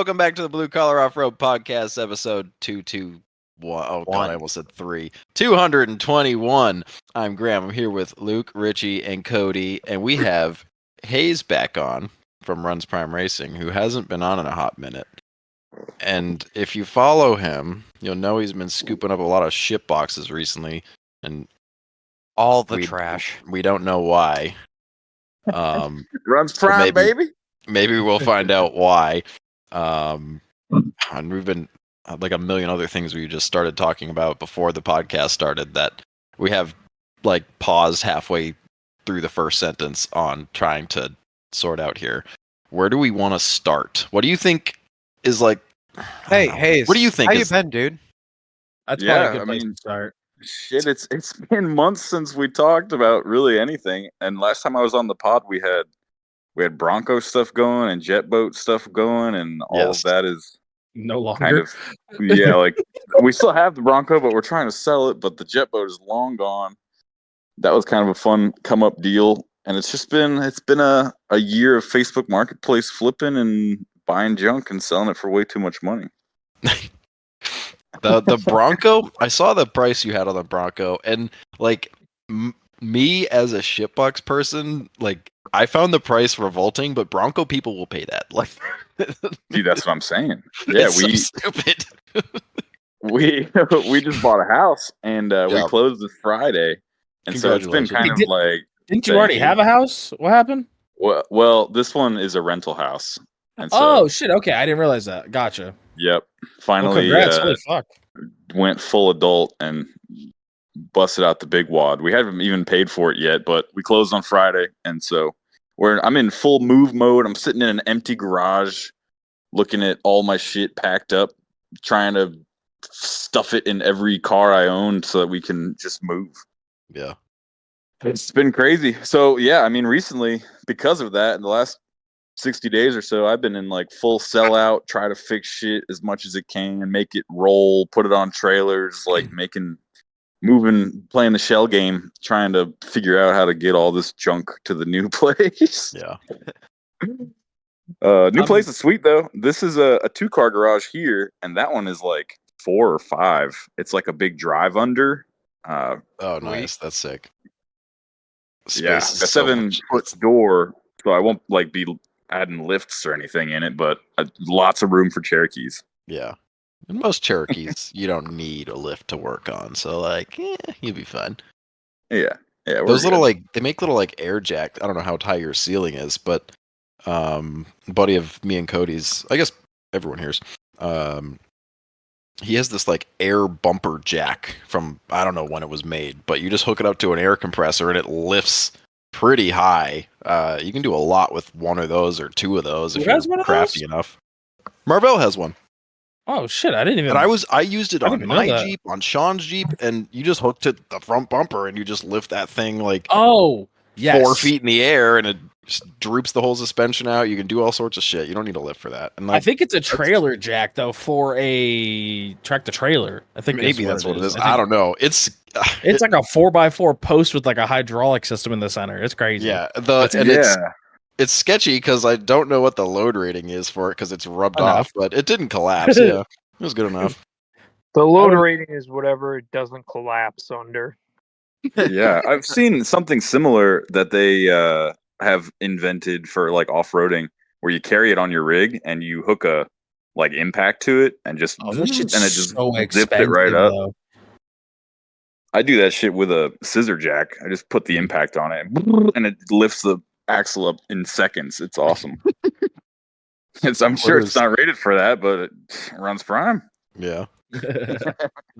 welcome back to the Blue Collar Off-Road Podcast, episode 221. Oh, God, I almost said 3. 221. I'm Graham. I'm here with Luke, Richie, and Cody, and we have Hayes back on from Runs Prime Racing, who hasn't been on in a hot minute. And if you follow him, you'll know he's been scooping up a lot of shit boxes recently, and all the trash. We don't know why. Runs Prime, baby. Maybe we'll find out why. And we've been like a million other things we just started talking about before the podcast started that we have like paused halfway through the first sentence on trying to sort out here. Where do we want to start? What do you think is like? Hey, Hayes. What do you think? How you been, dude? That's probably a good place to start. Shit, it's been months since we talked about really anything. And last time I was on the pod, we had Bronco stuff going and jet boat stuff going, and all of that is no longer kind of like we still have the Bronco, but we're trying to sell it. But the jet boat is long gone. That was kind of a fun come up deal, and it's been a year of Facebook Marketplace flipping and buying junk and selling it for way too much money. The Bronco, I saw the price you had on the Bronco, and like me as a shitbox person, like I found the price revolting, but Bronco people will pay that. Like, dude, that's what I'm saying. Yeah, so stupid. we just bought a house and we closed this Friday, and so it's been kind of like. Didn't you already have a house? What happened? Well, this one is a rental house. And so, oh shit! Okay, I didn't realize that. Gotcha. Yep. Finally, Holy fuck. Went full adult and busted out the big wad. We haven't even paid for it yet, but we closed on Friday, and so I'm in full move mode. I'm sitting in an empty garage, looking at all my shit packed up, trying to stuff it in every car I own so that we can just move. Yeah. It's been crazy. So yeah, I mean, recently because of that, in the last 60 days or so, I've been in like full sellout, try to fix shit as much as it can and make it roll, put it on trailers, like moving, playing the shell game, trying to figure out how to get all this junk to the new place. Yeah. New place is sweet though. This is a 2-car garage here, and that one is like 4 or 5. It's like a big drive under. Oh, nice. That's sick. Space a 7-foot door, so I won't like be adding lifts or anything in it, but lots of room for Cherokees. Yeah. And most Cherokees, you don't need a lift to work on, so like, you'll be fine. Yeah. Those little they make little like air jack. I don't know how high your ceiling is, but buddy of me and Cody's, I guess everyone here's, he has this like air bumper jack from I don't know when it was made, but you just hook it up to an air compressor and it lifts pretty high. You can do a lot with one of those or 2 of those if you're crafty enough. Marvell has one. Oh shit! I didn't even. And I used it on my Jeep, on Sean's Jeep, and you just hooked it the front bumper, and you just lift that thing like 4 feet in the air, and it just droops the whole suspension out. You can do all sorts of shit. You don't need a lift for that. And like, I think it's a trailer jack though for a tractor trailer. I think maybe that's what it is. I don't know. It's like a 4x4 post with like a hydraulic system in the center. It's crazy. Yeah, it's sketchy because I don't know what the load rating is for it because it's rubbed off, but it didn't collapse. Yeah, it was good enough. The load rating is whatever it doesn't collapse under. Yeah, I've seen something similar that they have invented for like off-roading, where you carry it on your rig and you hook a like impact to it and just zips it right up. Though. I do that shit with a scissor jack. I just put the impact on it and it lifts the axle up in seconds. It's awesome. I'm sure it's not rated for that, but it runs prime. Yeah.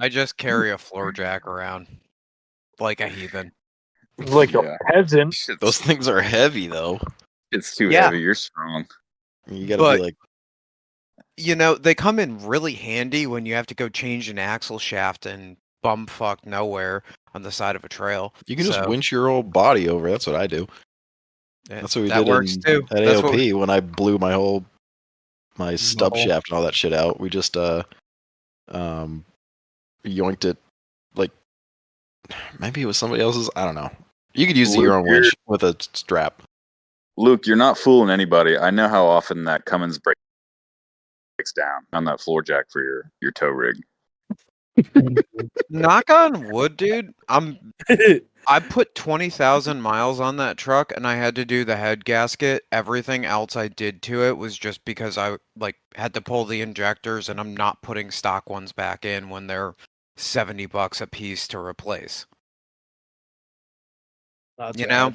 I just carry a floor jack around like a heathen. Like a peasant. Those things are heavy though. It's too heavy. You're strong. You gotta be like, you know, they come in really handy when you have to go change an axle shaft and bumfuck nowhere on the side of a trail. You can just winch your old body over. That's what I do. That's what we did works too. At AOP when I blew my stub shaft and all that shit out. We just yoinked it like maybe it was somebody else's. I don't know. You could use your own winch with a strap. Luke, you're not fooling anybody. I know how often that Cummins brake down on that floor jack for your tow rig. Knock on wood, dude. I put 20,000 miles on that truck, and I had to do the head gasket. Everything else I did to it was just because I had to pull the injectors, and I'm not putting stock ones back in when they're $70 a piece to replace. That's You know,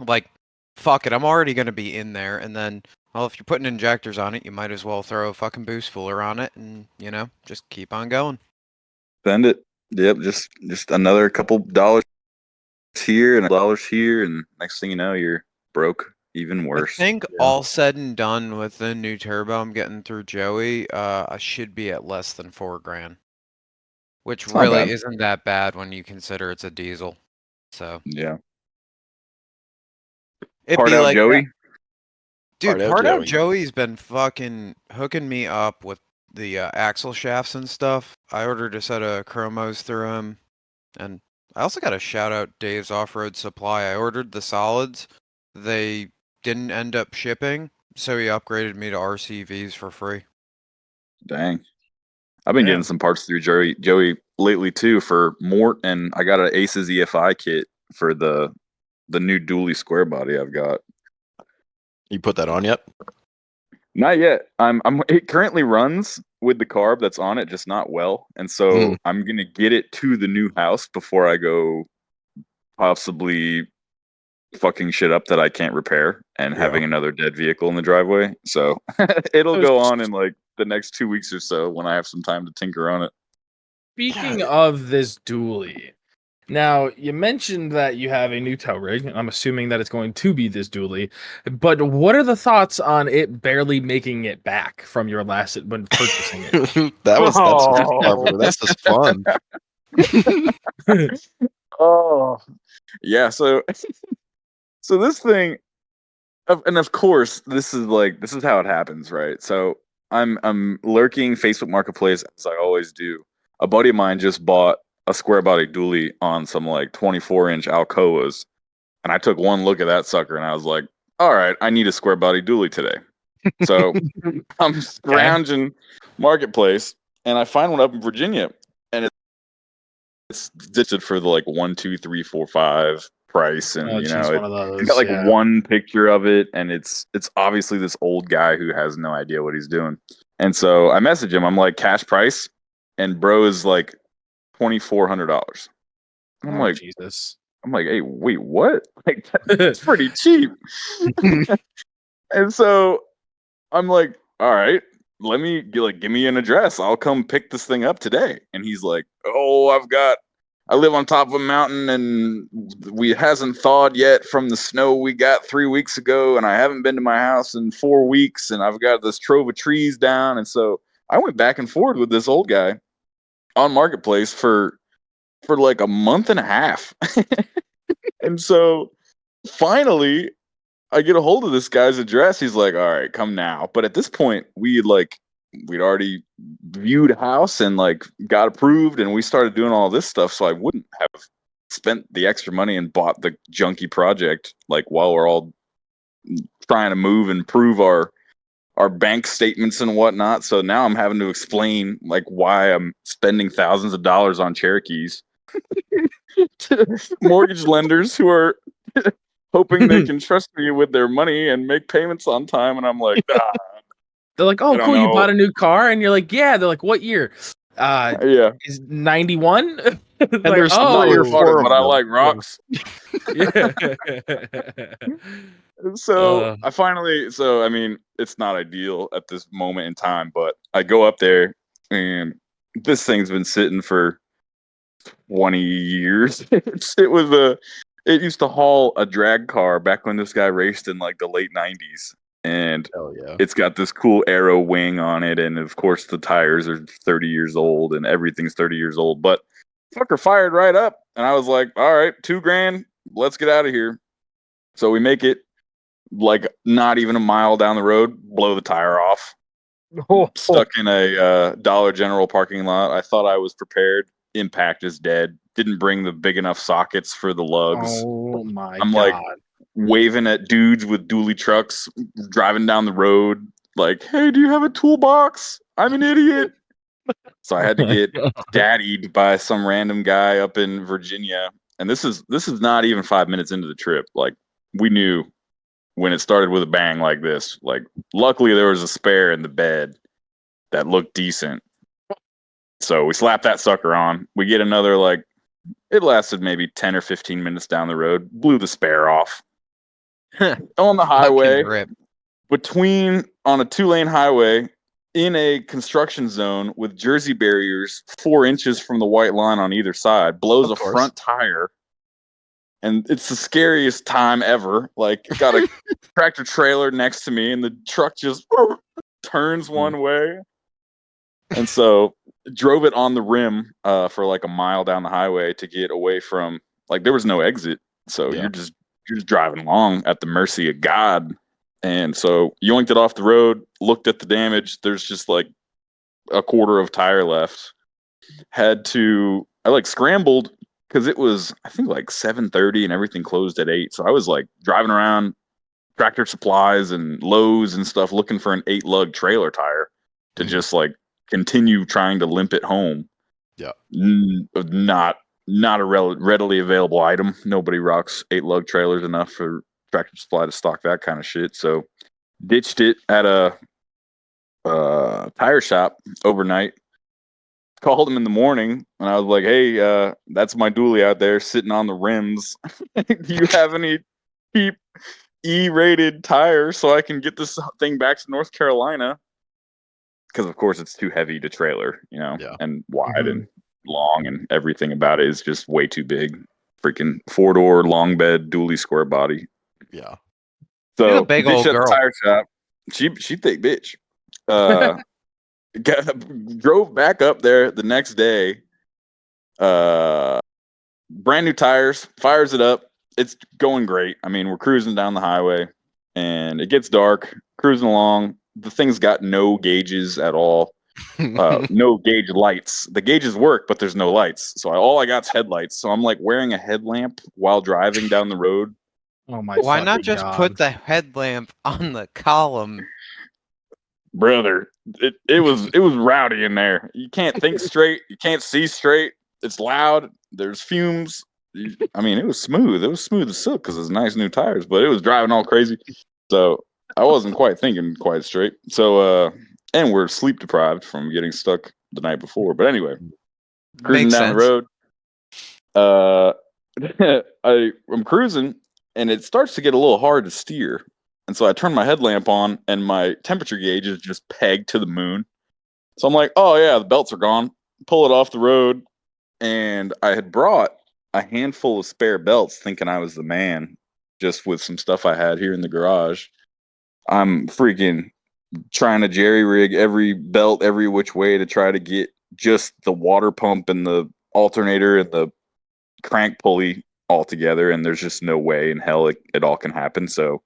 rad. fuck it. I'm already gonna be in there, and then, well, if you're putting injectors on it, you might as well throw a fucking boost fooler on it, and just keep on going. Spend it. Yep, just another couple dollars here and dollars here, and next thing you know, you're broke. Even worse. I think all said and done with the new turbo I'm getting through Joey, I should be at less than $4,000, which It's not really bad. isn't that bad when you consider it's a diesel. So Yeah. it'd Part be out like Joey. that. Dude, Part out part out Joey. Joey's been fucking hooking me up with the axle shafts and stuff. I ordered a set of chromos through him, and I also got a shout out Dave's Off-Road Supply. I ordered the solids. They didn't end up shipping, so he upgraded me to RCVs for free. Dang. I've been getting some parts through Joey lately too for Mort, and I got an Aces EFI kit for the new dually square body I've got. You put that on yet? Not yet. It currently runs with the carb that's on it, just not well. And so I'm gonna get it to the new house before I go possibly fucking shit up that I can't repair and having another dead vehicle in the driveway. So it'll go on in like the next 2 weeks or so when I have some time to tinker on it. Speaking of this dually, now you mentioned that you have a new tow rig. I'm assuming that it's going to be this dually, but what are the thoughts on it barely making it back from your last when purchasing it? That's just fun. Oh, yeah. So this thing, and of course, this is how it happens, right? So I'm lurking Facebook Marketplace as I always do. A buddy of mine just bought a square body dually on some like 24-inch Alcoas, and I took one look at that sucker and I was like, all right, I need a square body dually today. So I'm scrounging Marketplace and I find one up in Virginia, and it's ditched for the like 1, 2, 3, 4, 5 price, and One of those. it's got like one picture of it, and it's obviously this old guy who has no idea what he's doing. And so I message him. I'm like, cash price, and bro is like $2,400. I'm like, Jesus. I'm like, hey, wait, what? Like that's pretty cheap. And so I'm like, all right, let me give me an address. I'll come pick this thing up today. And he's like, oh, I live on top of a mountain and it hasn't thawed yet from the snow we got 3 weeks ago. And I haven't been to my house in 4 weeks. And I've got this trove of trees down. And so I went back and forth with this old guy on Marketplace for like a month and a half. And so finally I get a hold of this guy's address. He's like, all right, come now. But at this point, we'd already viewed a house and like got approved, and we started doing all this stuff. So I wouldn't have spent the extra money and bought the junky project like while we're all trying to move and prove our bank statements and whatnot. So now I'm having to explain like why I'm spending thousands of dollars on Cherokees to mortgage lenders who are hoping they can trust me with their money and make payments on time. And I'm like, They're like, oh, cool, you bought a new car? And you're like, yeah. They're like, what year? Yeah. Is 91? And like, there's not your fault, but I like rocks. Yeah. So I mean, it's not ideal at this moment in time, but I go up there and this thing's been sitting for 20 years. It used to haul a drag car back when this guy raced in like the late 90s. And it's got this cool arrow wing on it. And of course, the tires are 30 years old and everything's 30 years old. But fucker fired right up. And I was like, all right, $2,000. Let's get out of here. So we make it like not even a mile down the road, blow the tire off. Stuck in a Dollar General parking lot. I thought I was prepared. Impact is dead. Didn't bring the big enough sockets for the lugs. Oh my I'm God. like waving at dudes with dually trucks driving down the road. like, "Hey, do you have a toolbox? I'm an idiot." So I had to get daddied by some random guy up in Virginia. And this is not even 5 minutes into the trip. Like, we knew when it started with a bang like this. Like, luckily there was a spare in the bed that looked decent. So we slapped that sucker on. We get another, like, it lasted maybe 10 or 15 minutes down the road. Blew the spare off. On the highway, on a 2-lane highway, in a construction zone with Jersey barriers 4 inches from the white line on either side, blows a front tire. And it's the scariest time ever. Like, got a tractor trailer next to me and the truck just turns one way. And so drove it on the rim for like a mile down the highway to get away from, like, there was no exit. So you're just driving along at the mercy of God. And so yoinked it off the road, looked at the damage. There's just like a quarter of tire left. I like scrambled because it was, I think, like 7:30 and everything closed at 8. So I was like driving around Tractor Supplies and Lowe's and stuff looking for an 8-lug trailer tire to just like continue trying to limp it home. Yeah. Not a readily available item. Nobody rocks 8-lug trailers enough for Tractor Supply to stock that kind of shit. So ditched it at a tire shop overnight. Called him in the morning and I was like, "Hey, that's my dually out there sitting on the rims. Do you have any cheap E-rated tires so I can get this thing back to North Carolina?" Because of course it's too heavy to trailer, and wide and long, and everything about it is just way too big. Freaking 4-door long bed dually square body. Yeah. She's So a big old girl. The tire shop. She thick bitch. Drove back up there the next day. Brand new tires. Fires it up. It's going great. I mean, we're cruising down the highway, and it gets dark. Cruising along. The thing's got no gauges at all. No gauge lights. The gauges work, but there's no lights. So all I got's headlights. So I'm like wearing a headlamp while driving down the road. Oh my! Why not just God. put the headlamp on the column? Brother, it was rowdy in there. You can't think straight. You can't see straight. It's loud. There's fumes. I mean, it was smooth. It was smooth as silk because it's nice new tires, but it was driving all crazy. So I wasn't quite thinking quite straight. So, and we're sleep deprived from getting stuck the night before. But anyway, cruising down the road. I'm cruising, and it starts to get a little hard to steer. And so I turn my headlamp on, and my temperature gauge is just pegged to the moon. So I'm like, "Oh yeah, the belts are gone." Pull it off the road, and I had brought a handful of spare belts, thinking I was the man, just with some stuff I had here in the garage. I'm freaking trying to jerry rig every belt every which way to try to get just the water pump and the alternator and the crank pulley all together, and there's just no way in hell it all can happen. So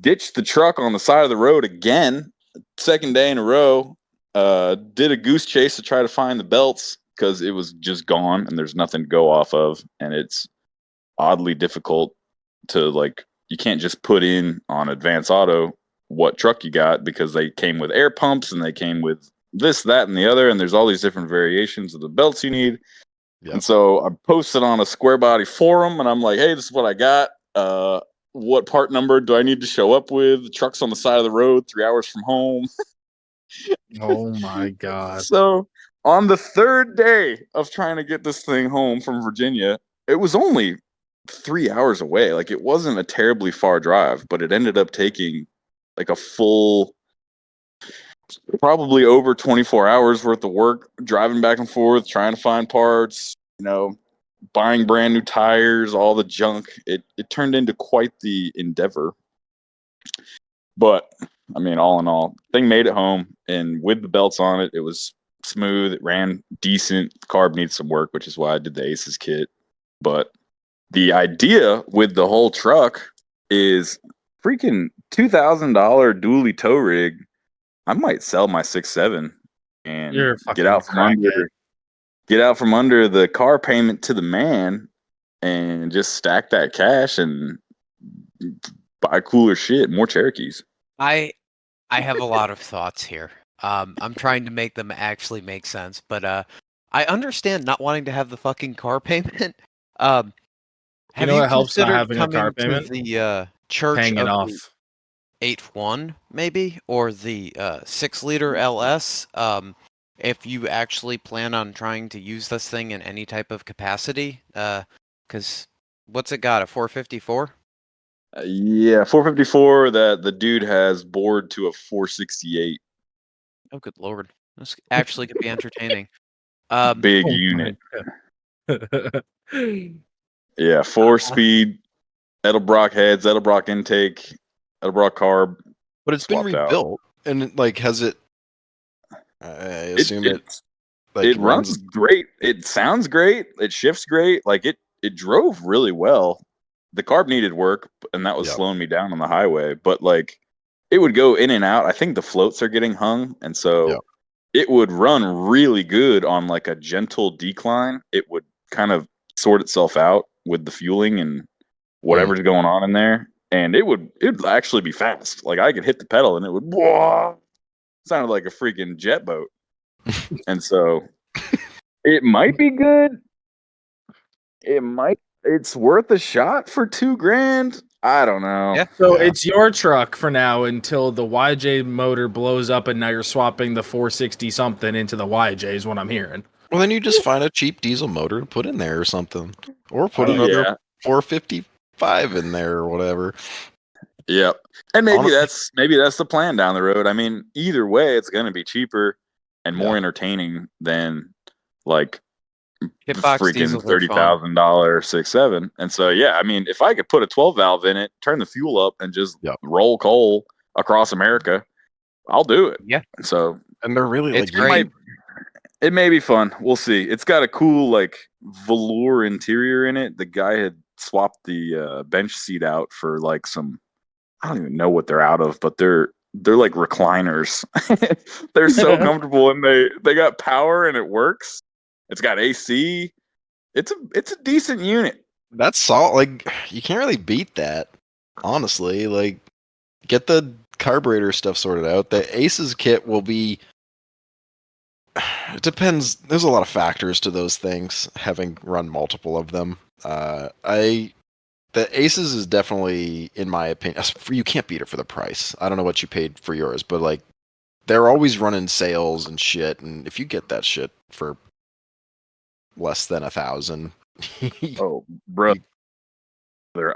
ditched the truck on the side of the road again, second day in a row. Did a goose chase to try to find the belts because it was just gone and there's nothing to go off of, and it's oddly difficult to, like, you can't just put in on Advance Auto what truck you got because they came with air pumps and they came with this, that, and the other, and there's all these different variations of the belts you need. Yep. And so I posted on a square body forum and I'm like, "Hey, this is what I got. What part number do I need to show up with? The truck's on the side of the road, 3 hours from home." Oh my God. So on the third day of trying to get this thing home from Virginia, it was only 3 hours away. Like, it wasn't a terribly far drive, but it ended up taking like a full, probably over 24 hours worth of work, driving back and forth, trying to find parts, buying brand new tires, all the junk. It turned into quite the endeavor. But I mean, all in all, thing made it home, and with the belts on it, it was smooth. It ran decent. The carb needs some work, which is why I did the Aces kit. But the idea with the whole truck is freaking $2,000 dually tow rig. I might sell my 6.7 and get out from under the car payment to the man and just stack that cash and buy cooler shit, more Cherokees. I I have a lot of thoughts here. I'm trying to make them actually make sense, but I understand not wanting to have the fucking car payment. Have You know what helps not considered having a car coming to payment? the church Paying it of off. the 8.1 maybe, or the 6-liter LS? If you actually plan on trying to use this thing in any type of capacity, because what's it got? A 454? Yeah, 454 that the dude has bored to a 468. Oh, good lord! This actually could be entertaining. Big Oh unit. my God. Yeah, 4-speed, Edelbrock heads, Edelbrock intake, Edelbrock carb. But it's been Swapped out. rebuilt, and like, has it? I assume it It runs great. It sounds great. It shifts great. Like it drove really well. The carb needed work, and that was Yep. slowing me down on the highway. But like, it would go in and out. I think the floats are getting hung, and so Yep. it would run really good on like a gentle decline. It would kind of sort itself out with the fueling and whatever's going on in there, and it'd actually be fast. Like I could hit the pedal, and it would sounded like a freaking jet boat. And so it might be good. It's worth a shot for $2,000. I don't know. Yeah. So it's your truck for now until the YJ motor blows up, and now you're swapping the 460 something into the YJ is what I'm hearing. Well, then you just find a cheap diesel motor to put in there or something, or put Oh, another yeah. 455 in there or whatever. Yep. And maybe Honestly- that's the plan down the road. I mean, either way, it's going to be cheaper and more Yeah. entertaining than like Hitbox freaking diesels are fun. $30,000 6.7. And so, yeah, I mean, if I could put a 12 valve in it, turn the fuel up, and just Yep. roll coal across America, I'll do it. Yeah. So And they're really It's like, great. it may be fun. We'll see. It's got a cool like velour interior in it. The guy had swapped the bench seat out for like some, I don't even know what they're out of, but they're like recliners. They're so comfortable, and they got power, and it works. It's got AC. It's a decent unit. That's salt. Like, you can't really beat that, honestly. Like, get the carburetor stuff sorted out. The Aces kit will be. It depends. There's a lot of factors to those things. Having run multiple of them, the Aces is definitely, in my opinion, you can't beat it for the price. I don't know what you paid for yours, but like, they're always running sales and shit. And if you get that shit for less than 1,000, Oh, brother,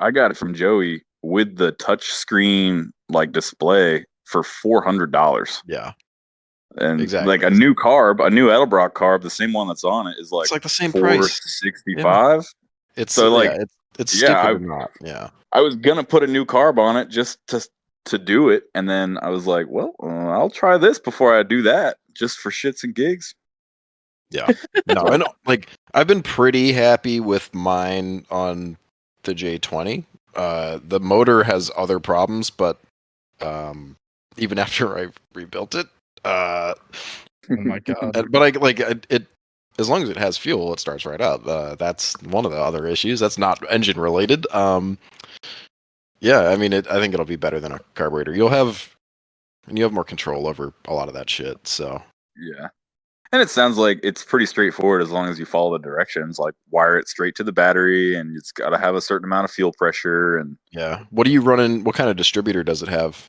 I got it from Joey with the touch screen like display for $400. yeah, And exactly. like a new Edelbrock carb, the same one that's on it is like It's like the same price. $465. It's So like, yeah, it's yeah, stupid or not. Yeah. I was gonna put a new carb on it just to do it, and then I was like, well, I'll try this before I do that, just for shits and gigs. Yeah. No, and like, I've been pretty happy with mine on the J20. The motor has other problems, but even after I rebuilt it, Oh my God. but I like it. As long as it has fuel, it starts right up. That's one of the other issues. That's not engine related. Yeah, I mean, I think it'll be better than a carburetor. You have more control over a lot of that shit. So Yeah. And it sounds like it's pretty straightforward as long as you follow the directions, like wire it straight to the battery, and it's got to have a certain amount of fuel pressure. And yeah, what are you running? What kind of distributor does it have?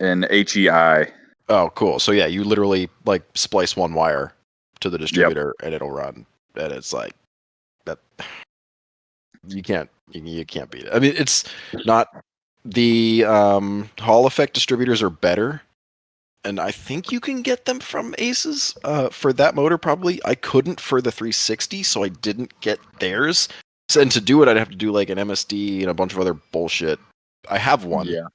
an HEI. Oh, cool. So yeah, you literally like splice one wire to the distributor, and it'll run. And it's like that. You can't beat it. I mean, it's not the Hall effect distributors are better. And I think you can get them from Aces for that motor, probably. I couldn't for the 360, so I didn't get theirs. And to do it, I'd have to do like an MSD and a bunch of other bullshit. I have one. Yeah.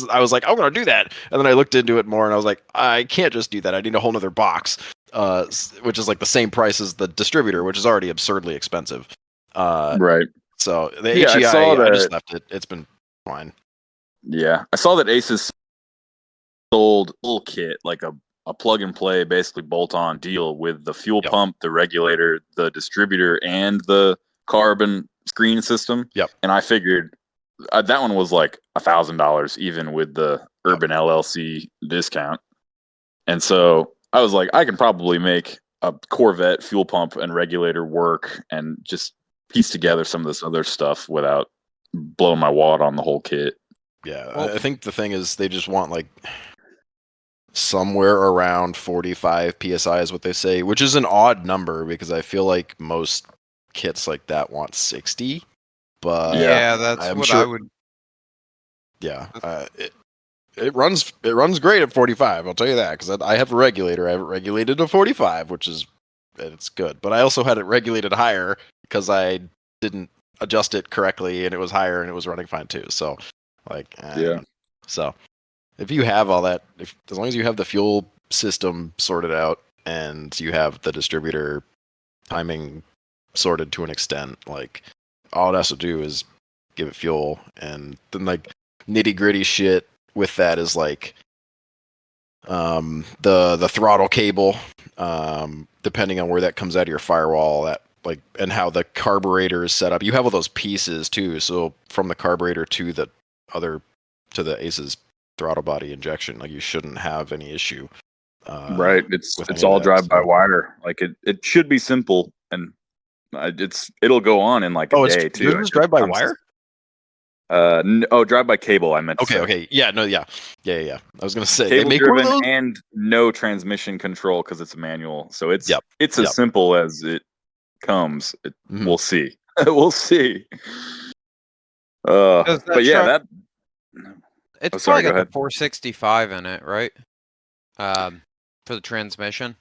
I was like, I'm going to do that. And then I looked into it more, and I was like, I can't just do that. I need a whole nother box, which is like the same price as the distributor, which is already absurdly expensive. Right. So the Yeah, HEI, I just left it. It's been fine. Yeah. I saw that Aces sold a little kit, like a plug and play, basically bolt on deal with the fuel pump, the regulator, the distributor, and the carbon screen system. Yep. And I figured that one was like $1,000 even with the Urban LLC discount. And so I was like, I can probably make a Corvette fuel pump and regulator work and just piece together some of this other stuff without blowing my wad on the whole kit. Yeah, I think the thing is they just want like somewhere around 45 psi is what they say, which is an odd number because I feel like most kits like that want 60. But Yeah, that's I'm what sure, I would. Yeah, it runs great at 45. I'll tell you that because I have a regulator. I have it regulated to 45, which is it's good. But I also had it regulated higher because I didn't adjust it correctly, and it was higher, and it was running fine too. So, like, Yeah. So, if you have all that, as long as you have the fuel system sorted out and you have the distributor timing sorted to an extent, like all it has to do is give it fuel, and then like nitty gritty shit with that is like the throttle cable, depending on where that comes out of your firewall, that like and how the carburetor is set up. You have all those pieces too, so from the carburetor to the ACE's throttle body injection, like you shouldn't have any issue. Right. It's with any all of that, drive by so. wire. Like it should be simple, and it'll go on in like a day too. Yours is drive by wire? Drive by cable. I meant to say. Okay. Yeah. No. Yeah. I was gonna say they Cable make one of driven those. and no transmission control because it's a manual. So it's Yep. as simple as it comes. Mhm. We'll see. We'll see. Does that But yeah, truck- that. It's Oh, sorry, probably go got ahead. the 465 in it, right? For the transmission.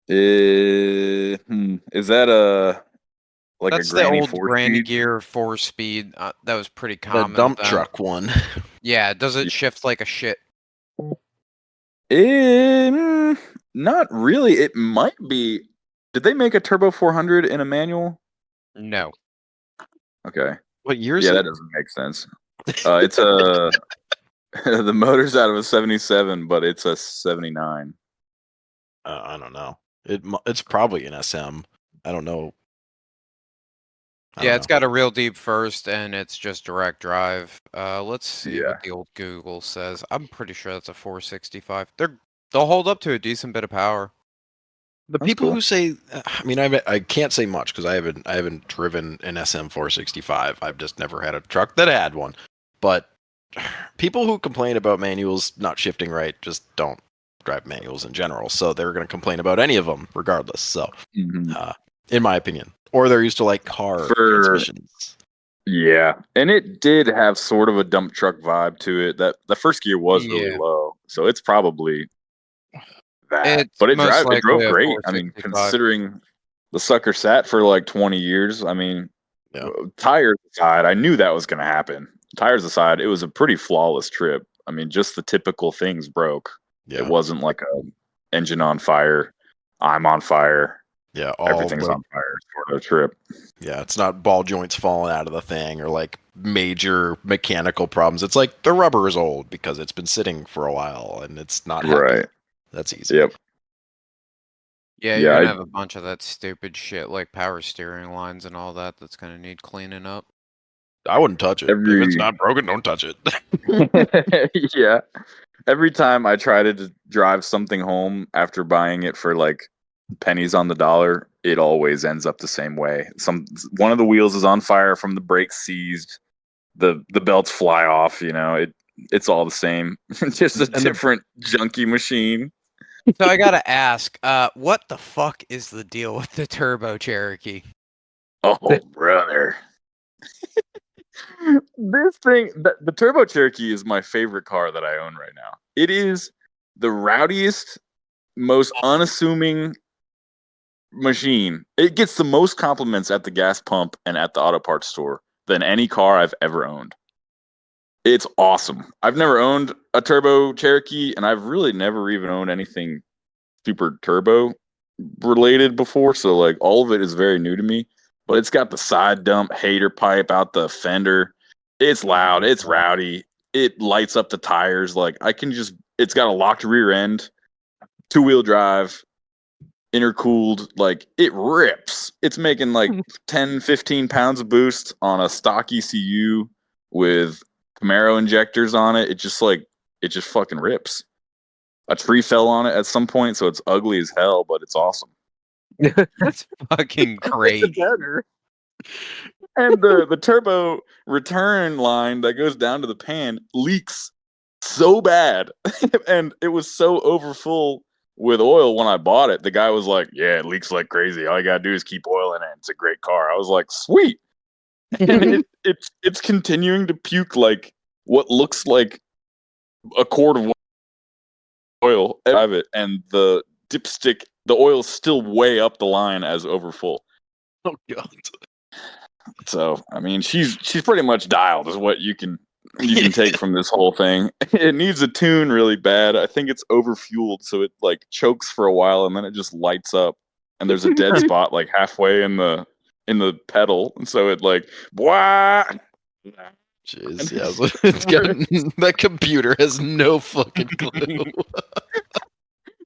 Is that That's a the Granny old 4 Granny speed? Gear 4-speed. That was pretty The common. dump then. truck one. Yeah, does it shift like a shit? Not really. It might be. Did they make a Turbo 400 in a manual? No. Okay. What year is Yeah, it? that doesn't make sense. It's a the motor's out of a 77, but it's a 79. I don't know. It's probably an SM. I don't know. Yeah, it's got a real deep first, and it's just direct drive. Let's see Yeah. what the old Google says. I'm pretty sure that's a 465. They'll hold up to a decent bit of power. The That's people cool. who say, I mean, I can't say much because I haven't driven an SM 465. I've just never had a truck that had one. But people who complain about manuals not shifting right just don't drive manuals in general. So they're going to complain about any of them regardless. So, in my opinion, or they're used to like car transmissions. Yeah, and it did have sort of a dump truck vibe to it. That the first gear was really Yeah. low, so it's probably that. It's But it most drove likely a great. I mean, 465. considering the sucker sat for like 20 years, I mean, Yeah. tires aside, I knew that was going to happen. Tires aside, it was a pretty flawless trip. I mean, just the typical things broke. Yeah. It wasn't like a engine on fire, I'm on fire. Yeah, Everything's on fire sort of trip. Yeah, it's not ball joints falling out of the thing or like major mechanical problems. It's like the rubber is old because it's been sitting for a while and it's not happy. Right. That's easy. Yep. Yeah, Yeah, you're gonna I- have a bunch of that stupid shit like power steering lines and all that that's gonna need cleaning up. I wouldn't touch it. If it's not broken, don't touch it. Yeah. Every time I try to drive something home after buying it for like pennies on the dollar, it always ends up the same way. One of the wheels is on fire from the brakes seized. The belts fly off, it's all the same. Just a different junky machine. So I gotta ask, what the fuck is the deal with the Turbo Cherokee? Oh, brother. This thing, the Turbo Cherokee is my favorite car that I own right now. It is the rowdiest, most unassuming machine. It gets the most compliments at the gas pump and at the auto parts store than any car I've ever owned. It's awesome. I've never owned a Turbo Cherokee, and I've really never even owned anything super turbo related before, so like all of it is very new to me. But it's got the side dump hater pipe out the fender. It's loud, it's rowdy, it lights up the tires. Like it's got a locked rear end, 2-wheel drive, intercooled, like it rips. It's making like 10, 15 pounds of boost on a stock ECU with Camaro injectors on it. It just like it just fucking rips. A tree fell on it at some point, so it's ugly as hell, but it's awesome. That's fucking great. Better. And the turbo return line that goes down to the pan leaks so bad. And it was so overfull with oil when I bought it. The guy was like, yeah, it leaks like crazy. All you gotta do is keep oil in it. It's a great car. I was like, sweet. And it's continuing to puke like what looks like a quart of oil out of it, and the dipstick, the oil's still way up the line as overfull. Oh god. So I mean, she's pretty much dialed, is what you can take from this whole thing. It needs a tune really bad. I think it's overfueled, so it like chokes for a while and then it just lights up. And there's a dead spot like halfway in the pedal, and so it like wah. Jeez, yeah, it's got, that computer has no fucking clue.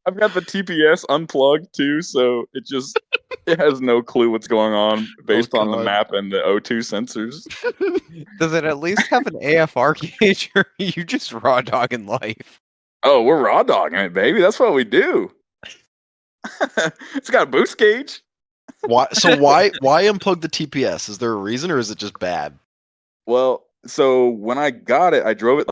I've got the TPS unplugged too, so it has no clue what's going on based on the God. map and the O2 sensors. Does it at least have an AFR gauge, or are you just raw dogging life? Oh, we're raw dogging it, baby. That's what we do. It's got a boost gauge. Why unplug the TPS? Is there a reason, or is it just bad? Well, so when I got it, I drove it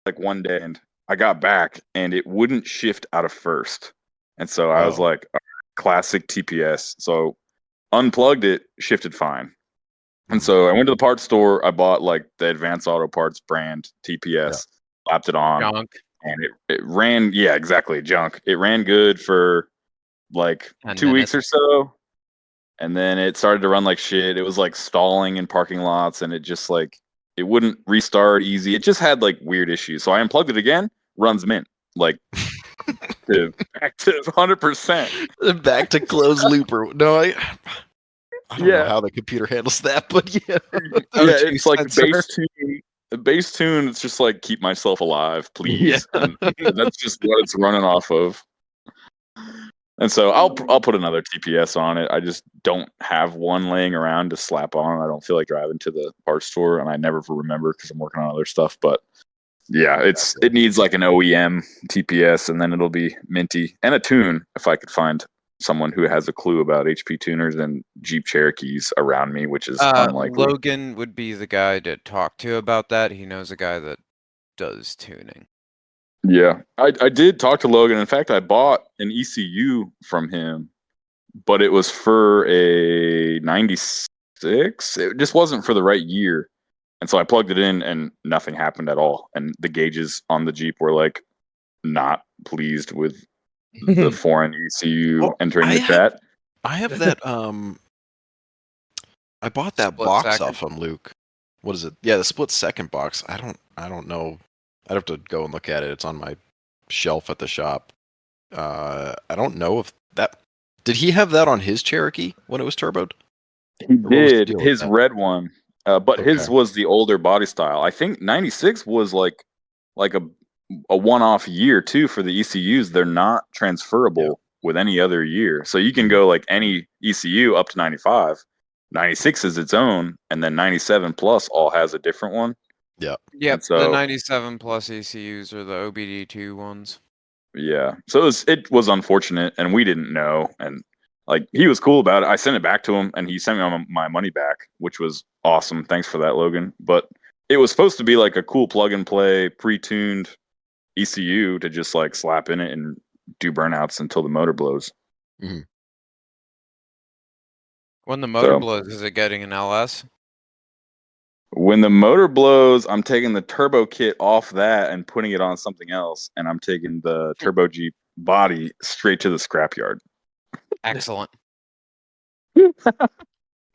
like one day, and I got back, and it wouldn't shift out of first. And so I was like, classic TPS. So unplugged it, shifted fine. And so I went to the parts store. I bought like the Advanced Auto Parts brand TPS, slapped it on, Junk. and it ran. Yeah, exactly, junk. It ran good for like 2 weeks or so, and then it started to run like shit. It was like stalling in parking lots, and it just like it wouldn't restart easy. It just had like weird issues. So I unplugged it again. Runs mint, like back to 100%. Back to closed loop or no? I don't know how the computer handles that, but yeah. It's like base tune. It's just like keep myself alive, please. Yeah. And that's just what it's running off of. And so I'll put another TPS on it. I just don't have one laying around to slap on. I don't feel like driving to the parts store, and I never remember because I'm working on other stuff. But yeah, it needs like an OEM TPS, and then it'll be minty, and a tune if I could find someone who has a clue about HP tuners and Jeep Cherokees around me, which is unlikely. Logan would be the guy to talk to about that. He knows a guy that does tuning. Yeah, I did talk to Logan. In fact, I bought an ECU from him, but it was for a 96. It just wasn't for the right year. And so I plugged it in and nothing happened at all. And the gauges on the Jeep were like not pleased with the foreign ECU entering the chat. I have that I bought that Split box second. off from Luke. What is it? Yeah, the split second box. I don't know. I'd have to go and look at it. It's on my shelf at the shop. I don't know if that did he have that on his Cherokee when it was turboed? He Or what was the did deal with his that? red one, but his Okay. was the older body style. I think 96 was like a one-off year too for the ECUs. They're not transferable with any other year, so you can go like any ECU up to 95. 96 is its own, and then 97 plus all has a different one. Yeah. Yep, So- the 97 plus ECUs are the OBD2 ones. Yeah, so it was unfortunate, and we didn't know, and like he was cool about it. I sent it back to him, and he sent me my money back, which was awesome. Thanks for that, Logan. But it was supposed to be like a cool plug and play, pre-tuned ECU to just like slap in it and do burnouts until the motor blows. When the motor So- blows, is it getting an LS? When the motor blows, I'm taking the turbo kit off that and putting it on something else, and I'm taking the Turbo Jeep body straight to the scrapyard. Excellent. Because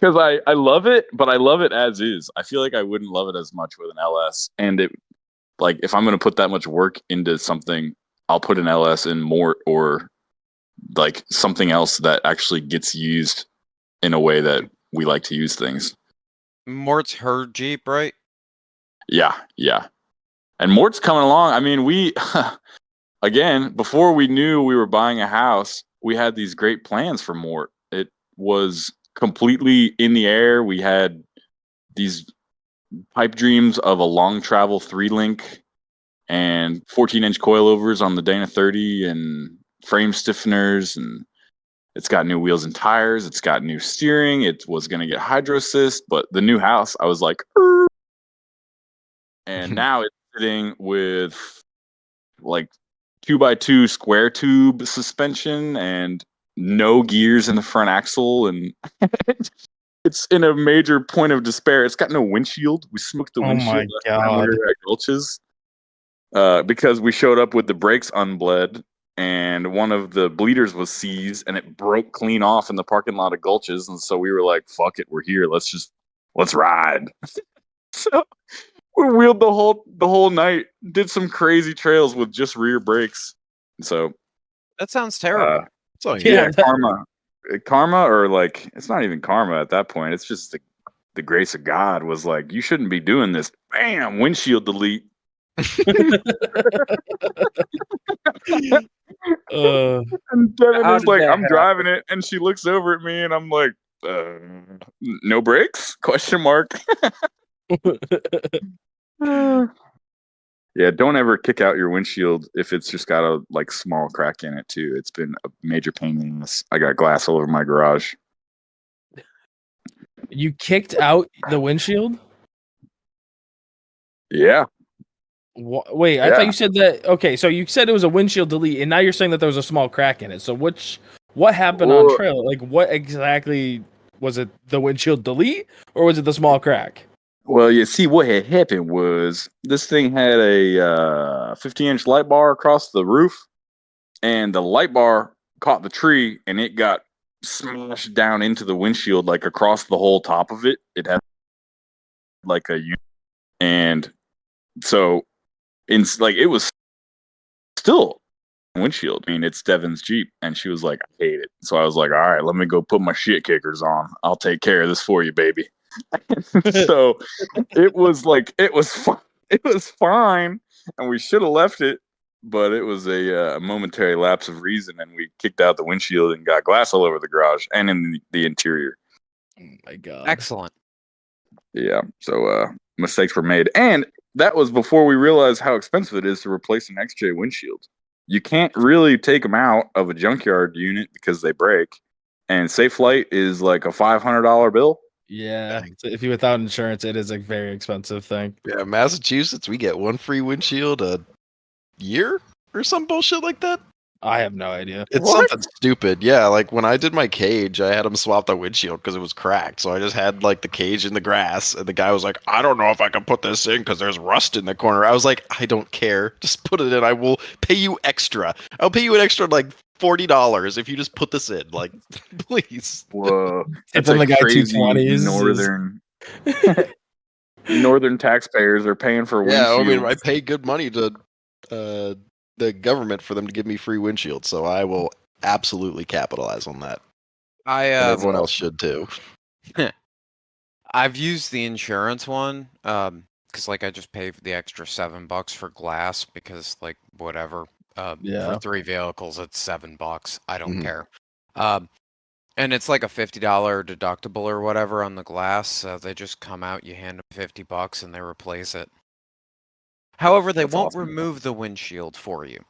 I love it, but I love it as is. I feel like I wouldn't love it as much with an LS. And it, like, if I'm going to put that much work into something, I'll put an LS in Mort or like something else that actually gets used in a way that we like to use things. Mort's her Jeep, right? Yeah. And Mort's coming along. I mean, we, again, before we knew we were buying a house, we had these great plans for Mort. It was completely in the air. We had these pipe dreams of a long travel 3-link and 14-inch coilovers on the Dana 30 and frame stiffeners, and it's got new wheels and tires. It's got new steering. It was going to get hydro assist, but the new house, I was like, and now it's sitting with like 2x2 square tube suspension and no gears in the front axle, and it's in a major point of despair. It's got no windshield. We smoked the windshield my last time we God. were at Gulch's because we showed up with the brakes unbled, and one of the bleeders was seized, and it broke clean off in the parking lot of Gulch's, and so we were like, "Fuck it, we're here. Let's ride." So we wheeled the whole night, did some crazy trails with just rear brakes. So That sounds terrible. yeah, karma, or like it's not even karma at that point. It's just the grace of God was like, you shouldn't be doing this. Bam, windshield delete. And Devin is like, I'm driving it, and she looks over at me, and I'm like, no brakes? Question mark. Yeah, don't ever kick out your windshield if it's just got a like small crack in it too. It's been a major pain in this. I got glass all over my garage. You kicked out the windshield? Yeah. Wait, I thought you said that. Okay, so you said it was a windshield delete, and now you're saying that there was a small crack in it. So what happened on trail? Like, what exactly was it? The windshield delete, or was it the small crack? Well, you see, what had happened was this thing had a 50-inch light bar across the roof, and the light bar caught the tree, and it got smashed down into the windshield, like across the whole top of it. It had like a unit, and so it was still windshield. I mean, it's Devin's Jeep, and she was like, I hate it. So I was like, all right, let me go put my shit kickers on. I'll take care of this for you, baby. So it was fine, and we should have left it, but it was a momentary lapse of reason, and we kicked out the windshield and got glass all over the garage and in the interior. Oh my God. Excellent. Yeah, so mistakes were made, and that was before we realized how expensive it is to replace an XJ windshield. You can't really take them out of a junkyard unit because they break, and Safe Flight is like a $500 bill. Yeah, so if you're without insurance, it is a very expensive thing. Yeah, Massachusetts, we get one free windshield a year or some bullshit like that. I have no idea. It's something stupid. Yeah, like when I did my cage, I had them swap the windshield because it was cracked. So I just had like the cage in the grass, and the guy was like, I don't know if I can put this in because there's rust in the corner. I was like, I don't care. Just put it in. I will pay you extra. I'll pay you an extra like $40 if you just put this in. Like, please. Whoa. That's Then like the guy crazy 220s northern taxpayers are paying for windshields. Yeah, I mean, I pay good money to the government for them to give me free windshield, so I will absolutely capitalize on that. And everyone else should too. I've used the insurance one because like I just pay the extra $7 for glass because like whatever. For 3 vehicles, it's $7. I don't care. And it's like a $50 deductible or whatever on the glass. So they just come out, you hand them $50, and they replace it. However, they won't remove the windshield for you.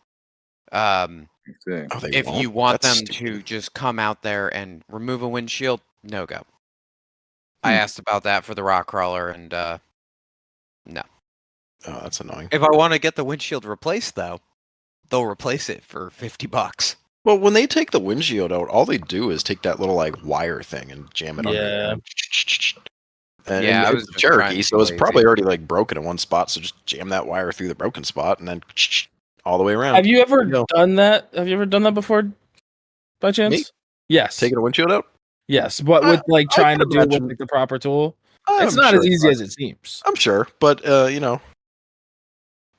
If you want them to just come out there and remove a windshield, no go. I asked about that for the rock crawler, and no. Oh, that's annoying. If I want to get the windshield replaced, though, they'll replace it for $50. Well, when they take the windshield out, all they do is take that little like wire thing and jam it under there. And I was was Cherokee, so it's probably already like broken in one spot. So just jam that wire through the broken spot and then all the way around. Have you ever done that? Have you ever done that before, by chance? Me? Yes. Taking a windshield out? Yes, but with like trying to do it with like, the proper tool. It's not as easy as it seems. I'm sure, but you know,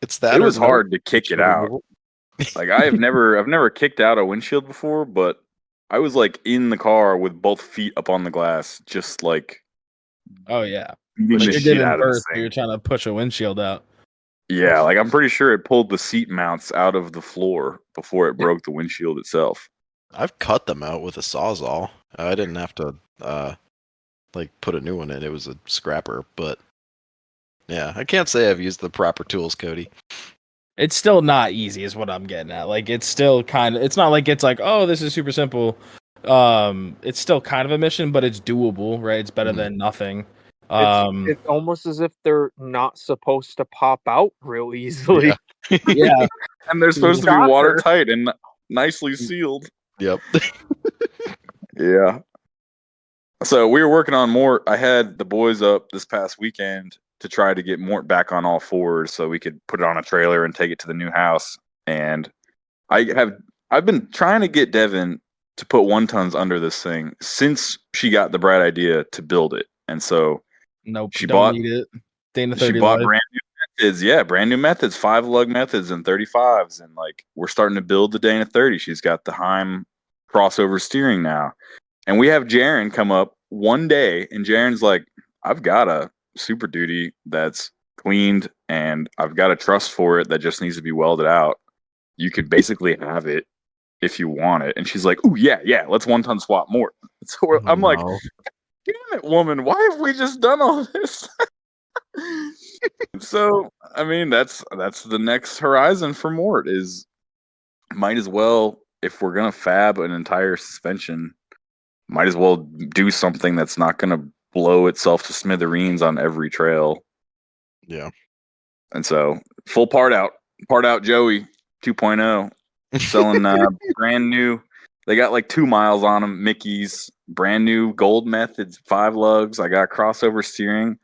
it's that. It was hard to kick it out. Like I've never kicked out a windshield before, but I was like in the car with both feet up on the glass, just like. Oh yeah, like you're giving birth. You're trying to push a windshield out. Yeah, like I'm pretty sure it pulled the seat mounts out of the floor before it broke the windshield itself. I've cut them out with a Sawzall. I didn't have to like put a new one in. It was a scrapper, but yeah, I can't say I've used the proper tools, Cody. It's still not easy, is what I'm getting at. Like, it's still it's not like it's like, oh, this is super simple. It's still kind of a mission, but it's doable, right? It's better than nothing. It's almost as if they're not supposed to pop out real easily. Yeah. And they're supposed to be Shocker. watertight and nicely sealed. Yep. Yeah. So we were working on Mort. I had the boys up this past weekend to try to get Mort back on all fours so we could put it on a trailer and take it to the new house. And I've been trying to get Devin to put 1-tons under this thing since she got the bright idea to build it. And so Nope. she don't bought need it. Dana she 30 bought live. brand new methods. Yeah, brand new methods, 5-lug methods and 35s. And like we're starting to build the Dana 30. She's got the Heim crossover steering now. And we have Jaren come up one day, and Jaren's like, I've got a Super Duty that's cleaned, and I've got a truss for it that just needs to be welded out. You could basically have it if you want it. And she's like, ooh, yeah, let's 1-ton swap more. So I'm like, damn it, woman, why have we just done all this? So, I mean, that's the next horizon for Mort is might as well, if we're going to fab an entire suspension, might as well do something that's not going to blow itself to smithereens on every trail. Yeah. And so, full part out Joey 2.0, selling brand new. They got like 2 miles on them, Mickey's, brand new gold methods, 5 lugs. I got crossover steering.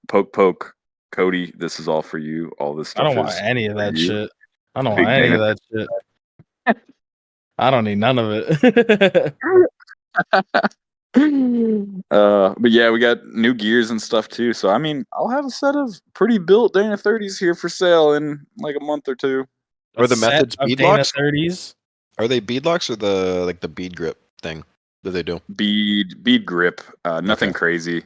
Poke, Cody, this is all for you. All this stuff I don't want is any of for that you. shit. I don't Big want any Dana. of that shit. I don't need none of it. But yeah, we got new gears and stuff too. So I mean, I'll have a set of pretty built Dana 30s here for sale in like a month or two. Are the A set methods of bead Dana locks? 30s? Are they bead locks or the bead grip thing that they do? Bead grip, nothing Okay. crazy.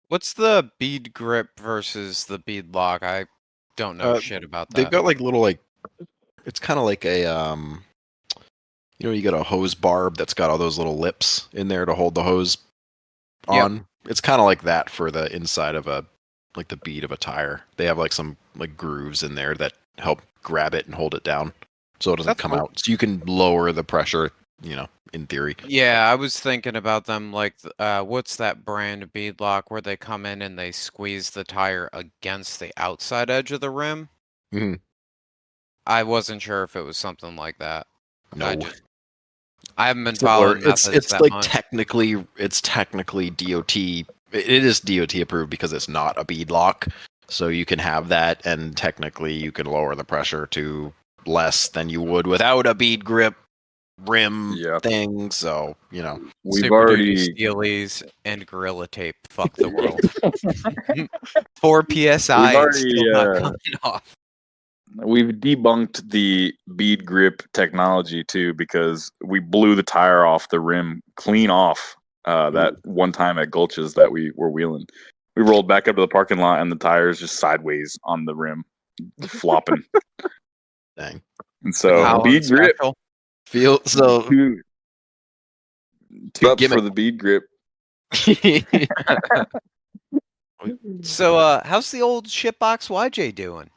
What's the bead grip versus the bead lock? I don't know shit about that. They've got like little it's kind of like a you get a hose barb that's got all those little lips in there to hold the hose on. It's kind of like that for the inside of like the bead of a tire. They have like some like grooves in there that help grab it and hold it down so it doesn't That's come cool. out. So you can lower the pressure, in theory. Yeah, I was thinking about them like, what's that brand bead lock where they come in and they squeeze the tire against the outside edge of the rim? Mhm. I wasn't sure if it was something like that. No. I haven't been Similar. following methods It's that like much. technically DOT. It is DOT approved because it's not a bead lock. So you can have that, and technically you can lower the pressure to less than you would without a bead grip rim thing. So We've Super Duty already Steelies and Gorilla Tape. Fuck the world. 4 PSI We've already, still not coming off. we've debunked the bead grip technology too because we blew the tire off the rim clean off that one time at Gulch's that we were wheeling. We rolled back up to the parking lot and the tires just sideways on the rim, flopping. Dang. And so How bead grip, special. Feel so. two ups gimmick. for the bead grip. So, how's the old shitbox YJ doing?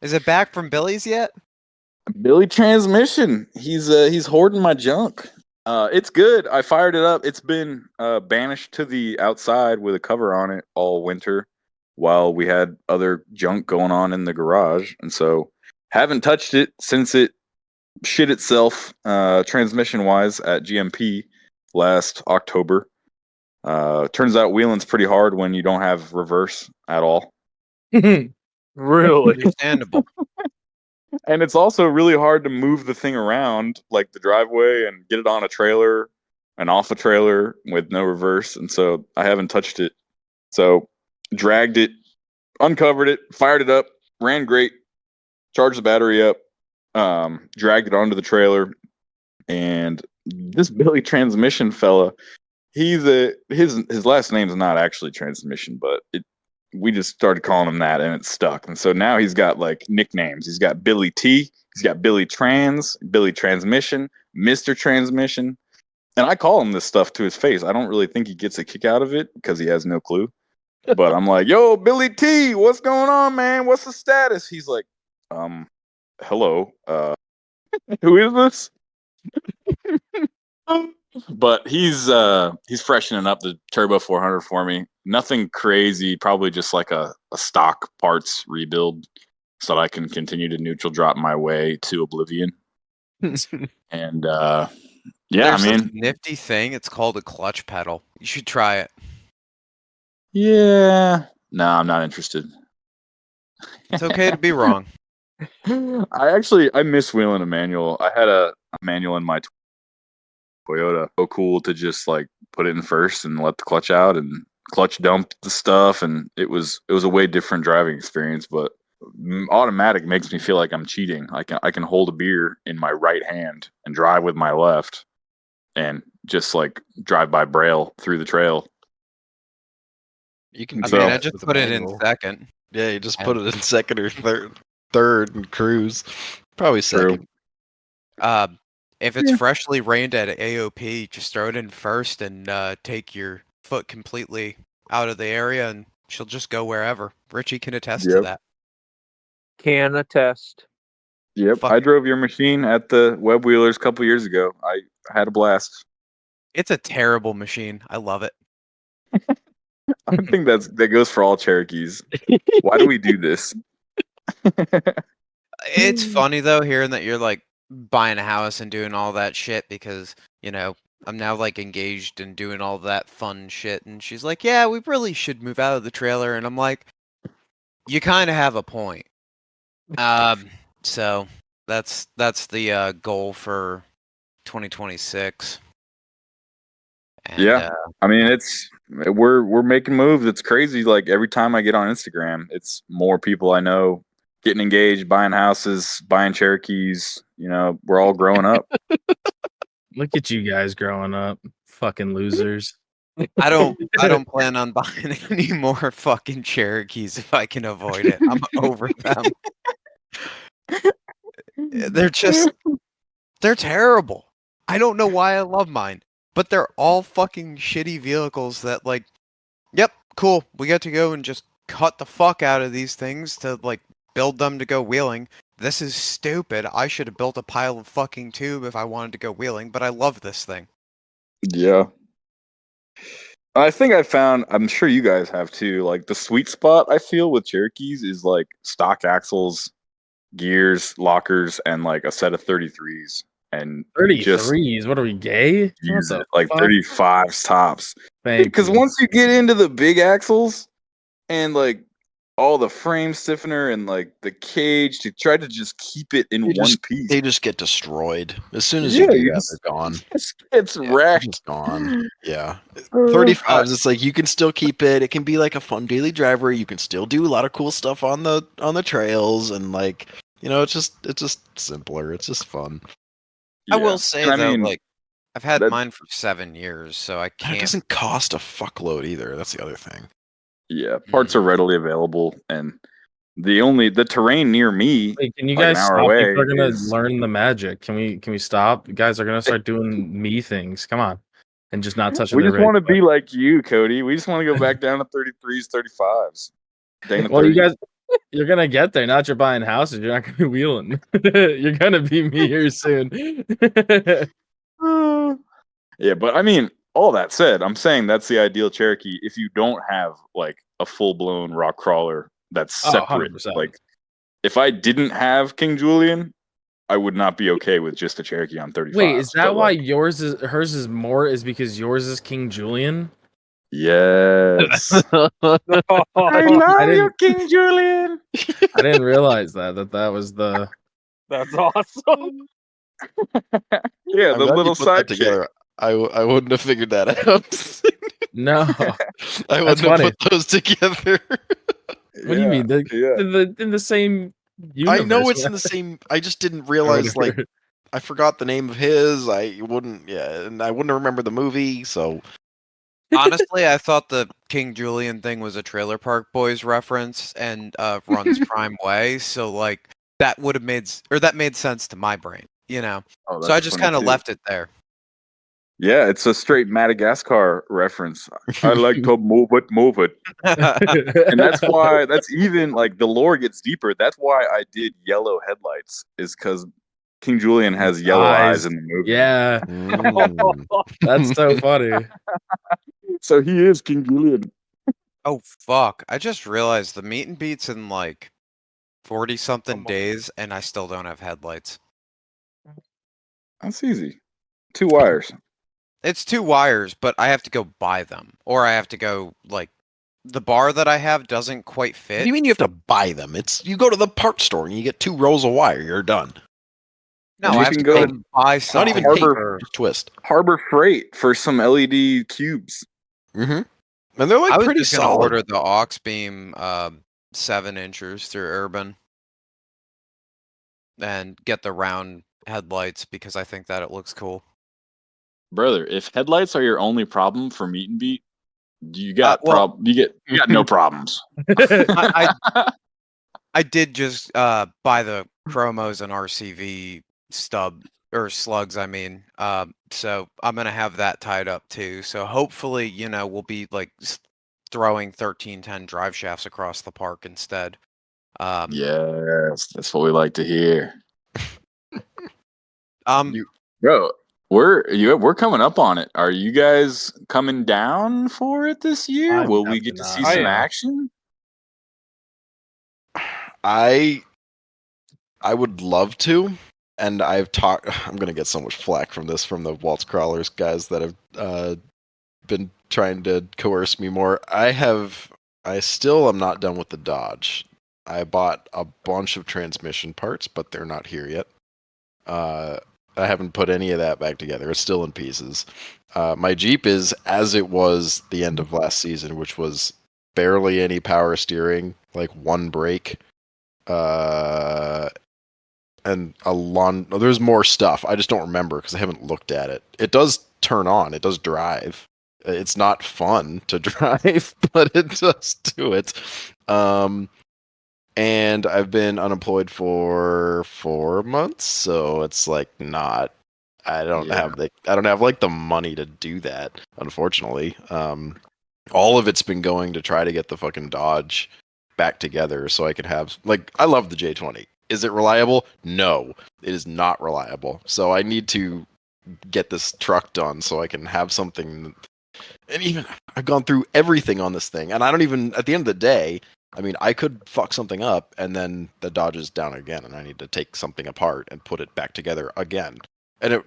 Is it back from Billy's yet? Billy transmission. He's hoarding my junk. It's good. I fired it up. It's been banished to the outside with a cover on it all winter while we had other junk going on in the garage. And so haven't touched it since it shit itself transmission wise at GMP last October. Turns out wheeling's pretty hard when you don't have reverse at all. Really? Understandable. And it's also really hard to move the thing around, like the driveway, and get it on a trailer and off a trailer with no reverse. And so I haven't touched it. So dragged it, uncovered it, fired it up, ran great, charged the battery up, dragged it onto the trailer. And this Billy transmission fella, his last name's not actually transmission, but we just started calling him that and it stuck. And so now he's got like nicknames. He's got Billy T, he's got Billy Trans, Billy Transmission, Mr. Transmission. And I call him this stuff to his face. I don't really think he gets a kick out of it because he has no clue. But I'm like, yo, Billy T, what's going on, man? What's the status? He's like, Hello. Who is this? But he's freshening up the Turbo 400 for me. Nothing crazy, probably just like a stock parts rebuild so that I can continue to neutral drop my way to oblivion. And yeah, There's I this mean, nifty thing. It's called a clutch pedal. You should try it. yeah. No, I'm not interested. It's okay to be wrong. I miss wheeling a manual. I had a manual in my Toyota. So cool to just like put it in first and let the clutch out and clutch dump the stuff, and it was a way different driving experience. But automatic makes me feel like I'm cheating. I can hold a beer in my right hand and drive with my left, and just like drive by braille through the trail. You can. I do mean, that I just with a put it in manual. second. Yeah, you just and- put it in second or third and cruise. Probably second. If it's Yeah. freshly rained at AOP, just throw it in first and take your foot completely out of the area, and she'll just go wherever. Richie can attest to Yep. that. Can attest. Yep, Fuck. I drove your machine at the Web Wheelers a couple years ago. I had a blast. It's a terrible machine. I love it. I think that goes for all Cherokees. Why do we do this? It's funny though, hearing that you're like buying a house and doing all that shit because, I'm now like engaged and doing all that fun shit. And she's like, yeah, we really should move out of the trailer. And I'm like, you kind of have a point. So that's the goal for 2026. And, Yeah. I mean, we're making moves. It's crazy. Like every time I get on Instagram, it's more people I know getting engaged, buying houses, buying Cherokees. We're all growing up. Look at you guys growing up, fucking losers. I don't plan on buying any more fucking Cherokees if I can avoid it. I'm over them. They're terrible. I don't know why I love mine, but they're all fucking shitty vehicles that like, yep, cool. We get to go and just cut the fuck out of these things to like build them to go wheeling. This is stupid. I should have built a pile of fucking tube if I wanted to go wheeling, but I love this thing. Yeah. I think I'm sure you guys have too, like the sweet spot I feel with Cherokees is like stock axles, gears, lockers, and like a set of 33s. And 33s? What are we, gay? use What the it like fuck? 35s tops. Thank Because you. once you get into the big axles and like all the frame stiffener and like the cage to try to just keep it in one piece. They just get destroyed as soon as you do that. They're gone. It's wrecked. It's gone. Yeah, 35s. It's like you can still keep it. It can be like a fun daily driver. You can still do a lot of cool stuff on the trails, and like it's just simpler. It's just fun. I will say though, mean, like I've had that- mine for 7 years, so I And can't. it doesn't cost a fuckload either. That's the other thing. Yeah, parts are readily available, and the terrain near me, Wait, can you like an guys hour stop? away, People are gonna is learn the magic. Can we stop? You guys are gonna start doing me things. Come on, and just not touching. we their just rig, want to but- be like you, Cody. We just want to go back down to 33s, 35s. Dang the Well, 30. you're gonna get there. Not you're buying houses. You're not gonna be wheeling. You're gonna be me here soon. Yeah, but I mean, all that said, I'm saying that's the ideal Cherokee if you don't have like a full blown rock crawler that's Oh, separate. 100%. Like, if I didn't have King Julian, I would not be okay with just a Cherokee on 35. Wait, is that why hers is more? Is because yours is King Julian? Yes. I I love you, didn't- King Julian. I didn't realize that was the. That's awesome. Yeah, I'm the glad little you put side that together. I wouldn't have figured that out. No. I That's wouldn't have funny. put those together. What do you mean? Yeah. In the same universe. I know it's in the same. I just didn't realize. Like, I forgot the name of his. I wouldn't. Yeah, and I wouldn't remember the movie. So Honestly, I thought the King Julian thing was a Trailer Park Boys reference and runs Prime Way, so like that would have made sense to my brain, Oh, so I that's just funny, kind of too. left it there. Yeah, it's a straight Madagascar reference. I like to move it. And that's why, that's even like the lore gets deeper. That's why I did yellow headlights, is because King Julian has yellow eyes in the movie. Yeah, that's so funny. So he is King Julian. Oh fuck! I just realized the meet and beat's in like 40-something days, and I still don't have headlights. That's easy. 2 wires. It's 2 wires, but I have to go buy them, or I have to go like the bar that I have doesn't quite What do fit. you mean you have to buy them? It's you go to the part store and you get 2 rolls of wire. You're done. No, And you I have can to go go buy Not something. even Harbor- paper, just twist. Harbor Freight for some LED cubes. Mm-hmm. And they're like I was pretty just gonna solid. order the aux beam 7 inches through Urban and get the round headlights because I think that it looks cool. Brother, if headlights are your only problem for meet and beat, you got well- you got no problems. I did just buy the chromos and RCV stub or slugs. I mean, so I'm gonna have that tied up too. So hopefully, we'll be like throwing 1310 drive shafts across the park instead. Yes, that's what we like to hear. You- Bro, we're coming up on it. Are you guys coming down for it this year? I'm Will we get to see definitely some not. action? I would love to, and I've talked. I'm gonna get so much flack from the Waltz Crawlers guys that have been trying to coerce me more. I still am not done with the Dodge. I bought a bunch of transmission parts, but they're not here yet. I haven't put any of that back together. It's still in pieces. My Jeep is as it was the end of last season, which was barely any power steering, like 1 brake. And a lawn. There's more stuff. I just don't remember because I haven't looked at it. It does turn on. It does drive. It's not fun to drive, but it does do it. And I've been unemployed for 4 months, so it's like not. I don't have like the money to do that, unfortunately. All of it's been going to try to get the fucking Dodge back together so I could have like I love the J20. Is it reliable? No, it is not reliable. So I need to get this truck done so I can have something. And even I've gone through everything on this thing, and I don't even at the end of the day. I mean, I could fuck something up, and then the Dodge is down again, and I need to take something apart and put it back together again. And it,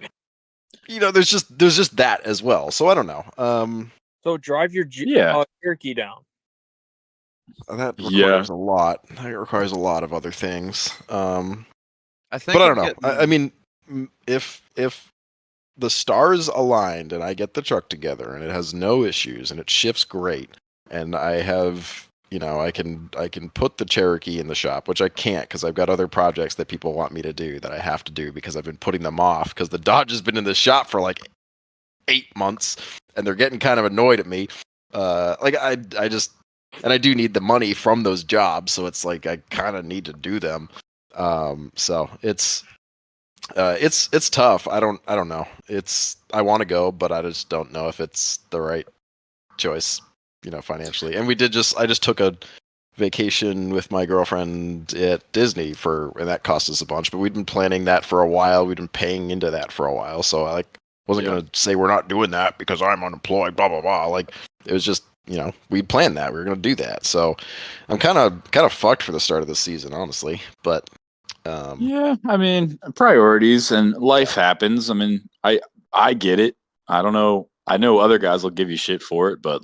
there's just that as well. So I don't know. So drive your Cherokee down. That requires a lot. That requires a lot of other things. I think, but I don't know. I mean, if the stars aligned and I get the truck together and it has no issues and it shifts great, and I have, I can put the Cherokee in the shop, which I can't because I've got other projects that people want me to do that I have to do because I've been putting them off because the Dodge has been in the shop for like 8 months and they're getting kind of annoyed at me. I just. And I do need the money from those jobs, so it's like I kind of need to do them. So it's tough. I don't know. I want to go, but I just don't know if it's the right choice, financially. And I just took a vacation with my girlfriend at Disney and that cost us a bunch. But we'd been planning that for a while. We'd been paying into that for a while. So I wasn't gonna say we're not doing that because I'm unemployed. Blah blah blah. Like it was just. We planned that. We were going to do that. So I'm kind of fucked for the start of the season, honestly. But yeah, I mean, priorities and life happens. I mean, I get it. I don't know. I know other guys will give you shit for it, but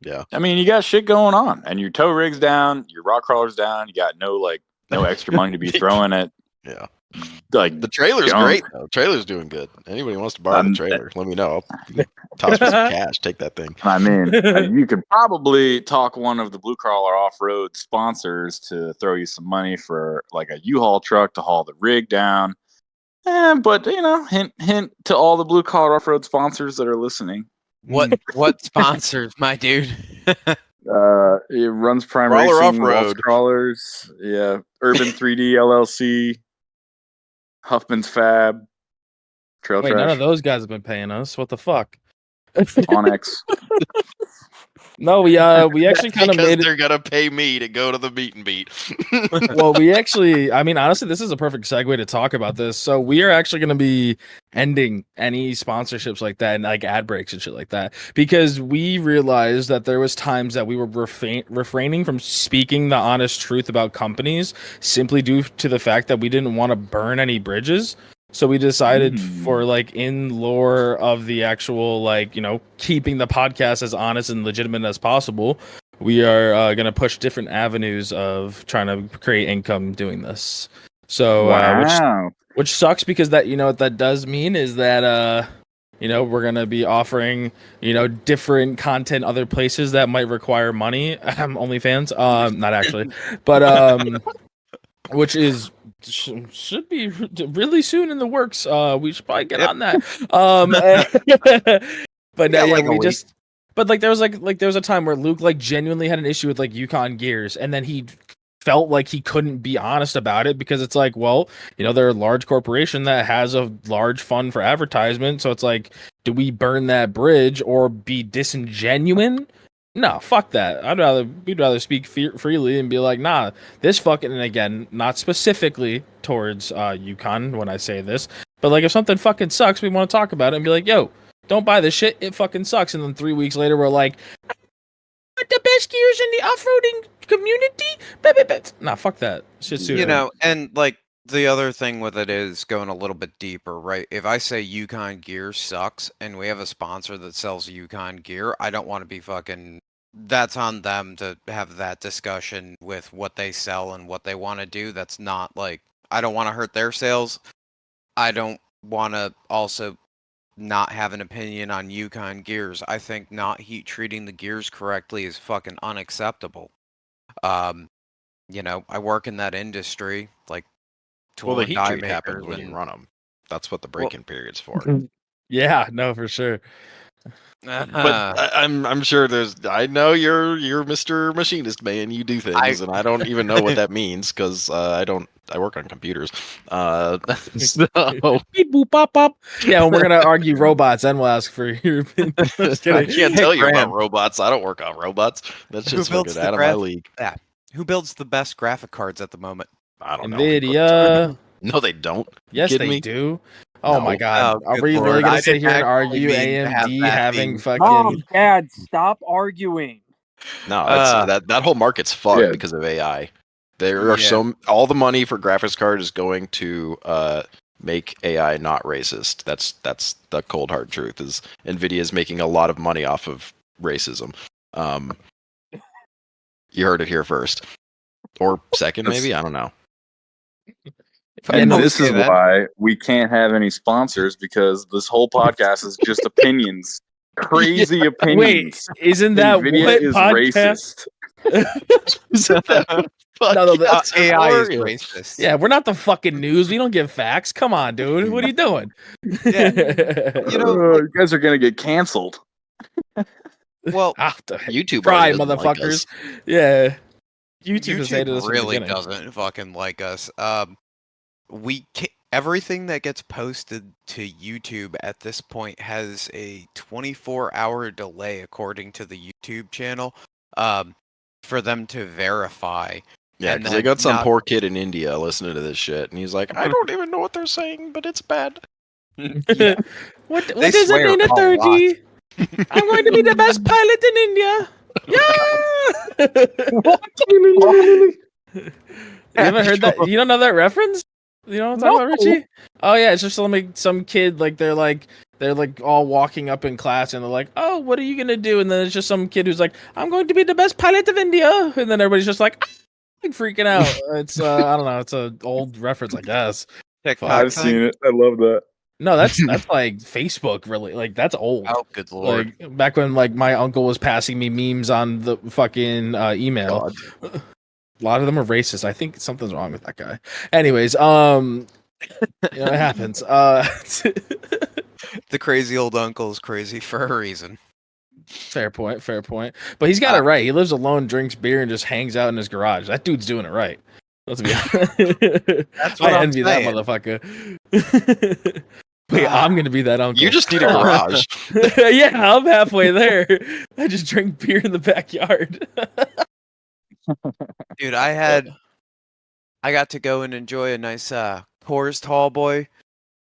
yeah. I mean, you got shit going on, and your tow rig's down, your rock crawler's down. You got no extra money to be throwing at. Yeah. Like the trailer's great though. Trailer's doing good. Anybody wants to borrow the trailer, let me know. I'll toss me some cash. Take that thing. I mean, you could probably talk one of the Blue Collar Off-Road sponsors to throw you some money for like a U-Haul truck to haul the rig down. But hint to all the Blue Collar Off-Road sponsors that are listening. What sponsors, my dude? It runs Prime Crawler Racing, Off-Road. Waltz Crawlers, Urban 3D LLC, Huffman's Fab, Trail Wait, none trash. of those guys have been paying us. What the fuck? Onyx. No, we actually kind of because made it. they're gonna pay me to go to the meet and beat. Well, we actually, I mean, honestly, this is a perfect segue to talk about this. So we are actually going to be ending any sponsorships like that and like ad breaks and shit like that because we realized that there was times that we were refraining from speaking the honest truth about companies simply due to the fact that we didn't want to burn any bridges. So we decided for like in lore of the actual like, you know, keeping the podcast as honest and legitimate as possible. We are going to push different avenues of trying to create income doing this. So, Wow. which sucks because that, you know, what that does mean is that, you know, we're going to be offering, you know, different content other places that might require money. OnlyFans, not actually, but, which is should be really soon in the works. We should probably get on that. But got, yeah, like, a we week. just. But like there was a time where Luke like genuinely had an issue with like Yukon Gears, and then he felt like he couldn't be honest about it because it's like, well, you know, they're a large corporation that has a large fund for advertisement, so it's like, do we burn that bridge or be disingenuous? No, fuck that. We'd rather speak freely and be like, nah, this fucking, and again, not specifically towards Yukon when I say this, but like if something fucking sucks, we want to talk about it and be like, yo, don't buy this shit. It fucking sucks. And then 3 weeks later, we're like, the best gears in the off-roading community. Nah, fuck that. Shit, You know, and like the other thing with it is going a little bit deeper, right? If I say Yukon Gear sucks and we have a sponsor that sells Yukon Gear, I don't want to be fucking. That's on them to have that discussion with what they sell and what they want to do. That's not like, I don't want to hurt their sales. I don't want to also not have an opinion on Yukon Gears. I think not heat treating the gears correctly is fucking unacceptable. You know, I work in that industry, like tool Well, the and heat die treat happens makers, when you and run them. That's what the break-in period's for. Yeah, no, for sure. But I'm sure there's. I know you're Mr. Machinist Man. You do things, and I don't even know what that means because I don't. I work on computers. So Beep boop pop pop. Yeah, when we're gonna argue robots, then we'll ask for your opinion. Just I kidding. can't tell you Graham. about robots. I don't work on robots. That's Who just builds fucking the out of my league. who builds the best graphic cards at the moment? I don't know. NVIDIA. No, they don't. Yes, kidding they me? do. Oh my No. god. Oh, Are good we really lord. gonna I sit didn't here and actually argue mean to have AMD that having be- fucking Mom, Dad, stop arguing. No, that's that whole market's fucked Yeah. because of AI. There are Yeah. all the money for graphics card is going to make AI not racist. That's the cold hard truth. Is Nvidia is making a lot of money off of racism. You heard it here first, or second, maybe. I don't know. And no, this say is that. why we can't have any sponsors because this whole podcast is just opinions. Crazy opinions. Wait, isn't that NVIDIA what is podcast? racist. No, Podcast is AI is hilarious. racist. Yeah, we're not the fucking news. We don't give facts. Come on, dude. What are you doing? Yeah. You know, like, You guys are gonna get canceled. well, YouTube try, already doesn't like us. motherfuckers. Yeah. YouTube has hated YouTube us from the really beginning. doesn't fucking like us. Everything that gets posted to YouTube at this point has a 24-hour delay, according to the YouTube channel, for them to verify. Yeah, And because they then got some not- poor kid in India listening to this shit, and he's like, I don't even know what they're saying, but it's bad. Yeah. What They does it swear mean, a lot. 30? I'm going to be the best pilot in India. Yeah. You ever heard that? You don't know that reference? You know what I'm talking about, No. Richie? Oh yeah, it's just some kid like they're all walking up in class and they're like, oh, what are you gonna do? And then it's just some kid who's like, I'm going to be the best pilot of India, and then everybody's just like freaking out. It's I don't know, it's an old reference, I guess. TikTok I've thing? seen it. I love that. No, that's like Facebook, really. Like that's old. Oh, good lord! Like back when like my uncle was passing me memes on the fucking email. God. A lot of them are racist. I think something's wrong with that guy. Anyways, you know, it happens. The crazy old uncle is crazy for a reason. Fair point. But he's got it right. He lives alone, drinks beer, and just hangs out in his garage. That dude's doing it right. Let's be honest. That's what I I'm envy saying. that motherfucker. Wait, I'm gonna be that uncle. You just need a garage. Yeah, I'm halfway there. I just drink beer in the backyard. Dude, I got to go and enjoy a nice Coors Tall Boy.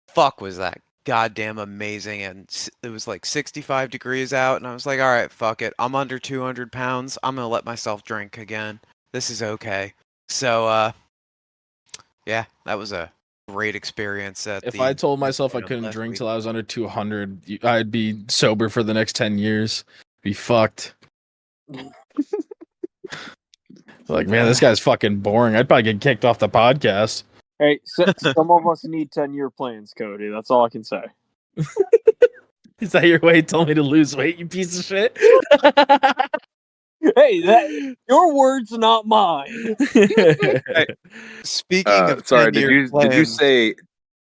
Fuck, was that goddamn amazing. And it was like 65 degrees out, and I was like, all right, fuck it. I'm under 200 pounds. I'm gonna let myself drink again. This is okay. So, yeah, that was a great experience. If I told myself I couldn't drink till I was under 200, I'd be sober for the next 10 years. Be fucked. Like, man, this guy's fucking boring. I'd probably get kicked off the podcast. Hey, some of us need 10-year plans, Cody. That's all I can say. Is that your way to tell me to lose weight, you piece of shit? Hey, your words, not mine. Speaking of sorry, 10-year did you say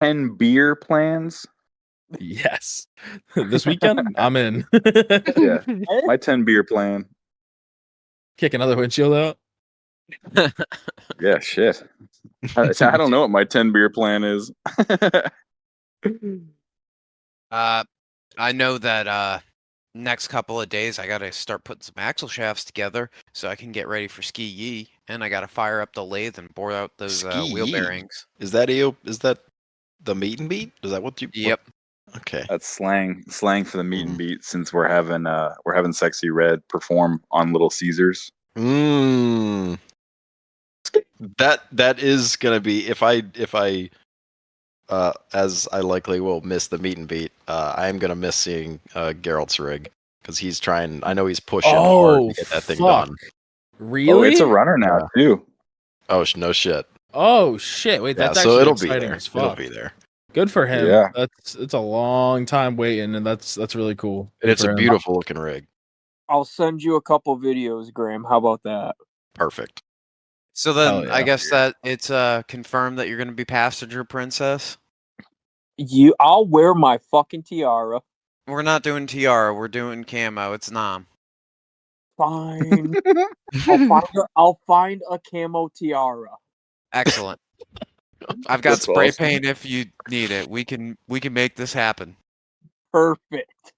10 beer plans? Yes. This weekend, I'm in. Yeah, my 10 beer plan. Kick another windshield out. Yeah, shit. I don't know what my 10 beer plan is. I know that next couple of days I gotta start putting some axle shafts together so I can get ready for ski yee, and I gotta fire up the lathe and bore out those wheel Ski-yee? bearings. Is that the meet and beat? Is that what you? Yep. Okay. That's slang for the meet and beat, since we're having Sexy Red perform on Little Caesars. That is gonna be if I as I likely will miss the meet and beat. I am gonna miss seeing Geralt's rig because he's trying. I know he's pushing hard to get that thing done. Really? Oh, it's a runner now too. Oh no shit. Oh shit! Wait, that's actually so it'll be exciting there. as fuck. It'll be there. Good for him. Yeah. It's a long time waiting, and that's really cool. And it's Good a for him. beautiful looking rig. I'll send you a couple videos, Graham. How about that? Perfect. So then Hell yeah. I guess that it's confirmed that you're gonna be passenger princess. I'll wear my fucking tiara. We're not doing tiara. We're doing camo. It's Nam. Fine. I'll find a camo tiara. Excellent. I've got That's spray awesome. paint if you need it. We can make this happen. Perfect.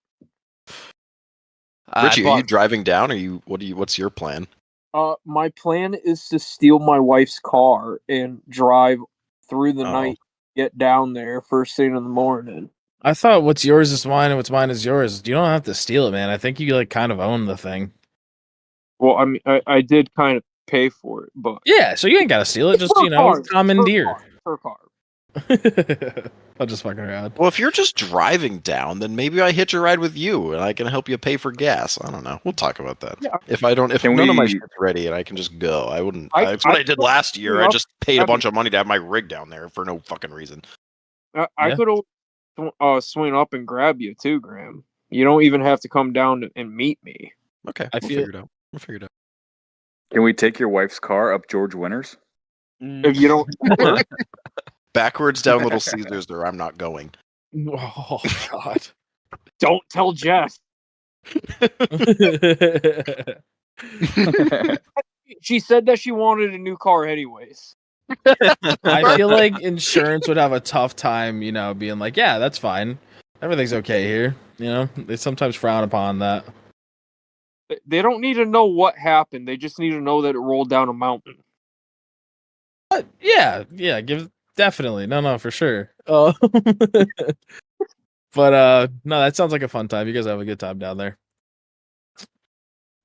Richie, are you But driving down? Or what's your plan? My plan is to steal my wife's car and drive through the night, get down there first thing in the morning. I thought what's yours is mine, and what's mine is yours. You don't have to steal it, man. I think you kind of own the thing. Well, I mean, I did kind of pay for it, but Yeah, so you ain't gotta steal it. Just commandeer. Her car. I'll just fucking around. Well, if you're just driving down, then maybe I hitch a ride with you, and I can help you pay for gas. I don't know. We'll talk about that. Yeah. If none of my shit's ready and I can just go, I wouldn't. It's what I did last year. I just paid a bunch of money to have my rig down there for no fucking reason. I could swing up and grab you too, Graham. You don't even have to come down and meet me. Okay, We'll figure it out. We'll figure it out. Can we take your wife's car up George Winters? If you don't, Backwards down Little Caesars, or I'm not going. Oh God! don't tell Jess. She said that she wanted a new car anyways. I feel like insurance would have a tough time, being like, yeah, that's fine. Everything's okay here. They sometimes frown upon that. They don't need to know what happened. They just need to know that it rolled down a mountain. But yeah, definitely. No, for sure. But no, that sounds like a fun time. You guys have a good time down there.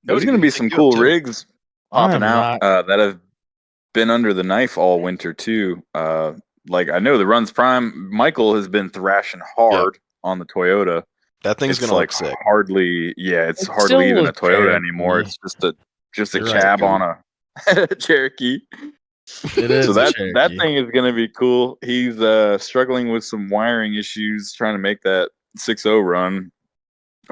There's going to be some cool rigs popping out not- that have been under the knife all winter too. Like I know the Runs Prime, Michael has been thrashing hard on the Toyota. That thing's gonna look sick. It's hardly still even a looks Toyota bad anymore. to me. It's just a You're right, cab Cody. on a Cherokee. It is So a that Cherokee. thing is gonna be cool. He's struggling with some wiring issues trying to make that 6.0 run,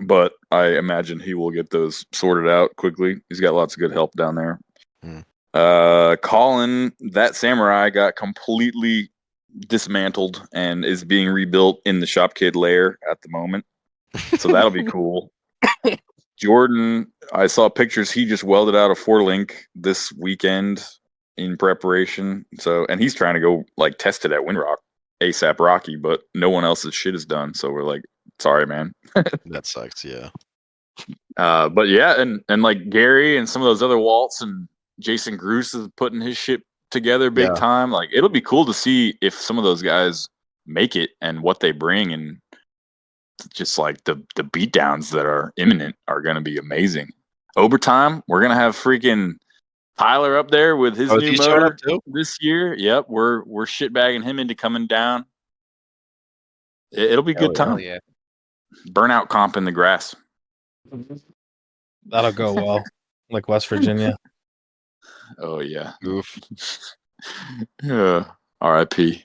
but I imagine he will get those sorted out quickly. He's got lots of good help down there. Colin, that Samurai got completely dismantled and is being rebuilt in the shop kid lair at the moment. So that'll be cool. Jordan, I saw pictures. He just welded out a 4-link this weekend in preparation. And he's trying to go test it at Windrock. ASAP Rocky, but no one else's shit is done. So we're like, sorry, man. That sucks. Yeah. But yeah, and like Gary and some of those other Waltz and Jason Gruce is putting his shit together big time. Like it'll be cool to see if some of those guys make it and what they bring, and just like the beatdowns that are imminent are going to be amazing. Overtime, we're gonna have freaking Tyler up there with his new motor this year. Yep, we're shitbagging him into coming down. It'll be a good time. Yeah. Burnout comp in the grass. That'll go well, like West Virginia. Oh yeah. Oof. Yeah. R.I.P.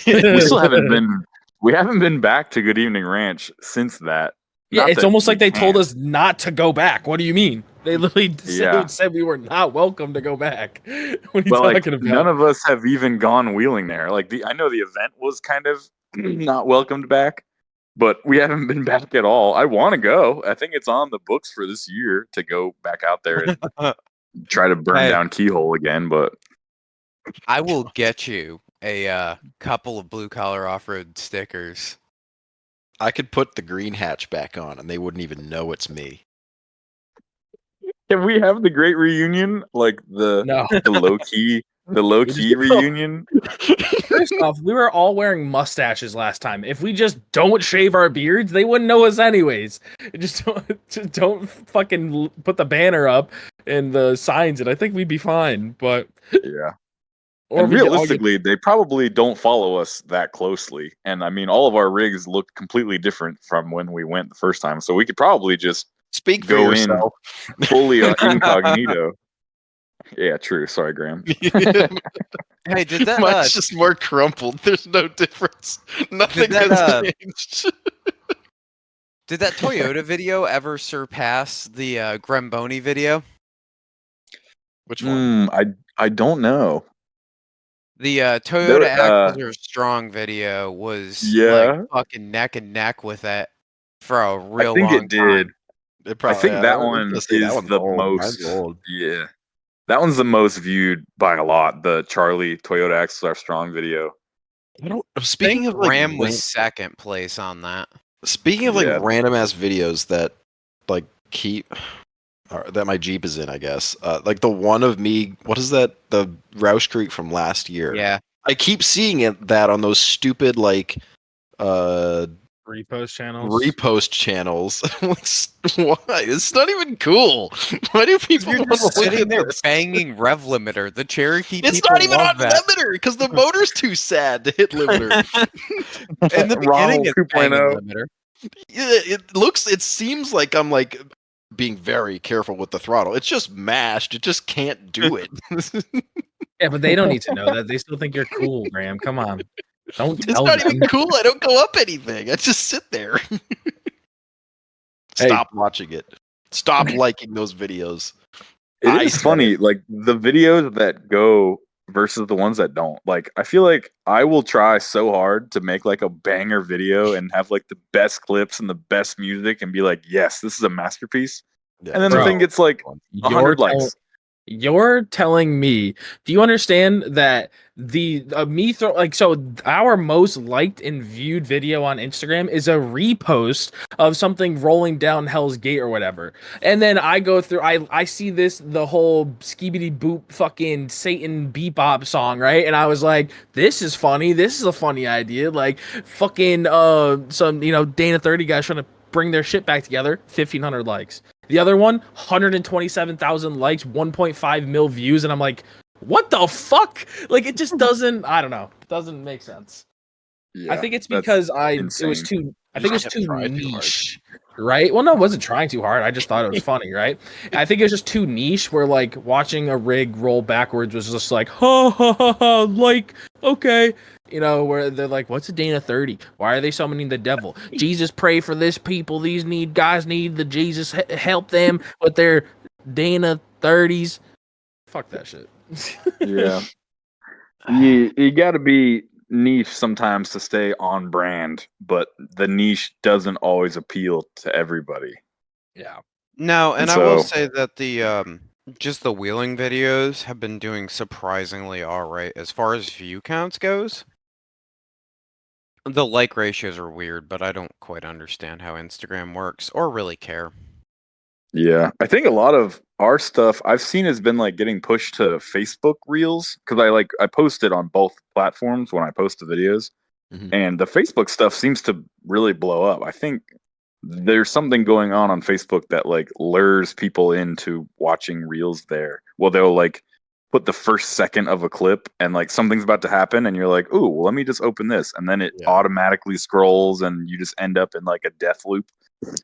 We still haven't been back to Good Evening Ranch since that. Yeah, it's almost like they told us not to go back. What do you mean? They literally said we were not welcome to go back. What are you talking about? None of us have even gone wheeling there. Like I know the event was kind of not welcomed back, but we haven't been back at all. I want to go. I think it's on the books for this year to go back out there and try to burn down Keyhole again. But I will get you a couple of Blue Collar Off-Road stickers. I could put the green hatch back on and they wouldn't even know it's me. Can we have the great reunion? Like the low key reunion? First off, we were all wearing mustaches last time. If we just don't shave our beards, they wouldn't know us anyways. Just don't fucking put the banner up and the signs, and I think we'd be fine. But yeah. And realistically, they probably don't follow us that closely. And I mean, all of our rigs looked completely different from when we went the first time. So we could probably just go in fully incognito. Yeah, true. Sorry, Graham. Hey, did that? Mine's just more crumpled. There's no difference. Nothing has changed. Did that Toyota video ever surpass the Gremboni video? Which one? I don't know. The Toyota Axles Are Strong video was like fucking neck and neck with it for a real long time. I think it did. I think that one is the most. Yeah, that one's the most viewed by a lot. The Charlie Toyota Axles Are Strong video. Speaking of Ram was second place on that. Speaking of random ass videos that like keep. That my Jeep is in, I guess. Like the one of me, what is that? The Roush Creek from last year. Yeah. I keep seeing that on those stupid like repost channels. Why? It's not even cool. Why do people You're just sitting there banging rev limiter? The Cherokee It's not even on limiter because the motor's too sad to hit limiter. In the beginning it's banging limiter. It seems like I'm like being very careful with the throttle. It's just mashed. It just can't do it. Yeah, but they don't need to know that. They still think you're cool, Graham. Come on. Don't tell them. It's not even cool. I don't go up anything. I just sit there. Stop watching it. Stop liking those videos. It is funny, like the videos that go versus the ones that don't. Like, I feel like I will try so hard to make like a banger video and have like the best clips and the best music and be like, yes, this is a masterpiece. Yeah, and then the thing gets like 100 likes. You're telling me, do you understand that our most liked and viewed video on Instagram is a repost of something rolling down Hell's Gate or whatever, and then I go through, I see the whole skibidi boop fucking Satan bebop song, right? And I was like, this is funny, this is a funny idea, like fucking some Dana 30 guys trying to bring their shit back together. 1,500 likes. The other one, 127,000 likes, 1.5 mil views, and I'm like, what the fuck? Like, it just doesn't. I don't know. It doesn't make sense. Yeah, I think it's because it was too niche, right? Well, no, I wasn't trying too hard. I just thought it was funny, right? I think it was just too niche. Where like watching a rig roll backwards was just like, ha ha ha ha, like okay. Where they're like, what's a Dana 30? Why are they summoning the devil? Jesus, pray for this people. These guys need the Jesus help them with their Dana 30s. Fuck that shit. Yeah. You got to be niche sometimes to stay on brand, but the niche doesn't always appeal to everybody. Yeah. No, and I will say that the just the wheeling videos have been doing surprisingly all right as far as view counts goes. The like ratios are weird, but I don't quite understand how Instagram works or really care. Yeah, I think a lot of our stuff I've seen has been like getting pushed to Facebook Reels because I post it on both platforms when I post the videos, and the Facebook stuff seems to really blow up. I think there's something going on Facebook that like lures people into watching Reels there. Well, they'll like put the first second of a clip and like something's about to happen, and you're like, "Ooh, well, let me just open this," and then it automatically scrolls, and you just end up in like a death loop.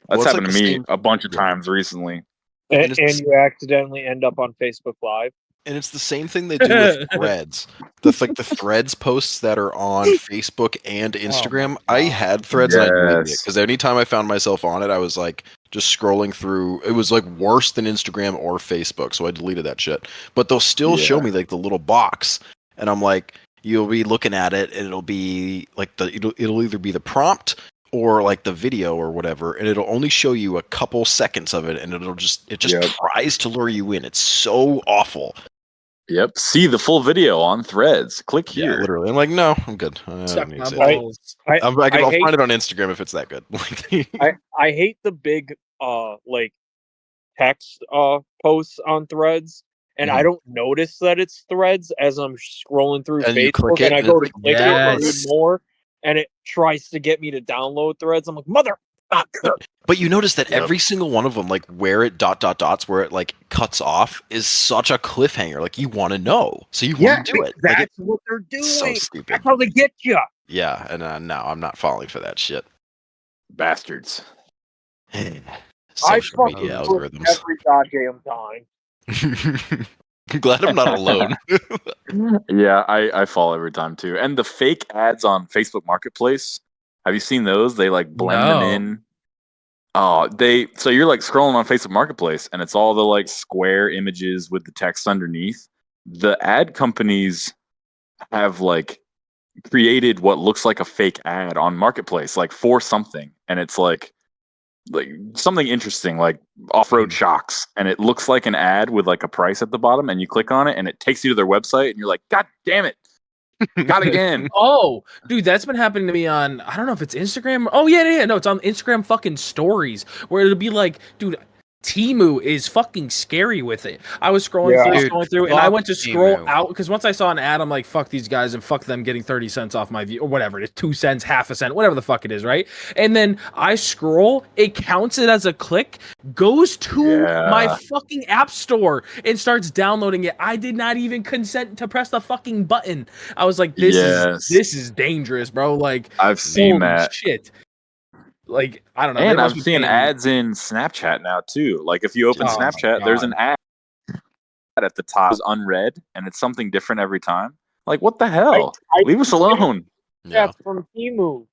That's happened to me a bunch of times recently. And you accidentally end up on Facebook Live. And it's the same thing they do with Threads. The Threads posts that are on Facebook and Instagram. I had Threads and I deleted it because anytime I found myself on it, I was like just scrolling through. It was like worse than Instagram or Facebook, so I deleted that shit. But they'll still show me like the little box, and I'm like, you'll be looking at it, and it'll be like it'll either be the prompt or like the video or whatever, and it'll only show you a couple seconds of it, and it just tries to lure you in. It's so awful. Yep. See the full video on Threads. Click here. Yeah, literally. I'm like, no, I'm good. Suck my balls. I'll find it on Instagram if it's that good. I hate the big like text posts on Threads, and I don't notice that it's Threads as I'm scrolling through And you Facebook, click it, and I and go it's to like, click it and read more, and it tries to get me to download Threads. I'm like, motherfucker. But you notice that every single one of them, like where it dots, where it like cuts off, is such a cliffhanger. Like you want to know, so you want to do it. That's like, what they're doing. So stupid. That's how they get you. Yeah, and no, I'm not falling for that shit. Bastards. Social media algorithms. Every goddamn time. I'm glad I'm not alone. Yeah, I fall every time too. And the fake ads on Facebook Marketplace, have you seen those? They like blend them in. Oh, so you're like scrolling on Facebook Marketplace, and it's all the like square images with the text underneath. The ad companies have like created what looks like a fake ad on Marketplace, like for something, and it's like something interesting, like off-road shocks, and it looks like an ad with like a price at the bottom, and you click on it, and it takes you to their website, and you're like, God damn it! Got it again. Oh, dude, that's been happening to me on, I don't know if it's Instagram. Oh, yeah. No, it's on Instagram fucking stories where it'll be like, dude, Temu is fucking scary with it. I was scrolling through, and I went to scroll out because once I saw an ad, I'm like, fuck these guys and fuck them getting 30 cents off my view or whatever. It's 2 cents, half a cent, whatever the fuck it is, right? And then I scroll, it counts it as a click, goes to my fucking app store and starts downloading it. I did not even consent to press the fucking button. I was like, this is dangerous, bro. Like, I've seen that shit. Like, I don't know. And I'm seeing ads in Snapchat now too. Like if you open Snapchat, there's an ad at the top is unread, and it's something different every time. Like what the hell? Leave us alone. That's from Temu.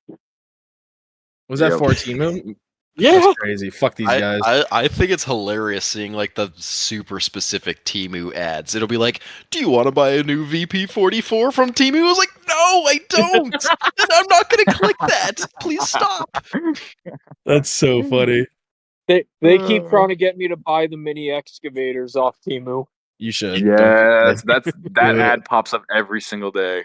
Was that for Temu? Yeah, that's crazy. Fuck these guys. I think it's hilarious seeing like the super specific Temu ads. It'll be like, "Do you want to buy a new VP44 from Temu?" I was like, "No, I don't. And I'm not going to click that. Please stop." That's so funny. They keep trying to get me to buy the mini excavators off Temu. You should. Yes, that ad pops up every single day.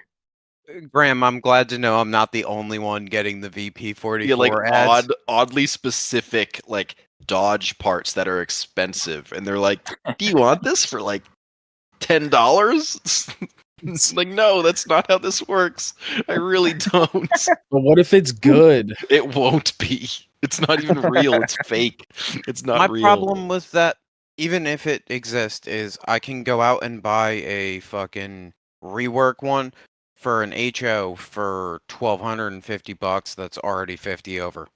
Graham, I'm glad to know I'm not the only one getting the VP44 yeah, like ads. oddly specific like Dodge parts that are expensive, and they're like, "Do you want this for like $10?" It's like, no, that's not how this works. I really don't. But what if it's good? It won't be. It's not even real. It's fake. It's not real. My problem with that, even if it exists, is I can go out and buy a fucking rework one for an HO for $1,250 that's already 50 over.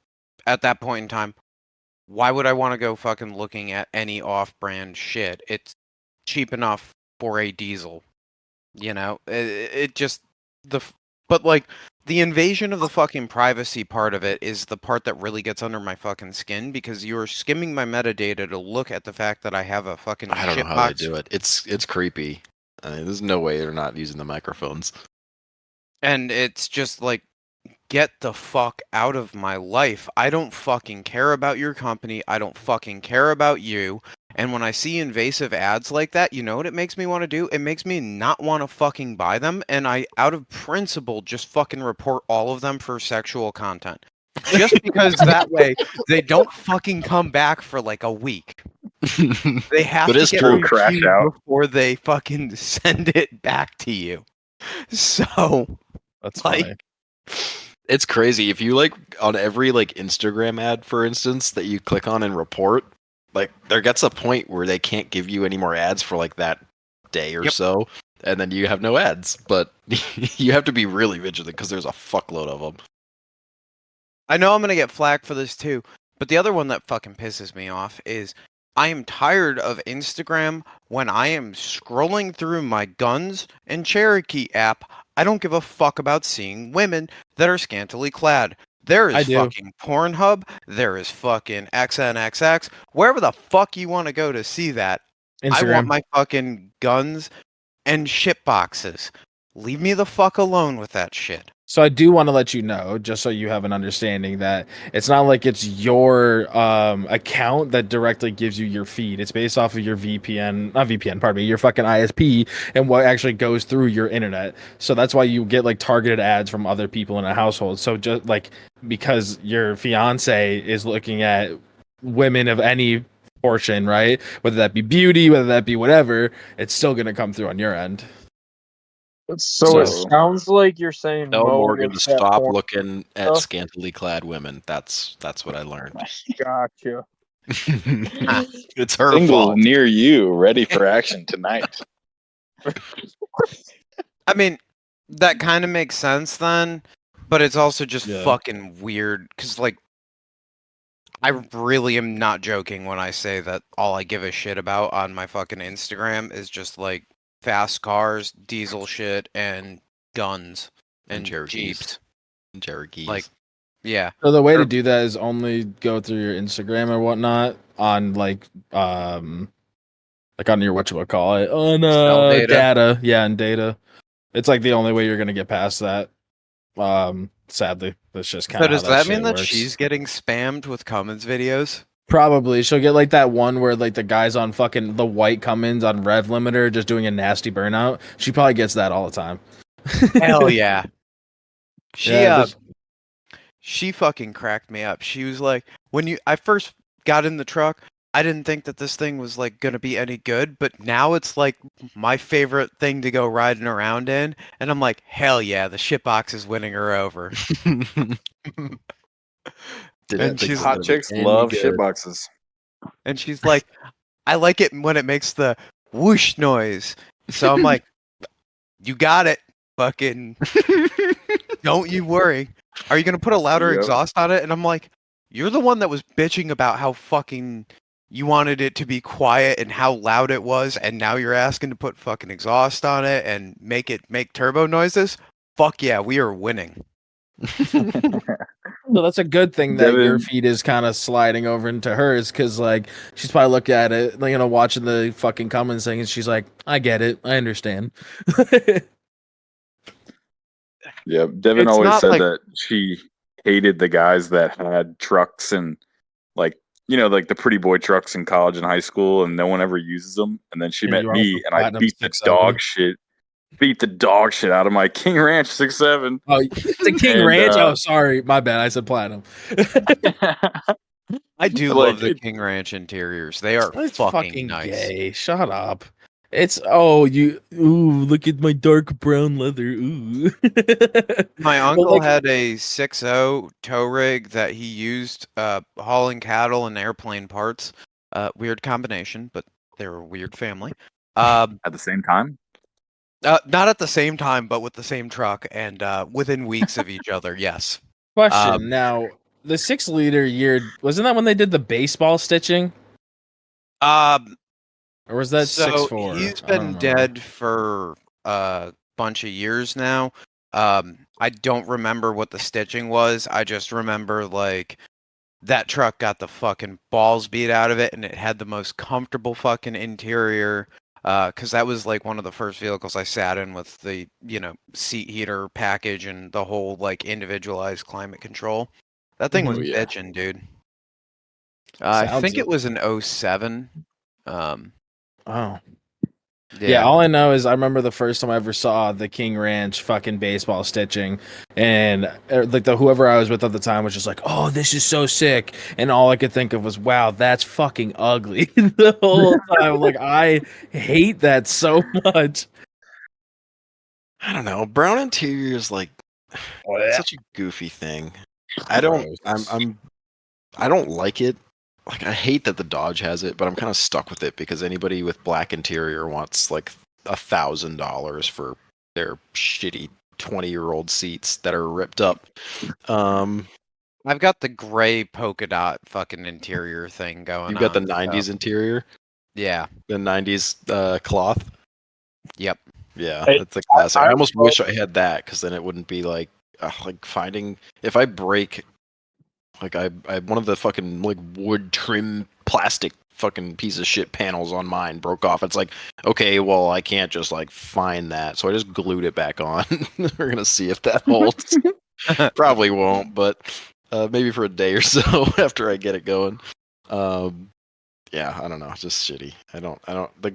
At that point in time, why would I want to go fucking looking at any off-brand shit? It's cheap enough for a diesel. You know, but like the invasion of the fucking privacy part of it is the part that really gets under my fucking skin, because you're skimming my metadata to look at the fact that I have a fucking I don't know how they do it. It's creepy. I mean, there's no way they're not using the microphones. And it's just like, get the fuck out of my life. I don't fucking care about your company. I don't fucking care about you. And when I see invasive ads like that, you know what it makes me want to do? It makes me not want to fucking buy them, and I, out of principle, just fucking report all of them for sexual content. Just because that way they don't fucking come back for like a week. They have But to it's get true. Crash reviewed out. before they fucking send it back to you. So, That's like, funny. It's crazy. If you like on every like Instagram ad, for instance, that you click on and report, like there gets a point where they can't give you any more ads for like that day or Yep. so, and then you have no ads. But you have to be really vigilant because there's a fuckload of them. I know I'm gonna get flack for this too, but the other one that fucking pisses me off is I am tired of Instagram when I am scrolling through my Guns and Cherokee app. I don't give a fuck about seeing women that are scantily clad. There I is do. fucking Pornhub, there is fucking XNXX, wherever the fuck you want to go to see that. I want Instagram. my fucking guns and shit boxes. Leave me the fuck alone with that shit. So I do want to let you know, just so you have an understanding, that it's not like it's your account that directly gives you your feed. It's based off of your pardon me, your fucking ISP and what actually goes through your internet. So that's why you get like targeted ads from other people in a household. So just like because your fiance is looking at women of any portion, right? Whether that be beauty, whether that be whatever, it's still gonna come through on your end. So it So- sounds like you're saying Tell Mo Morgan to gets that stop porn looking at stuff. scantily clad women. That's what I learned. Gotcha. It's her Single fault. near you, ready for action tonight. I mean, that kind of makes sense then, but it's also just Yeah. fucking weird because, like, I really am not joking when I say that all I give a shit about on my fucking Instagram is just like fast cars, diesel shit, and guns and Cherokees. Jeeps. Cherokees. Like, yeah. So the way to Or- do that is only go through your Instagram or whatnot on like on your whatchamacallit on Cell data. data. Yeah, and data. It's like the only way you're gonna get past that. Sadly. That's just kind So of does how that shit mean that works. she's getting spammed with Cummins videos? Probably she'll get like that one where like the guy's on fucking the white Cummins on rev limiter just doing a nasty burnout. She probably gets that all the time. Hell yeah. She Yeah, she fucking cracked me up. She was like, when I first got in the truck, I didn't think that this thing was like gonna be any good, but now it's like my favorite thing to go riding around in, and I'm like, hell yeah, the shitbox is winning her over. And she's Hot chicks love shitboxes. and she's like, I like it when it makes the whoosh noise. So I'm like, you got it, fucking. Don't you worry. Are you gonna put a louder Yep. exhaust on it? And I'm like, you're the one that was bitching about how fucking you wanted it to be quiet and how loud it was, and now you're asking to put fucking exhaust on it and make turbo noises? Fuck yeah, we are winning. So that's a good thing that your Devin- feed is kind of sliding over into hers because, like, she's probably looking at it, like, watching the fucking comments thing, and she's like, "I get it, I understand." Yeah, Devin It's always not said like- that she hated the guys that had trucks and like like the pretty boy trucks in college and high school, and no one ever uses them. And then she Yeah, met you're me, also and I platinum beat the 670. dog shit out of my King Ranch 6.7. Oh, the King And, Ranch. Oh, sorry, my bad. I said platinum. I do Like, love the King Ranch interiors. They are It's fucking nice. gay. Shut up. It's look at my dark brown leather. Ooh. My Well, uncle like- had a 6.0 tow rig that he used hauling cattle and airplane parts. Weird combination, but they're a weird family. at the same time. Not at the same time, but with the same truck and within weeks of each other. Yes. Question now: the 6 liter year wasn't that when they did the baseball stitching, Um. or was that So 6.4? he's I don't been remember. dead for a bunch of years now. I don't remember what the stitching was. I just remember like that truck got the fucking balls beat out of it, and it had the most comfortable fucking interior. Because that was like one of the first vehicles I sat in with the seat heater package and the whole like individualized climate control. That thing was Oh, yeah. bitching, dude. I Sounds think it. it was an 07 Oh. Yeah, all I know is I remember the first time I ever saw the King Ranch fucking baseball stitching, and like the whoever I was with at the time was just like, "Oh, this is so sick," and all I could think of was, "Wow, that's fucking ugly." The whole time, like I hate that so much. I don't know. Brown interior is like such a goofy thing. I don't. I don't like it. Like I hate that the Dodge has it, but I'm kind of stuck with it because anybody with black interior wants like $1,000 for their shitty 20-year-old seats that are ripped up. I've got the gray polka dot fucking interior thing going on. You've got the 90s interior? Yeah. The 90s cloth? Yep. Yeah, it's a classic. I almost wish I had that because then it wouldn't be like finding if I break like I one of the fucking like wood trim plastic fucking piece of shit panels on mine broke off. It's like, okay, well I can't just like find that, so I just glued it back on. We're gonna see if that holds. Probably won't, but maybe for a day or so after I get it going. Yeah, I don't know, just shitty. I don't the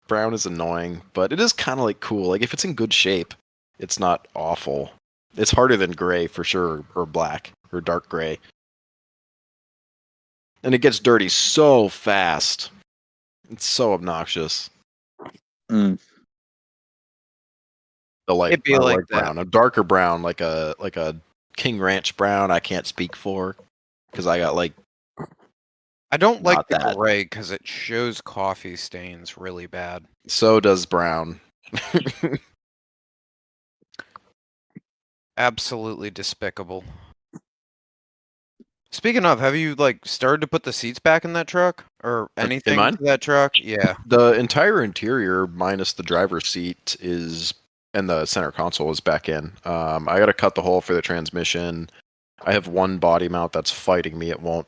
brown is annoying, but it is kind of like cool. Like if it's in good shape, it's not awful. It's harder than gray for sure, or black, or dark gray. And it gets dirty so fast. It's so obnoxious. Mm. The light, It'd be like brown, a darker brown, like a King Ranch brown. I can't speak for because I got like. I don't like the that. gray because it shows coffee stains really bad. So does brown. Absolutely despicable. Speaking of, have you like started to put the seats back in that truck or anything to that truck? Yeah. The entire interior minus the driver's seat is and the center console is back in. I got to cut the hole for the transmission. I have one body mount that's fighting me. It won't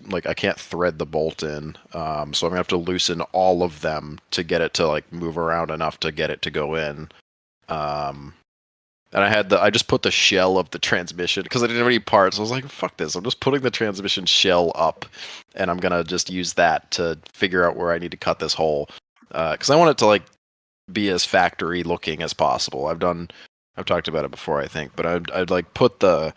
like I can't thread the bolt in. So I'm gonna have to loosen all of them to get it to like move around enough to get it to go in. And I just put the shell of the transmission because I didn't have any parts. I was like, fuck this. I'm just putting the transmission shell up and I'm going to just use that to figure out where I need to cut this hole. Because I want it to like be as factory looking as possible. I've talked about it before, I think, but I'd like put the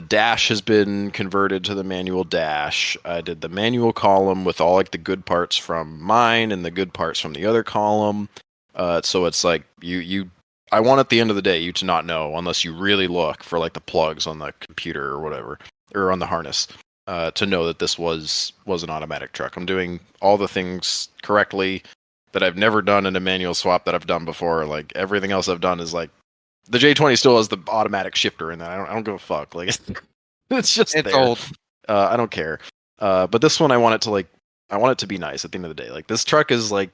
dash has been converted to the manual dash. I did the manual column with all like the good parts from mine and the good parts from the other column. So it's like I want at the end of the day you to not know unless you really look for like the plugs on the computer or whatever, or on the harness, to know that this was an automatic truck. I'm doing all the things correctly that I've never done in a manual swap that I've done before. Like everything else I've done is like the J20 still has the automatic shifter in that. I don't give a fuck. Like it's just it's there. Old. I don't care. But this one I want it to be nice at the end of the day. Like this truck is like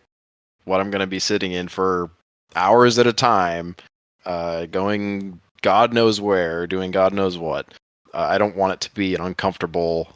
what I'm gonna be sitting in for hours at a time, going God knows where, doing God knows what. I don't want it to be an uncomfortable,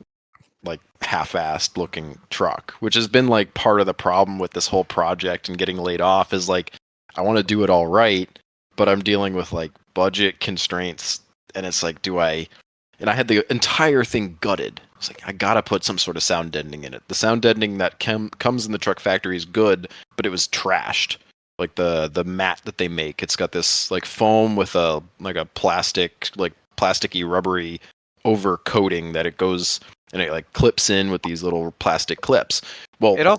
like half-assed looking truck, which has been like part of the problem with this whole project and getting laid off is like, I want to do it all right, but I'm dealing with like budget constraints and it's like, and I had the entire thing gutted. It's like, I gotta put some sort of sound deadening in it. The sound deadening that comes in the truck factory is good, but it was trashed. Like the mat that they make, it's got this like foam with a plasticky rubbery over coating that it goes and it like clips in with these little plastic clips. Well, it was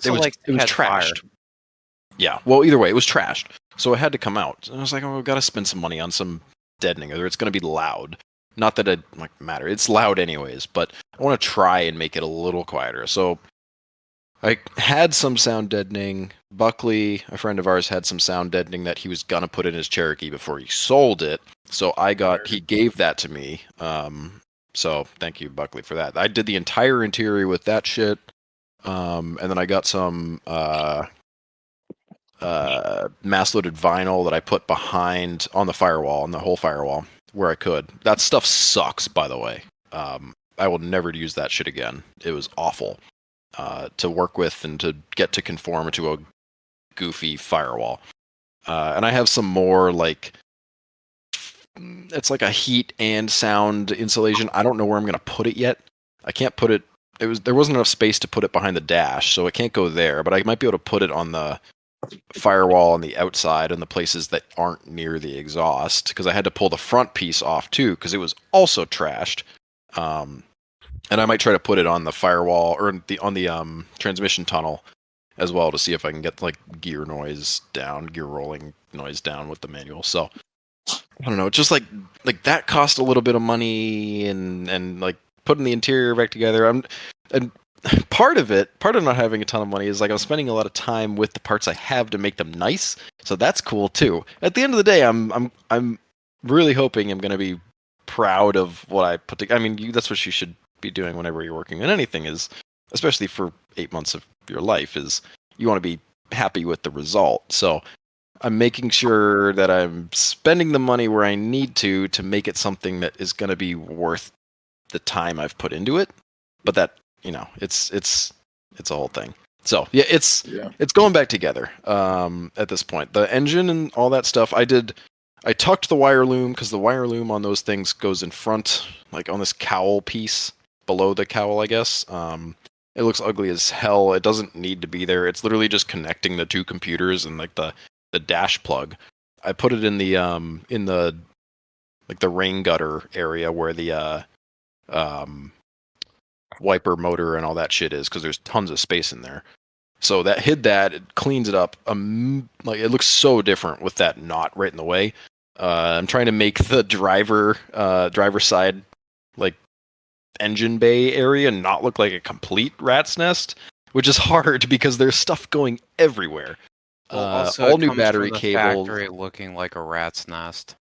trashed. Fire. Yeah. Well, either way, it was trashed. So it had to come out. And I was like, oh, I've got to spend some money on some deadening, or it's going to be loud. Not that it matter. It's loud anyways, but I want to try and make it a little quieter. So I had some sound deadening. Buckley, a friend of ours, had some sound deadening that he was gonna put in his Cherokee before he sold it. So he gave that to me. So thank you, Buckley, for that. I did the entire interior with that shit. And then I got some mass-loaded vinyl that I put behind on the firewall, on the whole firewall, where I could. That stuff sucks, by the way. I will never use that shit again. It was awful. To work with and to get to conform to a goofy firewall. And I have some more like, it's like a heat and sound insulation. I don't know where I'm going to put it yet. I can't put it there wasn't enough space to put it behind the dash, so it can't go there. But I might be able to put it on the firewall on the outside and the places that aren't near the exhaust, because I had to pull the front piece off too because it was also trashed. And I might try to put it on the firewall or on the transmission tunnel as well to see if I can get like gear rolling noise down with the manual. So I don't know, just like that cost a little bit of money, and like putting the interior back together. And part of not having a ton of money is like I'm spending a lot of time with the parts I have to make them nice. So that's cool too. At the end of the day, I'm really hoping I'm going to be proud of what I put together. I mean, that's what you should be doing whenever you're working on anything, is especially for 8 months of your life, is you want to be happy with the result. So I'm making sure that I'm spending the money where I need to make it something that is going to be worth the time I've put into it. But that, it's a whole thing. So yeah, it's going back together at this point. The engine and all that stuff, I tucked the wire loom because the wire loom on those things goes in front, like on this cowl piece below the cowl, I guess. It looks ugly as hell. It doesn't need to be there. It's literally just connecting the two computers and like the dash plug. I put it in the like the rain gutter area where the wiper motor and all that shit is, because there's tons of space in there. So that hid that. It cleans it up. Like it looks so different with that knot right in the way. I'm trying to make the driver side like engine bay area not look like a complete rat's nest, which is hard because there's stuff going everywhere. Also, all new battery cables. Factory looking like a rat's nest.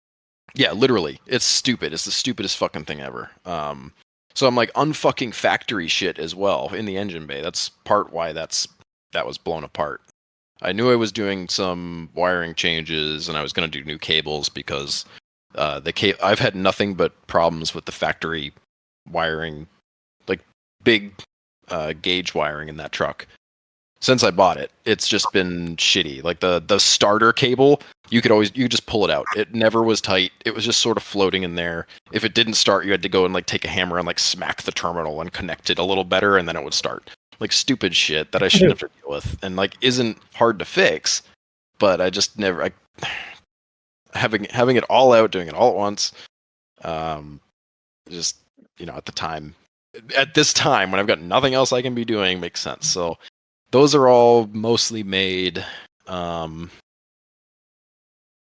Yeah, literally, it's stupid. It's the stupidest fucking thing ever. So I'm like unfucking factory shit as well in the engine bay. That's part why that was blown apart. I knew I was doing some wiring changes and I was going to do new cables because I've had nothing but problems with the factory wiring, like big gauge wiring in that truck. Since I bought it, it's just been shitty. Like the starter cable, you just pull it out. It never was tight. It was just sort of floating in there. If it didn't start, you had to go and like take a hammer and like smack the terminal and connect it a little better, and then it would start. Like stupid shit that I shouldn't have to deal with, and like isn't hard to fix, but I just never having it all out, doing it all at once. Just at this time when I've got nothing else I can be doing, makes sense. So those are all mostly made.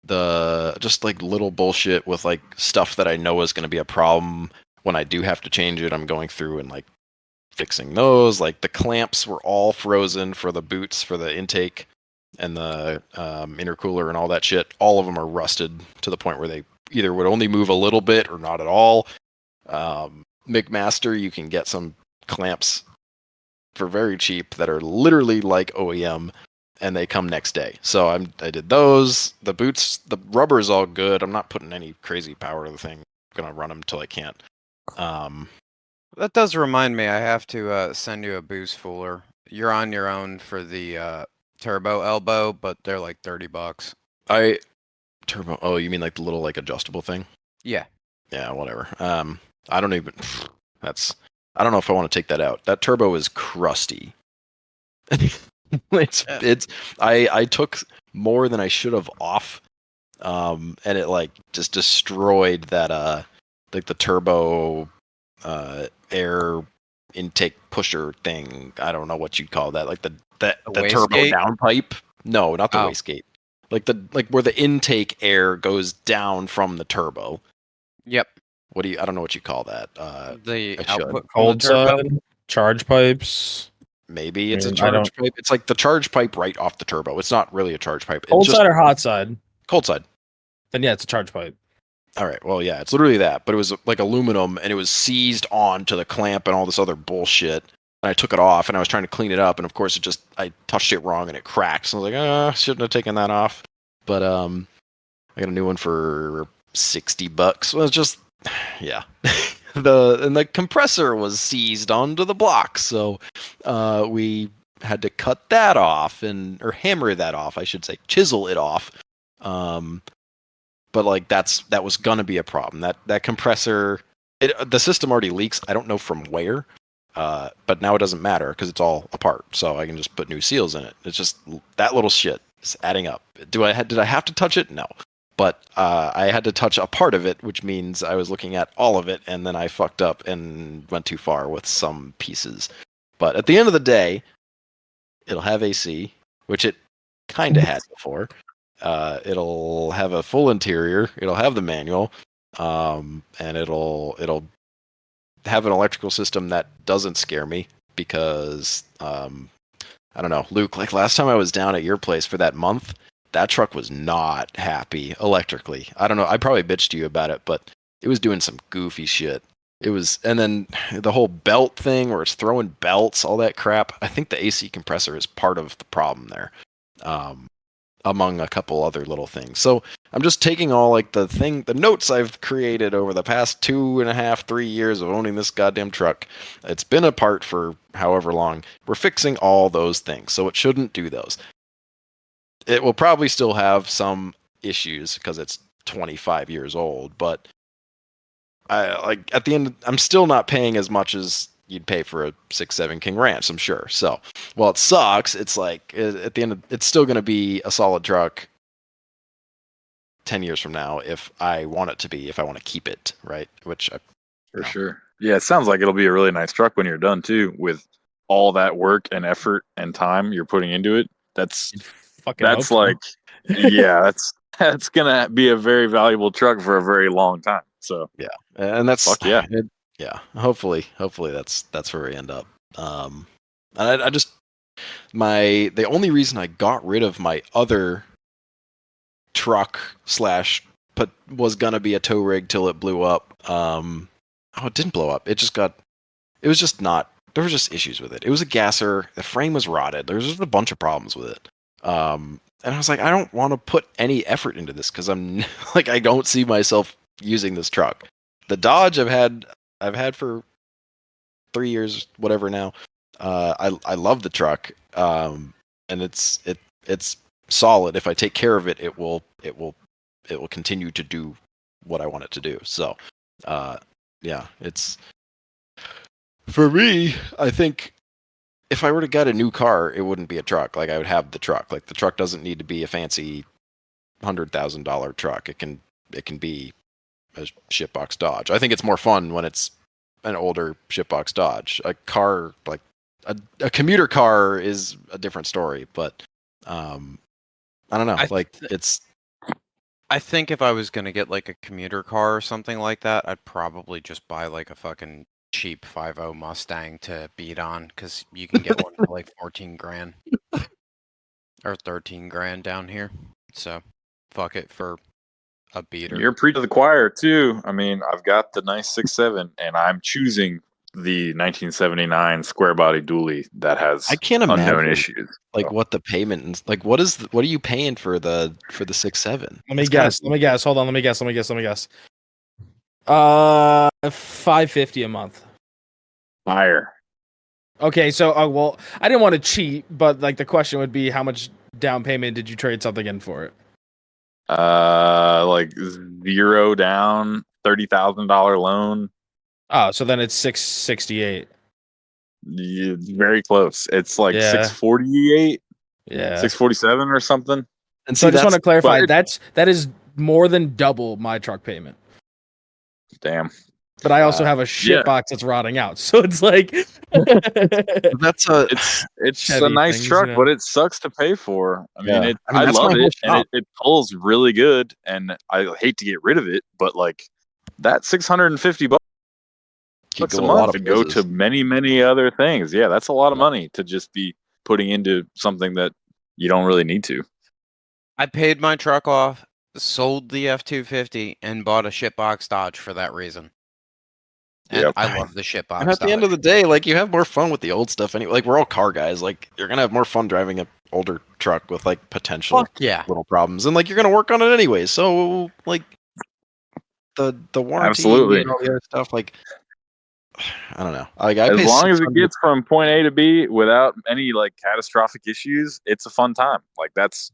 The just like little bullshit with like stuff that I know is going to be a problem when I do have to change it. I'm going through and like fixing those. Like the clamps were all frozen for the boots for the intake and the intercooler and all that shit. All of them are rusted to the point where they either would only move a little bit or not at all. McMaster, you can get some clamps for very cheap that are literally like OEM, and they come next day. So I did those. The boots, the rubber is all good. I'm not putting any crazy power to the thing. I'm gonna run them till I can't. That does remind me, I have to send you a boost fooler. You're on your own for the turbo elbow, but they're like $30. Turbo. Oh, you mean like the little like adjustable thing? Yeah. Yeah, whatever. I don't even. I don't know if I want to take that out. That turbo is crusty. I took more than I should have off, and it like just destroyed that like the turbo air intake pusher thing. I don't know what you'd call that. Like the turbo down pipe. No, not the wastegate. Like where the intake air goes down from the turbo. Yep. I don't know what you call that. The output cold side, charge pipes. Maybe it's a charge pipe. It's like the charge pipe right off the turbo. It's not really a charge pipe. Cold side or hot side? Cold side. Then yeah, it's a charge pipe. All right. Well, yeah, it's literally that, but it was like aluminum and it was seized on to the clamp and all this other bullshit. And I took it off and I was trying to clean it up, and of course I touched it wrong and it cracked. So I was like, shouldn't have taken that off. But I got a new one for $60. Well, it's just yeah. The compressor was seized onto the block, so we had to cut that off or hammer that off, I should say, chisel it off. But like that was gonna be a problem. That compressor, the system already leaks. I don't know from where. But now it doesn't matter because it's all apart, so I can just put new seals in it. It's just that little shit is adding up. Did I have to touch it? No, but I had to touch a part of it, which means I was looking at all of it, and then I fucked up and went too far with some pieces. But at the end of the day, it'll have AC, which it kind of had before. It'll have a full interior. It'll have the manual, and it'll have an electrical system that doesn't scare me because I don't know, Luke. Like last time I was down at your place for that month, that truck was not happy electrically. I don't know. I probably bitched to you about it, but it was doing some goofy shit. It was, and then the whole belt thing where it's throwing belts, all that crap. I think the AC compressor is part of the problem there, among a couple other little things. So I'm just taking all like the notes I've created over the past 2.5, 3 years of owning this goddamn truck. It's been apart for however long. We're fixing all those things, so it shouldn't do those. It will probably still have some issues because it's 25 years old, but at the end, I'm still not paying as much as you'd pay for a 6.7 King Ranch, I'm sure. So, while it sucks, it's like at the end, it's still going to be a solid truck 10 years from now if I want it to be, if I want to keep it, right? For sure. Yeah, it sounds like it'll be a really nice truck when you're done too, with all that work and effort and time you're putting into it. That's like, yeah, that's gonna be a very valuable truck for a very long time. So yeah, and that's fuck yeah, yeah. Hopefully that's where we end up. And I just the only reason I got rid of my other truck but was gonna be a tow rig till it blew up. It didn't blow up. It was just not. There were just issues with it. It was a gasser. The frame was rotted. There was just a bunch of problems with it. And I was like, I don't want to put any effort into this because I'm like, I don't see myself using this truck. The Dodge I've had for 3 years, whatever now. I love the truck. And it's solid. If I take care of it, it will continue to do what I want it to do. So, yeah, it's for me. I think if I were to get a new car, it wouldn't be a truck. Like I would have the truck. Like the truck doesn't need to be a fancy $100,000 truck. It can be a shitbox Dodge. I think it's more fun when it's an older shitbox Dodge. A car like a commuter car is a different story. But I don't know. I think if I was gonna get like a commuter car or something like that, I'd probably just buy like a fucking cheap 5.0 Mustang to beat on, because you can get one for like 14 grand or 13 grand down here. So fuck it for a beater. You're preaching to the choir too. I mean, I've got the nice 6.7, and I'm choosing the 1979 square body dually that has I can't unknown imagine issues. like what the payment is. Like what are you paying for the 6.7? Let me guess. Hold on. Let me guess. $550 a month. Higher. Okay, so well, I didn't want to cheat, but like the question would be, how much down payment did you trade something in for it? Like 0 down, $30,000 loan. Oh, so then it's $668. Yeah, very close. It's like 648. Yeah, 647 or something. And so I just want to clarify, that is more than double my truck payment. Damn. But I also have a shit box that's rotting out, so it's like it's a nice truck, but it sucks to pay for. I mean, I love it, and it pulls really good, and I hate to get rid of it, but like that $650 a month to go to many other things. Yeah, that's a lot of money to just be putting into something that you don't really need to. I paid my truck off, sold the F-250, and bought a shitbox Dodge for that reason. And I love the shitbox. And at the end of the day, like you have more fun with the old stuff anyway. Like we're all car guys. Like you're gonna have more fun driving an older truck with like potential little problems, and like you're gonna work on it anyway. So like the warranty and all the other stuff, like I don't know. Like as long as it gets from point A to B without any like catastrophic issues, it's a fun time. Like that's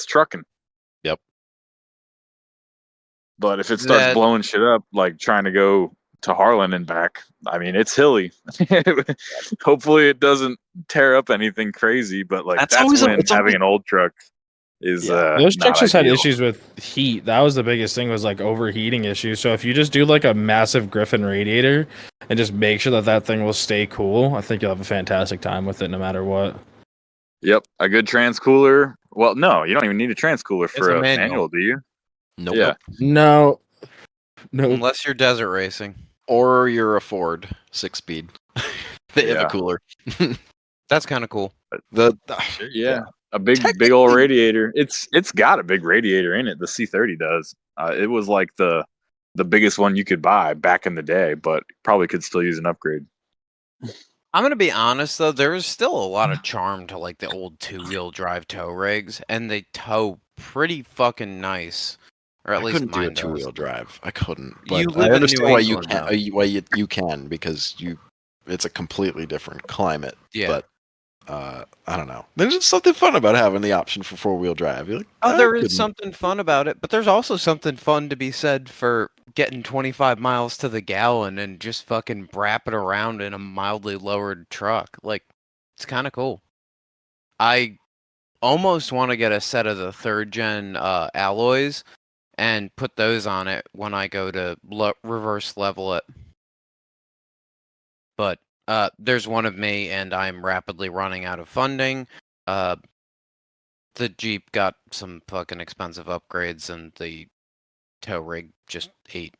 trucking. Yep. But if it starts blowing shit up, like trying to go to Harlan and back. I mean, it's hilly. Hopefully, it doesn't tear up anything crazy. But like That's that's always when having an old truck is Those trucks not just had ideal. issues with heat. That was the biggest thing, was like overheating issues. So if you just do like a massive Griffin radiator and just make sure that that thing will stay cool, I think you'll have a fantastic time with it no matter what. Yep, a good transcooler. Well, no, you don't even need a transcooler for a a manual. manual, do you? Nope. Yeah. No. Unless you're desert racing. Or you're a Ford 6-speed. They have Yeah. a cooler. That's kind of cool. Yeah. A big old radiator. It's got a big radiator in it. The C30 does. It was like the biggest one you could buy back in the day, but probably could still use an upgrade. I'm gonna be honest though, there is still a lot of charm to like the old 2-wheel drive tow rigs, and they tow pretty fucking nice. Or at I least couldn't do a mine does. 2-wheel drive. I couldn't. You But live I in understand New why you England, can. though. Why you can, because it's a completely different climate. Yeah. But I don't know. There's just something fun about having the option for 4-wheel drive. You're like, Oh, I there is couldn't. something fun about it, but there's also something fun to be said for getting 25 miles to the gallon and just fucking brapping around in a mildly lowered truck. Like, it's kind of cool. I almost want to get a set of the 3rd gen alloys and put those on it when I go to reverse level it. But there's one of me, and I'm rapidly running out of funding. The Jeep got some fucking expensive upgrades, and the tow rig just ate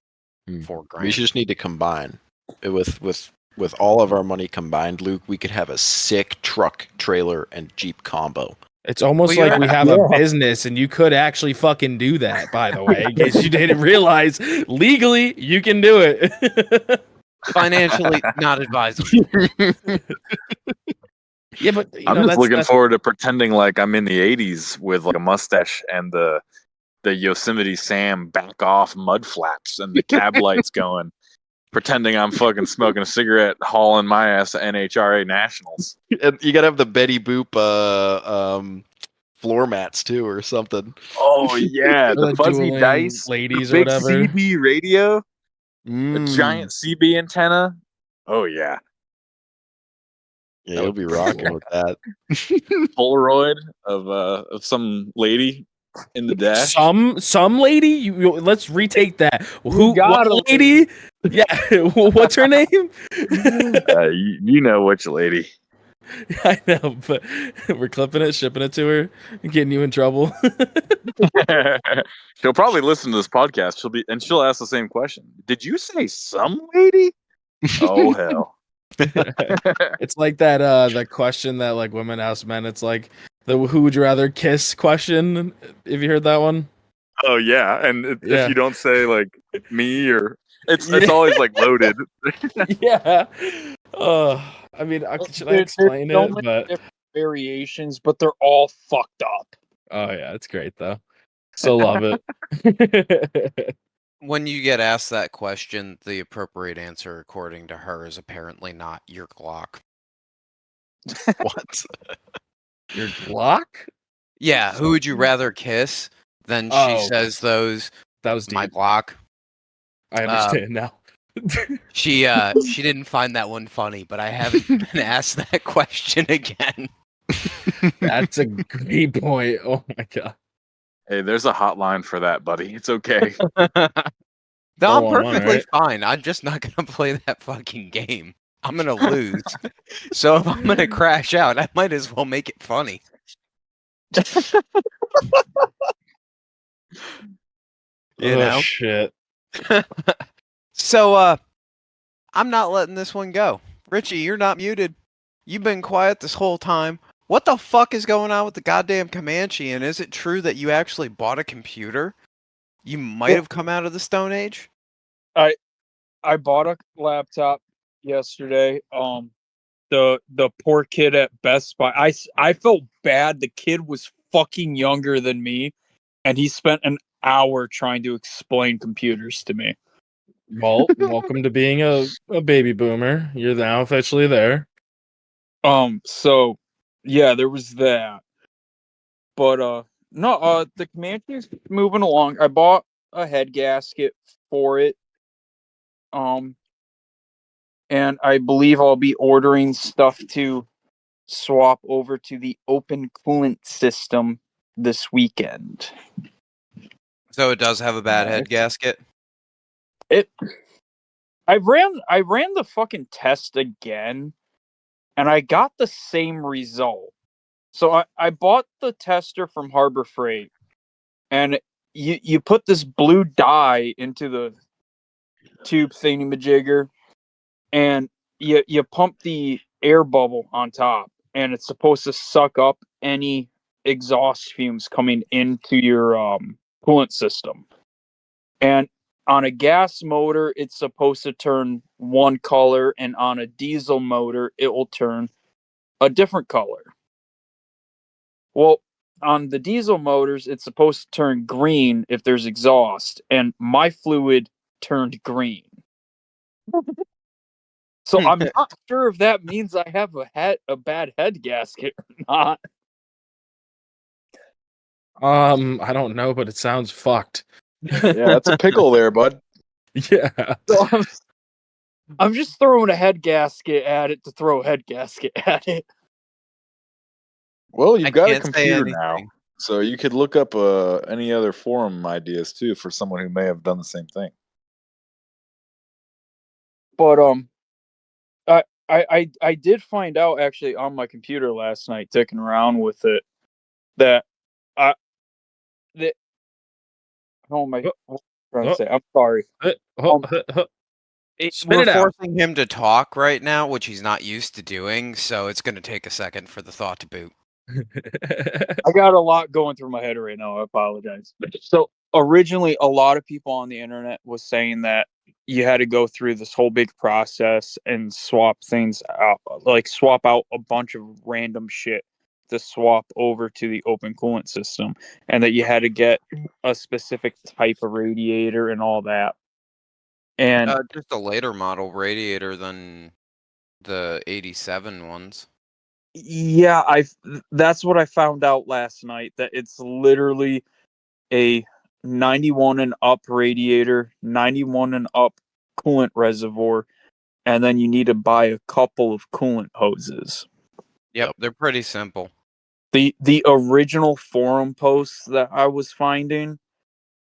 $4,000. We just need to combine it with all of our money combined, Luke. We could have a sick truck, trailer, and Jeep combo. It's almost Well, like we have a business, and you could actually fucking do that, by the way, in case you didn't realize. Legally, you can do it. Financially, not advisable. Yeah, but I'm just looking forward to pretending like I'm in the 80s with like a mustache and the Yosemite Sam back off mud flaps and the cab lights going, pretending I'm fucking smoking a cigarette, hauling my ass to NHRA Nationals. And you gotta have the Betty Boop floor mats too, or something. Oh yeah, Or the fuzzy dueling dice, ladies the or big whatever. CB radio, the giant CB antenna. Oh yeah, Yeah, you'll be rocking with that. Polaroid of some lady in the dash. Some lady. Let's retake that. You got What a lady? Yeah. What's her name? You know which lady. I know, but we're clipping it, shipping it to her, and getting you in trouble. She'll probably listen to this podcast. She'll ask the same question. Did you say some lady? Oh hell. It's like that question that like women ask men. It's like the who would you rather kiss question. Have you heard that one? Oh yeah, and Yeah. if you don't say like me or it's always like loaded. Yeah. I mean, should I explain so it? many But different variations, but they're all fucked up. oh yeah, it's great though. Still love it. When you get asked that question, the appropriate answer, according to her, is apparently not your Glock. What? Your Glock? Yeah, who would you rather kiss? Then she Oh. says those. That was My deep. Glock. I understand now. She didn't find that one funny, but I haven't been asked that question again. That's a great point. Oh my god. Hey, there's a hotline for that, buddy. It's okay. No, I'm 411, perfectly right? fine. I'm just not gonna play that fucking game. I'm gonna lose. So if I'm gonna crash out, I might as well make it funny. You know? Shit. So I'm not letting this one go. Richie, you're not muted. You've been quiet this whole time. What the fuck is going on with the goddamn Comanche? And is it true that you actually bought a computer? You might have come out of the Stone Age? I bought a laptop yesterday. The poor kid at Best Buy. I felt bad. The kid was fucking younger than me, and he spent an hour trying to explain computers to me. Well, welcome to being a baby boomer. You're now officially there. So yeah, there was that. But no, the Comanche's moving along. I bought a head gasket for it. and I believe I'll be ordering stuff to swap over to the open coolant system this weekend. So it does have a bad head Nice. gasket. I ran the fucking test again, and I got the same result. So I bought the tester from Harbor Freight, and you put this blue dye into the tube thingy-majigger, and you pump the air bubble on top, and it's supposed to suck up any exhaust fumes coming into your coolant system. And on a gas motor, it's supposed to turn one color, and on a diesel motor, it will turn a different color. Well, on the diesel motors, it's supposed to turn green if there's exhaust, and my fluid turned green. So I'm not sure if that means I have a bad head gasket or not. I don't know, but it sounds fucked. Yeah, that's a pickle there, bud. Yeah. So I'm just throwing a head gasket at it to throw a head gasket at it. Well, I you've got a can't say computer now, anything. so you could look up any other forum ideas too for someone who may have done the same thing. But I did find out actually on my computer last night, ticking around with it, that that oh my, what am I trying to say? I'm sorry. Spit We're it out. forcing him to talk right now, which he's not used to doing, so it's going to take a second for the thought to boot. I got a lot going through my head right now. I apologize. So originally, a lot of people on the internet was saying that you had to go through this whole big process and swap things out, like swap out a bunch of random shit to swap over to the open coolant system, and that you had to get a specific type of radiator and all that. And Just a later model radiator than the 87 ones. yeah, that's what I found out last night, that it's literally a 91 and up radiator, 91 and up coolant reservoir, and then you need to buy a couple of coolant hoses. Yep, they're pretty simple. The original forum posts that I was finding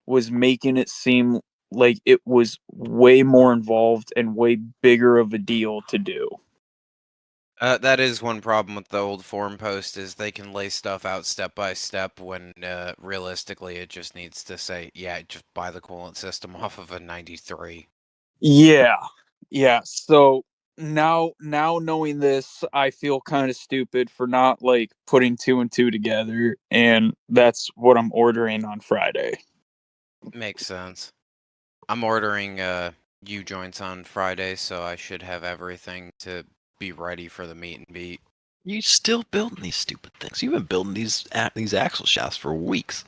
was making it seem like it was way more involved and way bigger of a deal to do. That is one problem with the old forum post, is they can lay stuff out step by step when realistically it just needs to say, yeah, just buy the coolant system off of a 93. Yeah. So now knowing this, I feel kind of stupid for not like putting two and two together, and that's what I'm ordering on Friday. Makes sense. I'm ordering U-joints on Friday, so I should have everything to be ready for the meet and beat. You still building these stupid things? You've been building these axle shafts for weeks.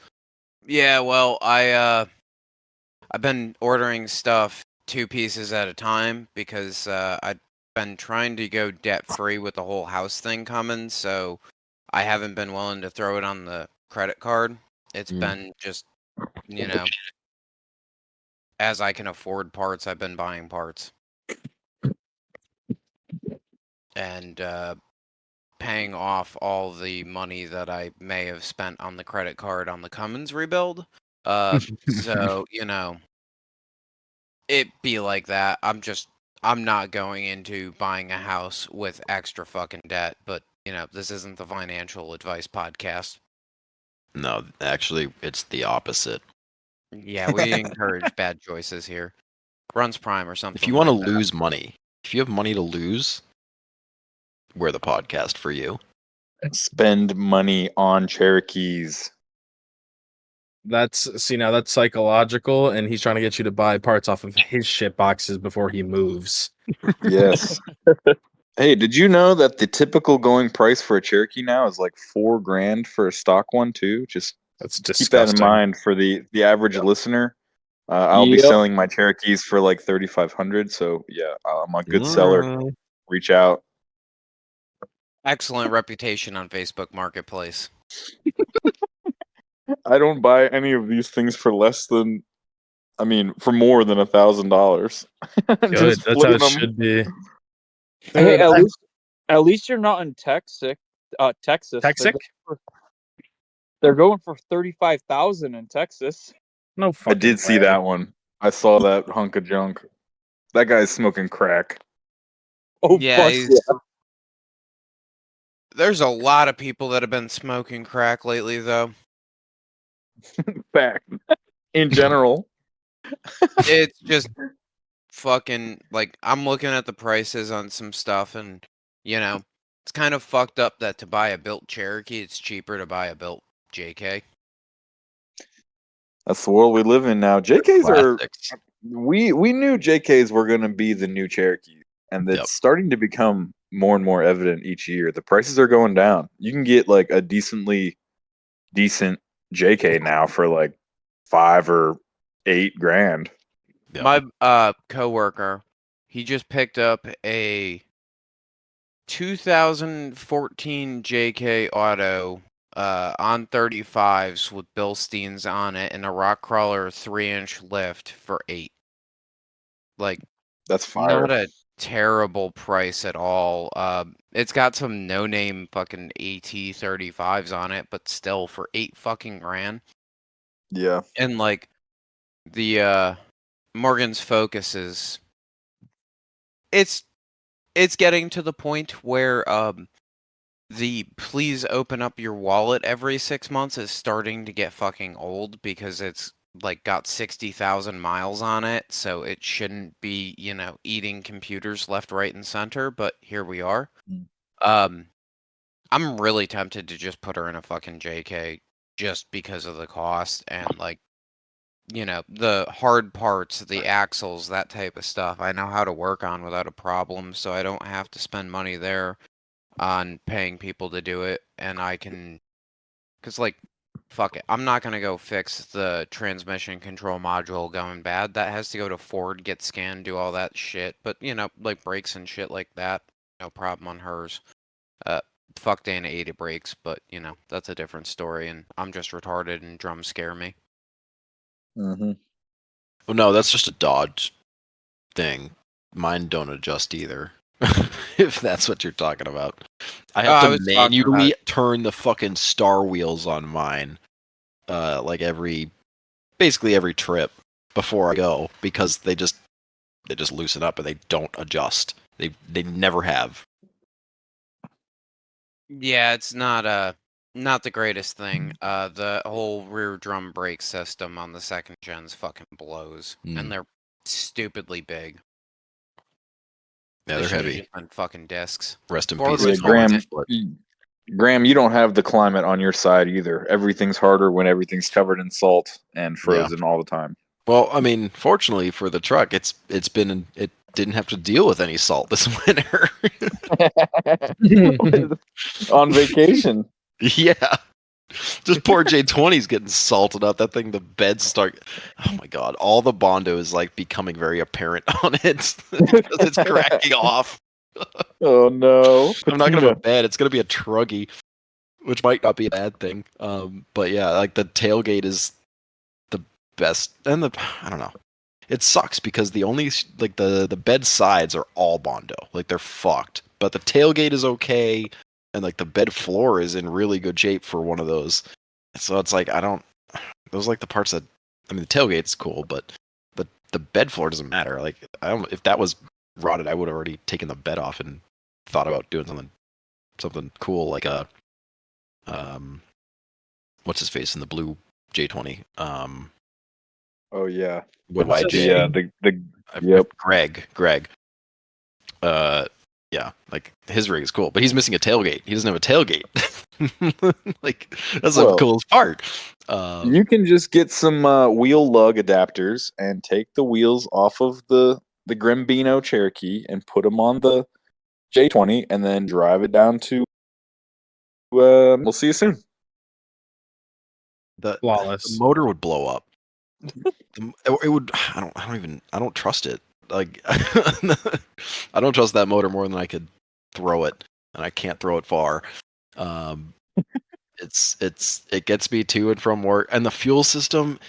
Yeah, well, I've been ordering stuff 2 pieces at a time because I've been trying to go debt-free with the whole house thing coming, so I haven't been willing to throw it on the credit card. It's been just, as I can afford parts, I've been buying parts. And paying off all the money that I may have spent on the credit card on the Cummins rebuild. So, it be like that. I'm not going into buying a house with extra fucking debt, but, this isn't the financial advice podcast. No, actually, it's the opposite. Yeah, we encourage bad choices here. Runs Prime or something. If you want to like that. lose money, if you have money to lose, we're the podcast for you. Spend money on Cherokees. That's psychological, and he's trying to get you to buy parts off of his shit boxes before he moves. Yes. Hey, did you know that the typical going price for a Cherokee now is like $4,000 for a stock one too? Just That's keep that in disgusting. mind for the average listener. I'll be selling my Cherokees for like $3,500. So yeah, I'm a good seller. Reach out. Excellent reputation on Facebook Marketplace. I don't buy any of these things for for more than $1,000. Good. That's how it should be. Hey, Dude, at least you're not in Texas. Texas. Texic? They're going for 35,000 in Texas. No I fucking did see way. that one. I saw that hunk of junk. That guy's smoking crack. Oh, Yeah, fuck he's- yeah. There's a lot of people that have been smoking crack lately, though. Back in general. It's just fucking like I'm looking at the prices on some stuff, and it's kind of fucked up that to buy a built Cherokee, it's cheaper to buy a built JK. That's the world we live in now. JKs are. Classics. We knew JKs were going to be the new Cherokees, and it's Yep. starting to become more and more evident each year. The prices are going down. You can get like a decent JK now for like $5 or $8 grand. Yep. My coworker, he just picked up a 2014 JK Auto on 35s with Bilsteins on it and a rock crawler 3-inch lift for $8. Like, That's fire. not a terrible price at all. It's got some no-name fucking AT 35s on it, but still for $8 fucking grand. Yeah. And like the Morgan's Focuses, it's getting to the point where the please open up your wallet every 6 months is starting to get fucking old because it's like got 60,000 miles on it, so it shouldn't be, eating computers left, right, and center, but here we are. I'm really tempted to just put her in a fucking JK just because of the cost and like the hard parts, the axles, that type of stuff I know how to work on without a problem, so I don't have to spend money there on paying people to do it, and I can, because like, fuck it, I'm not gonna go fix the transmission control module going bad. That has to go to Ford, get scanned, do all that shit, but like brakes and shit like that, no problem on hers. Fuck Dana 80 brakes, but that's a different story, and I'm just retarded and drums scare me. Mm-hmm. Well, no, that's just a Dodge thing. Mine don't adjust either. If that's what you're talking about. I have to manually turn the fucking star wheels on mine like basically every trip before I go because they just loosen up and they don't adjust. They never have. Yeah, it's not the greatest thing. The whole rear drum brake system on the second gens fucking blows, and they're stupidly big. Yeah, They they're should've heavy. just been fucking discs. Rest in Ford peace. was Graham, you don't have the climate on your side either. Everything's harder when everything's covered in salt and frozen all the time. Well, I mean, fortunately for the truck, it didn't have to deal with any salt this winter. On vacation. Yeah. Just poor J20's getting salted up. That thing, the beds start. Oh my god! All the Bondo is like becoming very apparent on it because it's cracking off. Oh no! I'm not gonna have a bed. It's gonna be a truggy, which might not be a bad thing. But yeah, like the tailgate is the best, and I don't know. It sucks because the only like the bed sides are all Bondo, like they're fucked. But the tailgate is okay. And like the bed floor is in really good shape for one of those. So it's like those are like the parts that the tailgate's cool, but the bed floor doesn't matter. Like if that was rotted, I would have already taken the bed off and thought about doing something cool like a what's his face in the blue J20. Oh yeah. What YJ? Yep. Greg. Yeah, like his rig is cool, but he's missing a tailgate. He doesn't have a tailgate. Like that's the coolest part. You can just get some wheel lug adapters and take the wheels off of the Grimbino Cherokee and put them on the J20, and then drive it down to. We'll see you soon. Flawless. The motor would blow up. It would. I don't trust it. Like I don't trust that motor more than I could throw it, and I can't throw it far. It gets me to and from work, and the fuel system.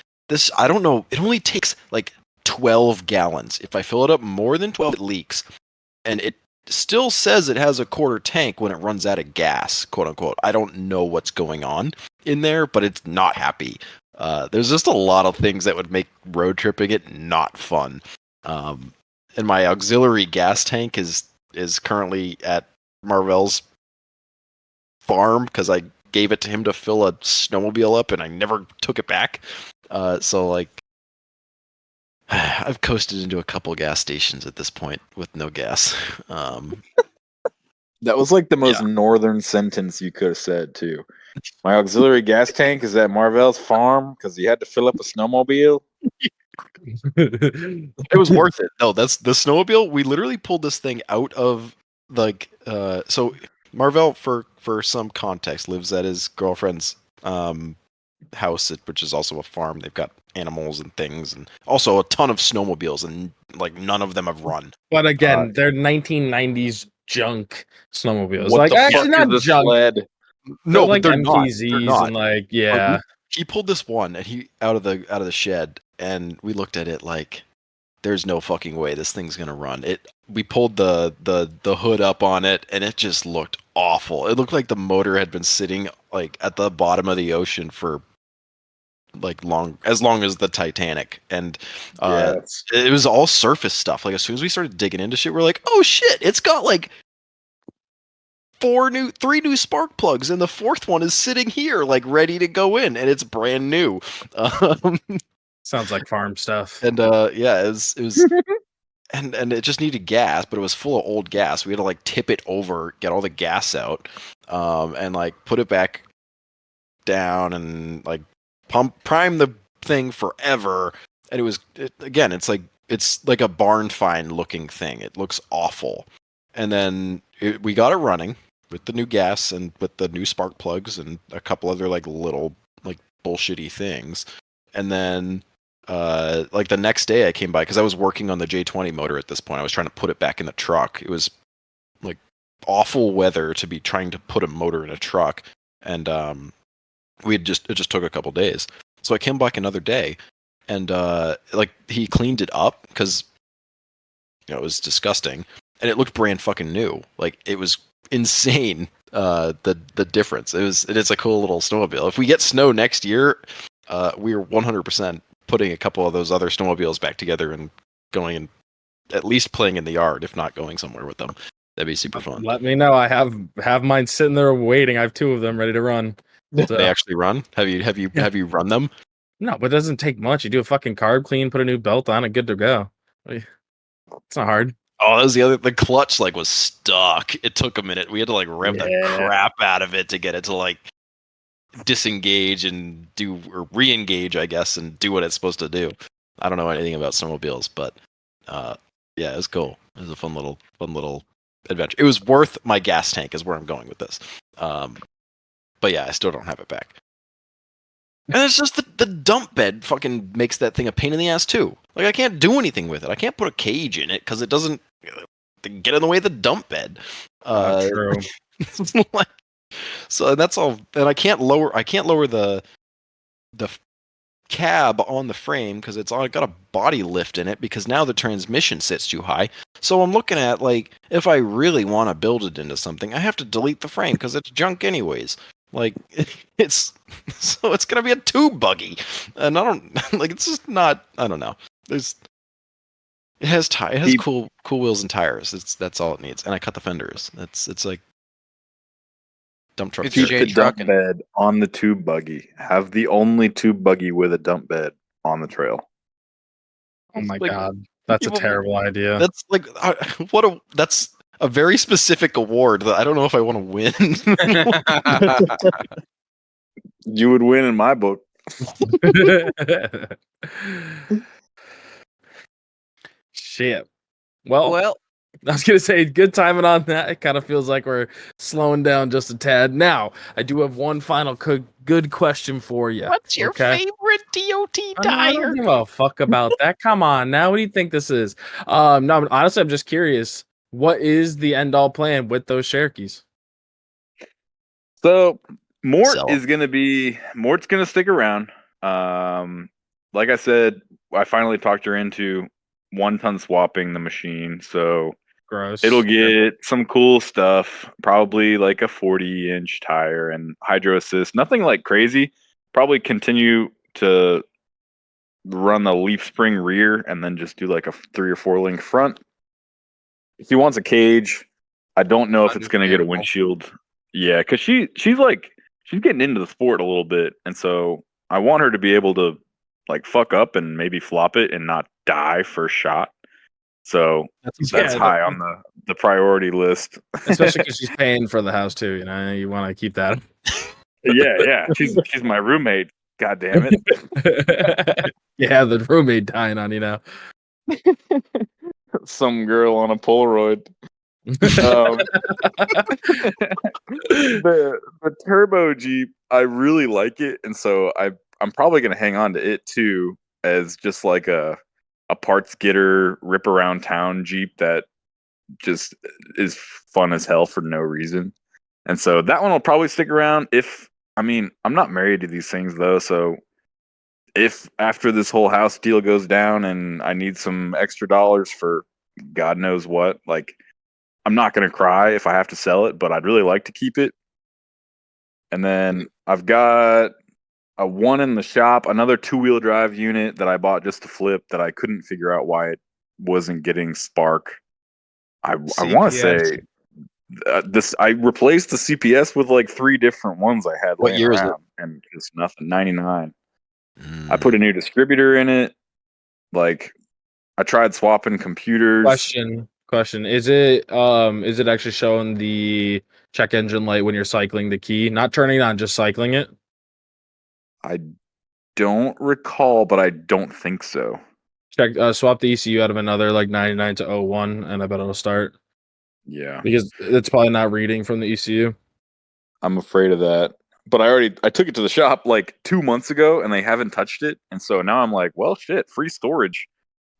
I don't know. It only takes like 12 gallons. If I fill it up more than 12, it leaks, and still says it has a quarter tank when it runs out of gas, quote unquote. I don't know what's going on in there, but it's not happy. There's just a lot of things that would make road tripping it not fun. And my auxiliary gas tank is currently at Marvell's farm because I gave it to him to fill a snowmobile up, and I never took it back. So like, I've coasted into a couple gas stations at this point with no gas. That was like the most northern sentence you could have said too. My auxiliary gas tank is at Marvell's farm because he had to fill up a snowmobile. It was worth it. No, that's the snowmobile. We literally pulled this thing out of like so Marvell, for some context, lives at his girlfriend's house, which is also a farm. They've got animals and things, and also a ton of snowmobiles, and like none of them have run. But again, they're 1990s junk snowmobiles. What Like the actually fuck not is a junk. sled? No, like but they're not. MTZs They're not. and like yeah. He pulled this one, and he out of the shed, and we looked at it like, there's no fucking way this thing's gonna run. We pulled the hood up on it, and it just looked awful. It looked like the motor had been sitting like at the bottom of the ocean for like as long as the Titanic, and it was all surface stuff. Like as soon as we started digging into shit, we're like, oh shit, it's got like three new spark plugs, and the fourth one is sitting here like ready to go in, and it's brand new. Sounds like farm stuff. And it was and it just needed gas, but it was full of old gas. We had to like tip it over, get all the gas out, and like put it back down, and like prime the thing forever. And it's like a barn find looking thing. It looks awful. And then we got it running with the new gas and with the new spark plugs and a couple other like little like bullshitty things. And then like the next day I came by because I was working on the J20 motor at this point. I was trying to put it back in the truck. It was like awful weather to be trying to put a motor in a truck, and it just took a couple days. So I came back another day, and like he cleaned it up because it was disgusting, and it looked brand fucking new. Like it was insane. The difference. It's a cool little snowmobile. If we get snow next year, we're 100% putting a couple of those other snowmobiles back together and going and at least playing in the yard, if not going somewhere with them. That'd be super fun. Let me know. I have mine sitting there waiting. I have two of them ready to run. So. They actually run? Have you run them? No, but it doesn't take much. You do a fucking carb clean, put a new belt on, and good to go. It's not hard. Oh, that was the clutch like was stuck. It took a minute. We had to like rev the crap out of it to get it to like disengage and re-engage, I guess, and do what it's supposed to do. I don't know anything about snowmobiles, but yeah, it was cool. It was a fun little adventure. It was worth my gas tank is where I'm going with this. But yeah, I still don't have it back. And it's just the dump bed fucking makes that thing a pain in the ass too. Like I can't do anything with it. I can't put a cage in it because it doesn't get in the way of the dump bed. True. Like, so that's all. And I can't lower the cab on the frame because it's got a body lift in it because now the transmission sits too high. So I'm looking at like if I really want to build it into something, I have to delete the frame because it's junk anyways. Like it's gonna be a tube buggy, and I don't like. It's just not. I don't know. It has cool wheels and tires. That's all it needs. And I cut the fenders. It's like dump truck. Keep the dump bed on the tube buggy. Have the only tube buggy with a dump bed on the trail. Oh my god, that's a terrible idea. That's like that's a very specific award that I don't know if I want to win. You would win in my book. Shit. Well, I was gonna say good timing on that. It kind of feels like we're slowing down just a tad. Now, I do have one final good question for you. What's your favorite DOT tire? I don't give a fuck about that. Come on, now what do you think this is? No, honestly, I'm just curious. What is the end all plan with those Cherokees? So Mort's gonna stick around. Like I said, I finally talked her into 1 ton swapping the machine. So Gross. It'll get some cool stuff, probably like a 40-inch tire and hydro assist. Nothing like crazy. Probably continue to run the leaf spring rear and then just do like a 3 or 4 link front. If he wants a cage, I don't know if it's going to get a windshield. Yeah, because she's getting into the sport a little bit, and so I want her to be able to like fuck up and maybe flop it and not die first shot. So that's high on the priority list. Especially because she's paying for the house too. You want to keep that. Yeah. She's my roommate. God damn it. Yeah, the roommate dying on you now. Some girl on a Polaroid. The turbo Jeep, I really like it, and so I'm probably gonna hang on to it too as just like a parts getter, rip around town Jeep that just is fun as hell for no reason. And so that one will probably stick around. I'm not married to these things though, so if after this whole house deal goes down and I need some extra dollars for God knows what, like I'm not going to cry if I have to sell it, but I'd really like to keep it. And then I've got a one in the shop, another 2-wheel drive unit that I bought just to flip that I couldn't figure out why it wasn't getting spark. I want to say I replaced the CPS with like 3 different ones I had. What year is it? And just nothing. 99. I put a new distributor in it. Like I tried swapping computers. Question. Is it actually showing the check engine light when you're cycling the key? Not turning on, just cycling it? I don't recall, but I don't think so. Check swap the ECU out of another like 99 to 01 and I bet it'll start. Yeah. Because it's probably not reading from the ECU. I'm afraid of that. But I took it to the shop like 2 months ago and they haven't touched it. And so now I'm like, well shit, free storage.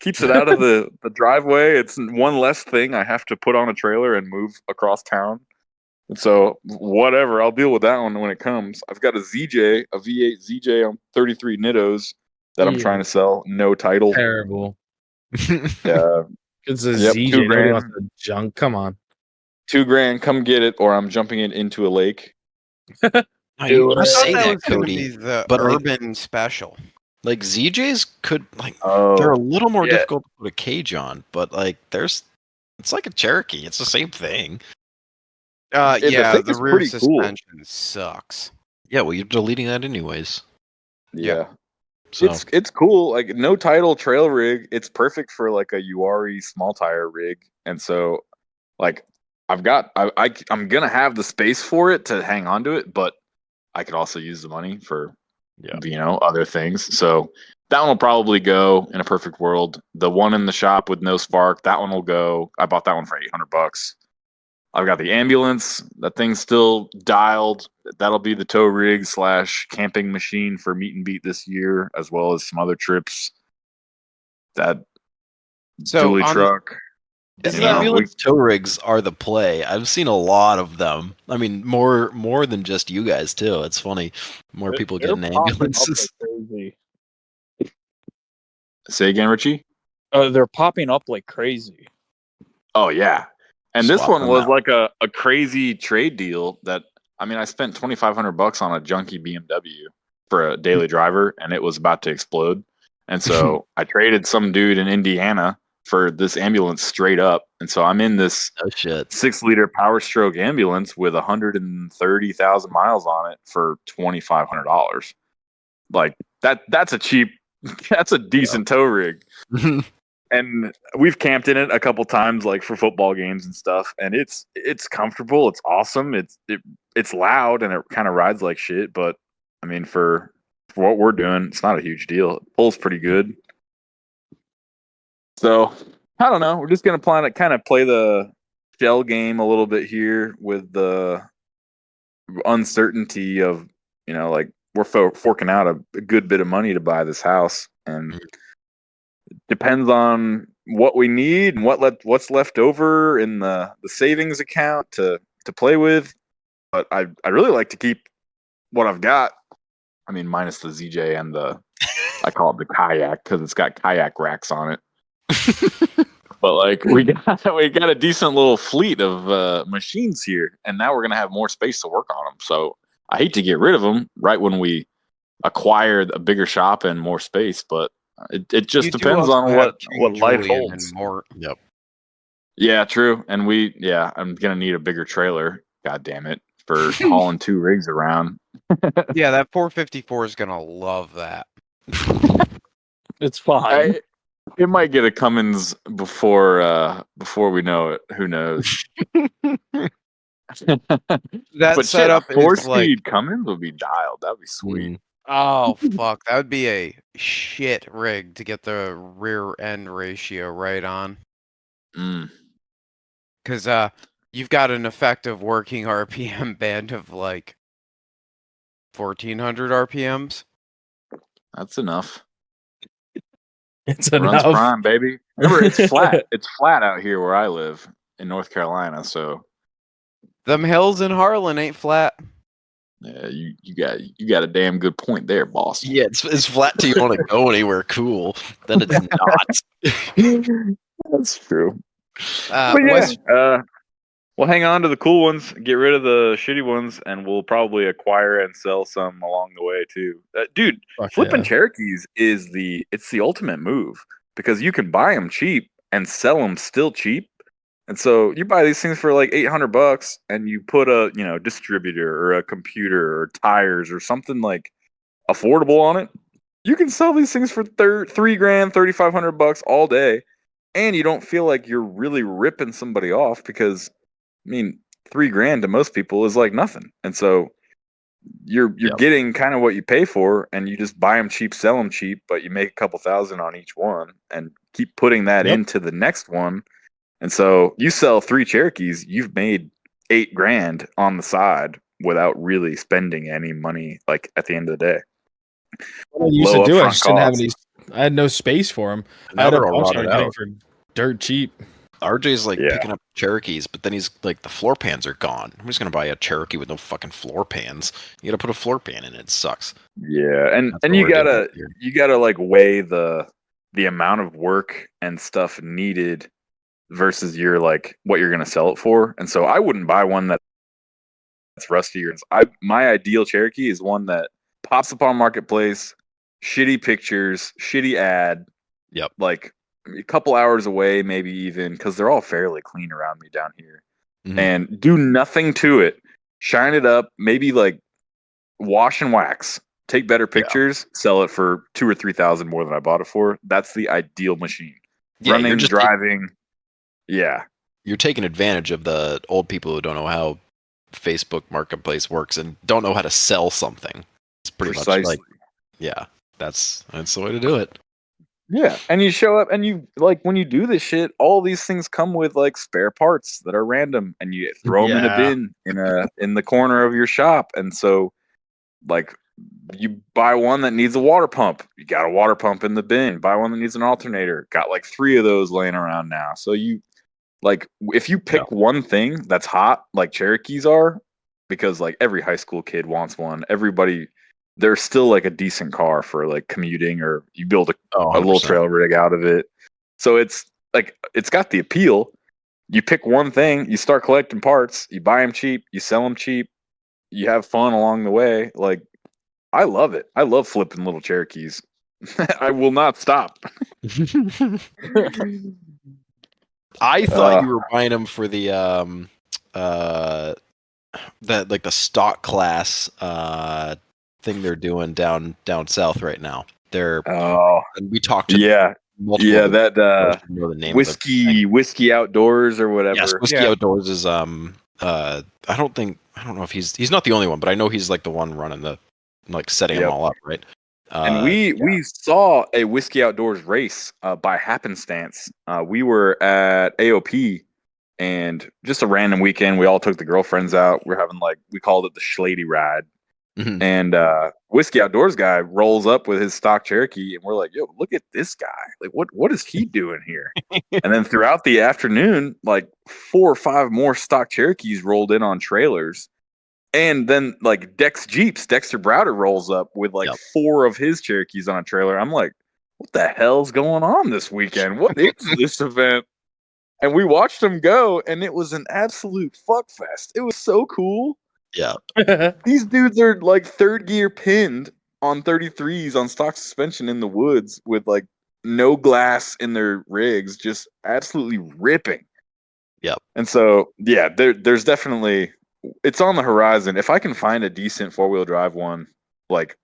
Keeps it out of the driveway. It's one less thing I have to put on a trailer and move across town. And so whatever, I'll deal with that one when it comes. I've got a V8 ZJ on 33 Nittos that I'm trying to sell. No title. Terrible. Yeah. It's a ZJ. Nobody wants the junk. Come on. $2,000, come get it, or I'm jumping it into a lake. You say that that, was gonna Cody, be the but urban special. like ZJs could they're a Oh, little more difficult to put a cage on, but like it's like a Cherokee. It's the same thing. Yeah, thing the is rear pretty cool. suspension sucks. Yeah, well, you're deleting that anyways. yeah. So It's cool. Like no title trail rig. It's perfect for like a URI small tire rig. And so like I'm gonna have the space for it to hang on to it, but I could also use the money for other things. So that one will probably go in a perfect world. The one in the shop with no spark, that one will go. I bought that one for $800. I've got the ambulance. That thing's still dialed. That'll be the tow rig / camping machine for meet and beat this year, as well as some other trips. That dually truck. The ambulance tow rigs are the play. I've seen a lot of them. I mean, more than just you guys too. It's funny. More people get in ambulances. Crazy. Say again, Richie? They're popping up like crazy. Oh yeah. And this Swap one them was out. like a crazy trade deal that I spent $2,500 on a junky BMW for a daily driver and it was about to explode. And so I traded some dude in Indiana for this ambulance straight up. And so I'm in this 6-liter Power Stroke ambulance with 130,000 miles on it for $2,500. Like that's a decent tow rig. And we've camped in it a couple times, like for football games and stuff. And it's comfortable. It's awesome. It's loud and it kind of rides like shit. But I mean, for what we're doing, it's not a huge deal. It pulls pretty good. So I don't know. We're just gonna kind of play the shell game a little bit here with the uncertainty of like we're forking out a good bit of money to buy this house and. Depends on what we need and what's left over in the savings account to play with. But I really like to keep what I've got. I mean, minus the ZJ and I call it the kayak because it's got kayak racks on it. But like we got a decent little fleet of machines here, and now we're gonna have more space to work on them. So I hate to get rid of them right when we acquire a bigger shop and more space, but it just You do depends also on have what King life Julian holds. and Mort. Yep. Yeah, true. And I'm gonna need a bigger trailer. God damn it, for hauling 2 rigs around. Yeah, that 454 is gonna love that. It's fine. It might get a Cummins before we know it. Who knows? That But shit, a setup is 4-speed Cummins would be dialed. That'd be sweet. oh fuck, that would be a shit rig to get the rear end ratio right on. Because you've got an effective working RPM band of like 1400 RPMs. That's enough. It's Runs enough. prime, baby. Remember, it's flat. It's flat out here where I live in North Carolina. So Them hills in Harlan ain't flat. yeah, you got a damn good point there, boss. Yeah, it's flat till you want to go anywhere cool. Then it's not. That's true. Uh, But yeah, West, we'll hang on to the cool ones, get rid of the shitty ones, and we'll probably acquire and sell some along the way too. Dude, Fuck flipping yeah. Cherokees is the ultimate move because you can buy them cheap and sell them still cheap. And so you buy these things for like $800 and you put a, distributor or a computer or tires or something like affordable on it. You can sell these things for $3,000, $3,500 all day. And you don't feel like you're really ripping somebody off because, I mean, $3,000 to most people is like nothing. And so you're getting kind of what you pay for, and you just buy them cheap, sell them cheap, but you make a couple thousand on each one and keep putting that into the next one. And so you sell 3 Cherokees, you've made $8,000 on the side without really spending any money. Like at the end of the day, What I used to Low do, I upfront just didn't have costs. any. I had no space for them. I Now had a they're all bunch I rotted was getting out. for dirt cheap. RJ's like Yeah. picking up Cherokees, but then he's like, the floor pans are gone. I'm just gonna buy a Cherokee with no fucking floor pans. You gotta put a floor pan in it. It sucks. Yeah, and That's what you we're doing gotta here. like weigh the amount of work and stuff needed versus your like what you're gonna sell it for. And so I wouldn't buy one that's rusty. My ideal Cherokee is one that pops up on Marketplace, shitty pictures, shitty ad. Yep. Like a couple hours away, maybe even, because they're all fairly clean around me down here. Mhm. And do nothing to it. Shine it up, maybe like wash and wax. Take better pictures, sell it for $2,000 or $3,000 more than I bought it for. That's the ideal machine. Yeah, Running, you're just driving. Yeah. you're taking advantage of the old people who don't know how Facebook Marketplace works and don't know how to sell something. It's pretty much Precisely. like, yeah, that's the way to do it. Yeah, and you show up and you like when you do this shit, all these things come with like spare parts that are random and you throw them in a Yeah. bin in the corner of your shop. And so like you buy one that needs a water pump, you got a water pump in the bin. Buy one that needs an alternator, got like 3 of those laying around now. So you like if you pick one thing that's hot like Cherokees are, because like every high school kid wants one, they're still like a decent car for like commuting, or you build a little 100%. trail rig out of it. So it's like it's got the appeal. You pick one thing, you start collecting parts, you buy them cheap, you sell them cheap, you have fun along the way. Like I love it. I love flipping little Cherokees. I will not stop. I thought you were buying them for the that like the stock class thing they're doing down south right now. They're and we talked to multiple yeah, of them. that I don't know the name of the whiskey outdoors or whatever. Yes, Whiskey Outdoors is I don't know if he's not the only one, but I know he's like the one running the like setting them all up, right? And we saw a Whiskey Outdoors race by happenstance. We were at AOP, and just a random weekend, we all took the girlfriends out. We're having we called it the Schlady ride. Mhm. And Whiskey Outdoors guy rolls up with his stock Cherokee, and we're like, "Yo, look at this guy! Like, what is he doing here?" And then throughout the afternoon, like 4 or 5 more stock Cherokees rolled in on trailers. And then like Dexter Browder rolls up with 4 of his Cherokees on a trailer. I'm like, what the hell's going on this weekend? What is this event? And we watched them go, and it was an absolute fuck fest. It was so cool. Yeah. These dudes are like third gear pinned on 33s on stock suspension in the woods with like no glass in their rigs, just absolutely ripping. Yep. And so, yeah, there's definitely, it's on the horizon. If I can find a decent 4-wheel drive one, like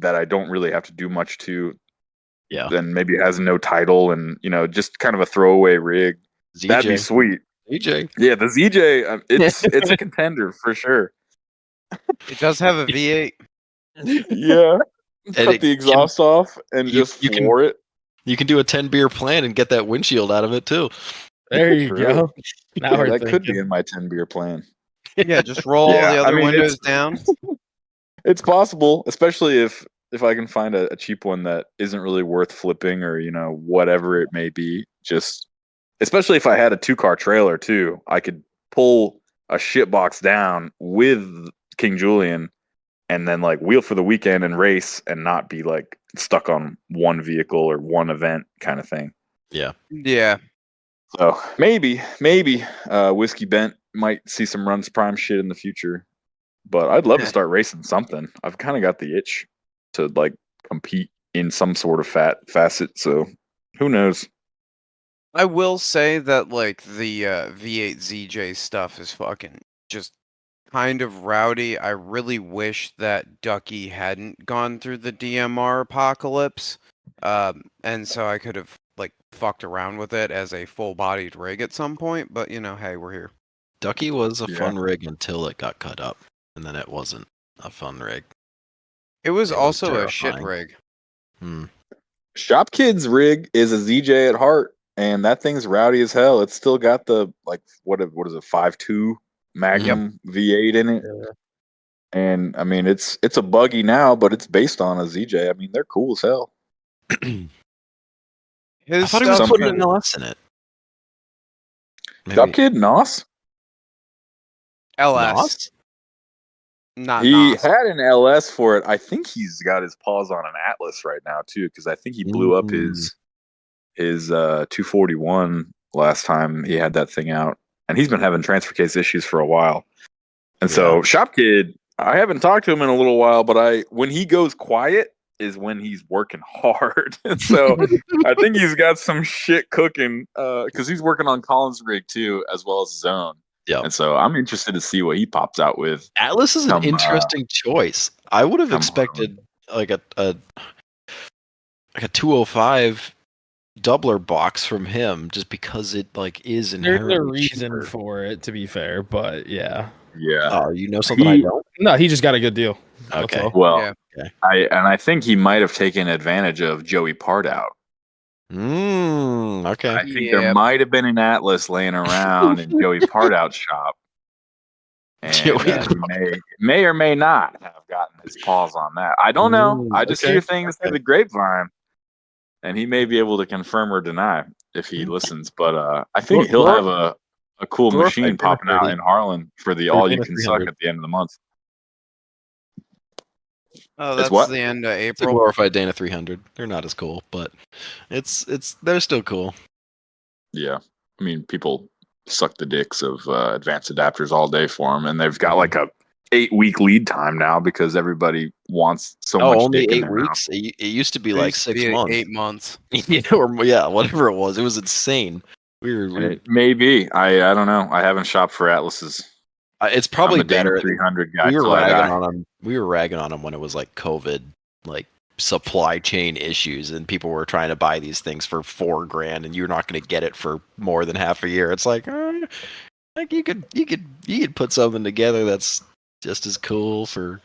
that I don't really have to do much to, Yeah. then maybe it has no title and, just kind of a throwaway rig. ZJ. That'd be sweet. ZJ. Yeah, the ZJ, it's a contender for sure. It does have a V8. Yeah. And Cut the exhaust off and you- just you can- floor it. You can do a 10-beer plan and get that windshield out of it too. There you True. go. Now Yeah, we're that could be thinking. in my 10-beer plan. Yeah, just roll all Yeah, the I other mean, windows down. It's possible, especially if I can find a cheap one that isn't really worth flipping or whatever it may be. Just especially if I had a 2-car trailer too, I could pull a shit box down with King Julian and then like wheel for the weekend and race and not be like stuck on one vehicle or one event kind of thing. Yeah. Yeah. So maybe Whiskey Bent might see some Runs Prime shit in the future. But I'd love to start racing something. I've kind of got the itch to like compete in some sort of facet. So who knows? I will say that like the V8 ZJ stuff is fucking just kind of rowdy. I really wish that Ducky hadn't gone through the DMR apocalypse. And so I could have like fucked around with it as a full-bodied rig at some point, but hey, we're here. Ducky was a Yeah. fun rig until it got cut up, and then it wasn't a fun rig. It was It was also a shit terrifying. rig. Shop Kid's rig is a ZJ at heart, and that thing's rowdy as hell. It's still got the like what is it 5.2 Magnum V8 in it. Yeah. And I mean it's a buggy now, but it's based on a ZJ. I mean they're cool as hell. His I thought he was stuff putting kind an LS in it. Shop Kid Nos? LS, Nos? not He NOS. had an LS for it. I think he's got his paws on an Atlas right now too, because I think he blew up his 241 last time he had that thing out, and he's been having transfer case issues for a while. And so Shop Kid, I haven't talked to him in a little while, but when he goes quiet is when he's working hard. And so I think he's got some shit cooking because he's working on Colin's rig too, as well as his own. Yeah. And so I'm interested to see what he pops out with. Atlas is an interesting choice. I would have expected like a 205 doubler box from him just because it like is There's inherently a reason cheaper. for it, to be fair, but yeah. Yeah. Oh, you know something I don't? No, he just got a good deal. That's Okay. all. Well, Yeah. I think he might have taken advantage of Joey Pardout. Okay. I think there might have been an Atlas laying around in Joey Pardout's shop. And Joey he may or may not have gotten his paws on that. I don't know. I just hear things through the grapevine. And he may be able to confirm or deny if he listens. But I think he'll have a cool machine popping out in Harlan for the all you can suck at the end of the month. Oh, It's that's what? the end of It's a April. glorified Dana 300. They're not as cool, but they're still cool. Yeah. I mean, people suck the dicks of advanced adapters all day for them, and they've got like a 8-week lead time now because everybody wants so much only dick in 8 their mouth. weeks? It used to be It like used to 6 be months. 8 months. Yeah, whatever it was. It was insane. It may be. I don't know. I haven't shopped for Atlases. It's probably I'm a Dana better. 300 guy. We were till I ragging die. on them. We were ragging on them when it was like COVID, like supply chain issues, and people were trying to buy these things for $4,000, and you're not going to get it for more than half a year. It's like you could put something together that's just as cool for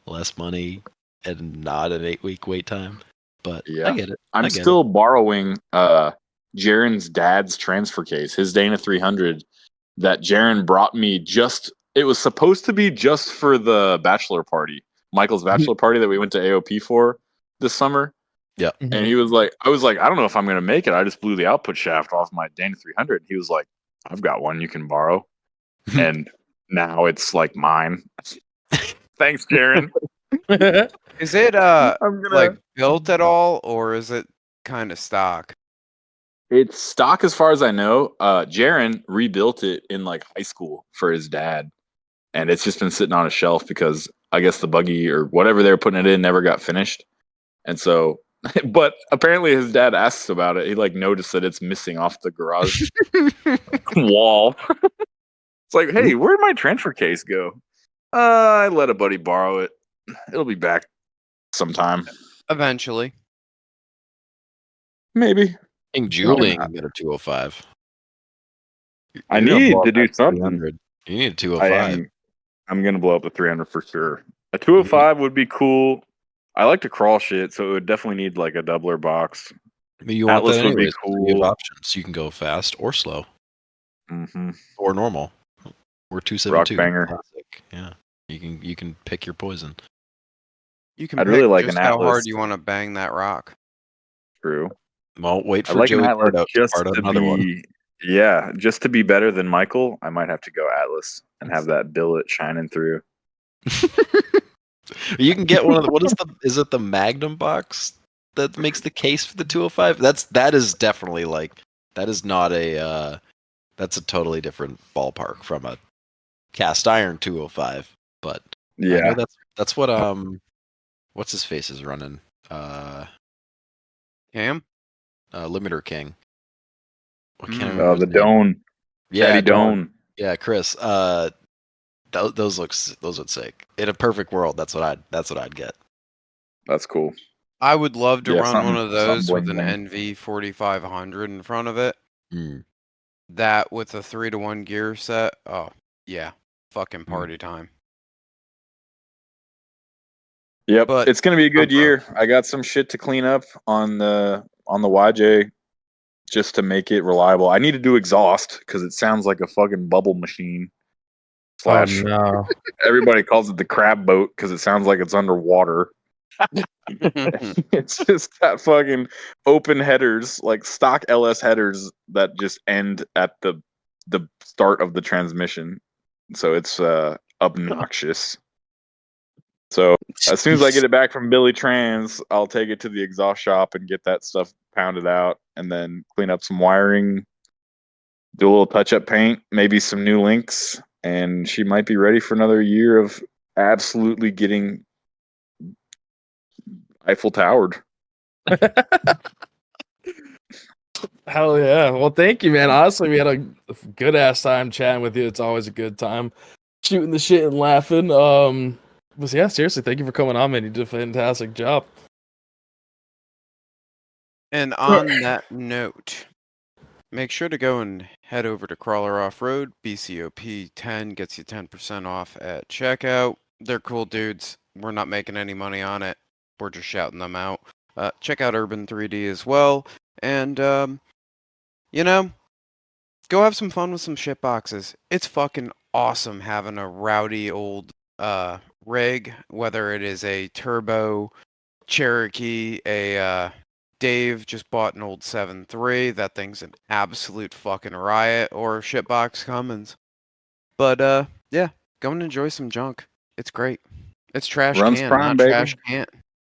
less money and not an 8-week wait time. But Yeah. I get it. I'm I get still borrowing Jaren's dad's transfer case, his Dana 300 that Jaren brought me it was supposed to be just for the bachelor party, Michael's bachelor party that we went to AOP for this summer. Yeah. And he was like, I was like, I don't know if I'm going to make it. I just blew the output shaft off my Dana 300. He was like, I've got one you can borrow. And now it's like mine. Thanks, Jaren. Is it I'm gonna like built at all, or is it kind of stock? It's stock as far as I know. Jaren rebuilt it in like high school for his dad, and it's just been sitting on a shelf because I guess the buggy or whatever they were putting it in never got finished. And so, but apparently his dad asks about it. He like noticed that it's missing off the garage wall. It's like, hey, where'd my transfer case go? I let a buddy borrow it. It'll be back sometime. Eventually. Maybe. King Julian can get a 205. I You're gonna need blow up to do that something. 300. You need a I 205. am. I'm gonna blow up the 300 for sure. A 205 would be cool. I like to crawl shit, so it would definitely need like a doubler box. But you want Atlas that would be anyways. You have cool. options. You can go fast or slow Mm-hmm. or normal. Or 272. Rock banger. Classic. Yeah. You can pick your poison. You can I'd pick really like just an how Atlas. hard you want to bang that rock. True. Well, wait I for like an Joey Atlas Pardo to just part to another one. be. Yeah, just to be better than Michael, I might have to go Atlas and have that billet shining through. You can get one of the is it the Magnum box that makes the case for the 205? That is definitely like that is not a that's a totally different ballpark from a cast iron 205. But I know Yeah. that's what what's his face is running? Cam? Limiter King. I can't Mm. remember The his name. Doan. Yeah, Daddy Doan. Yeah, Chris. Those look sick. In a perfect world, that's what I'd get. That's cool. I would love to Yeah, run one something- of those something with bling an NV 4500 in front of it. Mm. That with a 3-to-1 gear set. Oh, yeah. Fucking party time. Yep, But it's gonna be a good I'm year. I got some shit to clean up on the YJ just to make it reliable. I need to do exhaust because it sounds like a fucking bubble machine. Oh Slash, no. everybody calls it the crab boat because it sounds like it's underwater. It's just got fucking open headers, like stock LS headers that just end at the start of the transmission. So it's obnoxious. So as soon as I get it back from Billy Trans, I'll take it to the exhaust shop and get that stuff pounded out and then clean up some wiring, do a little touch-up paint, maybe some new links, and she might be ready for another year of absolutely getting Eiffel Towered. Hell yeah. Well, thank you, man. Honestly, we had a good ass time chatting with you. It's always a good time shooting the shit and laughing. But yeah, seriously, thank you for coming on, man. You did a fantastic job. And on that note, make sure to go and head over to Crawler Off-Road. BCOP 10 gets you 10% off at checkout. They're cool dudes. We're not making any money on it. We're just shouting them out. Check out Urban 3D as well. And, go have some fun with some shit boxes. It's fucking awesome having a rowdy old rig, whether it is a turbo Cherokee, Dave just bought an old 7.3. That thing's an absolute fucking riot, or shitbox Cummins. But yeah, go and enjoy some junk. It's great. It's trash Runs can, prime, not baby. trash can.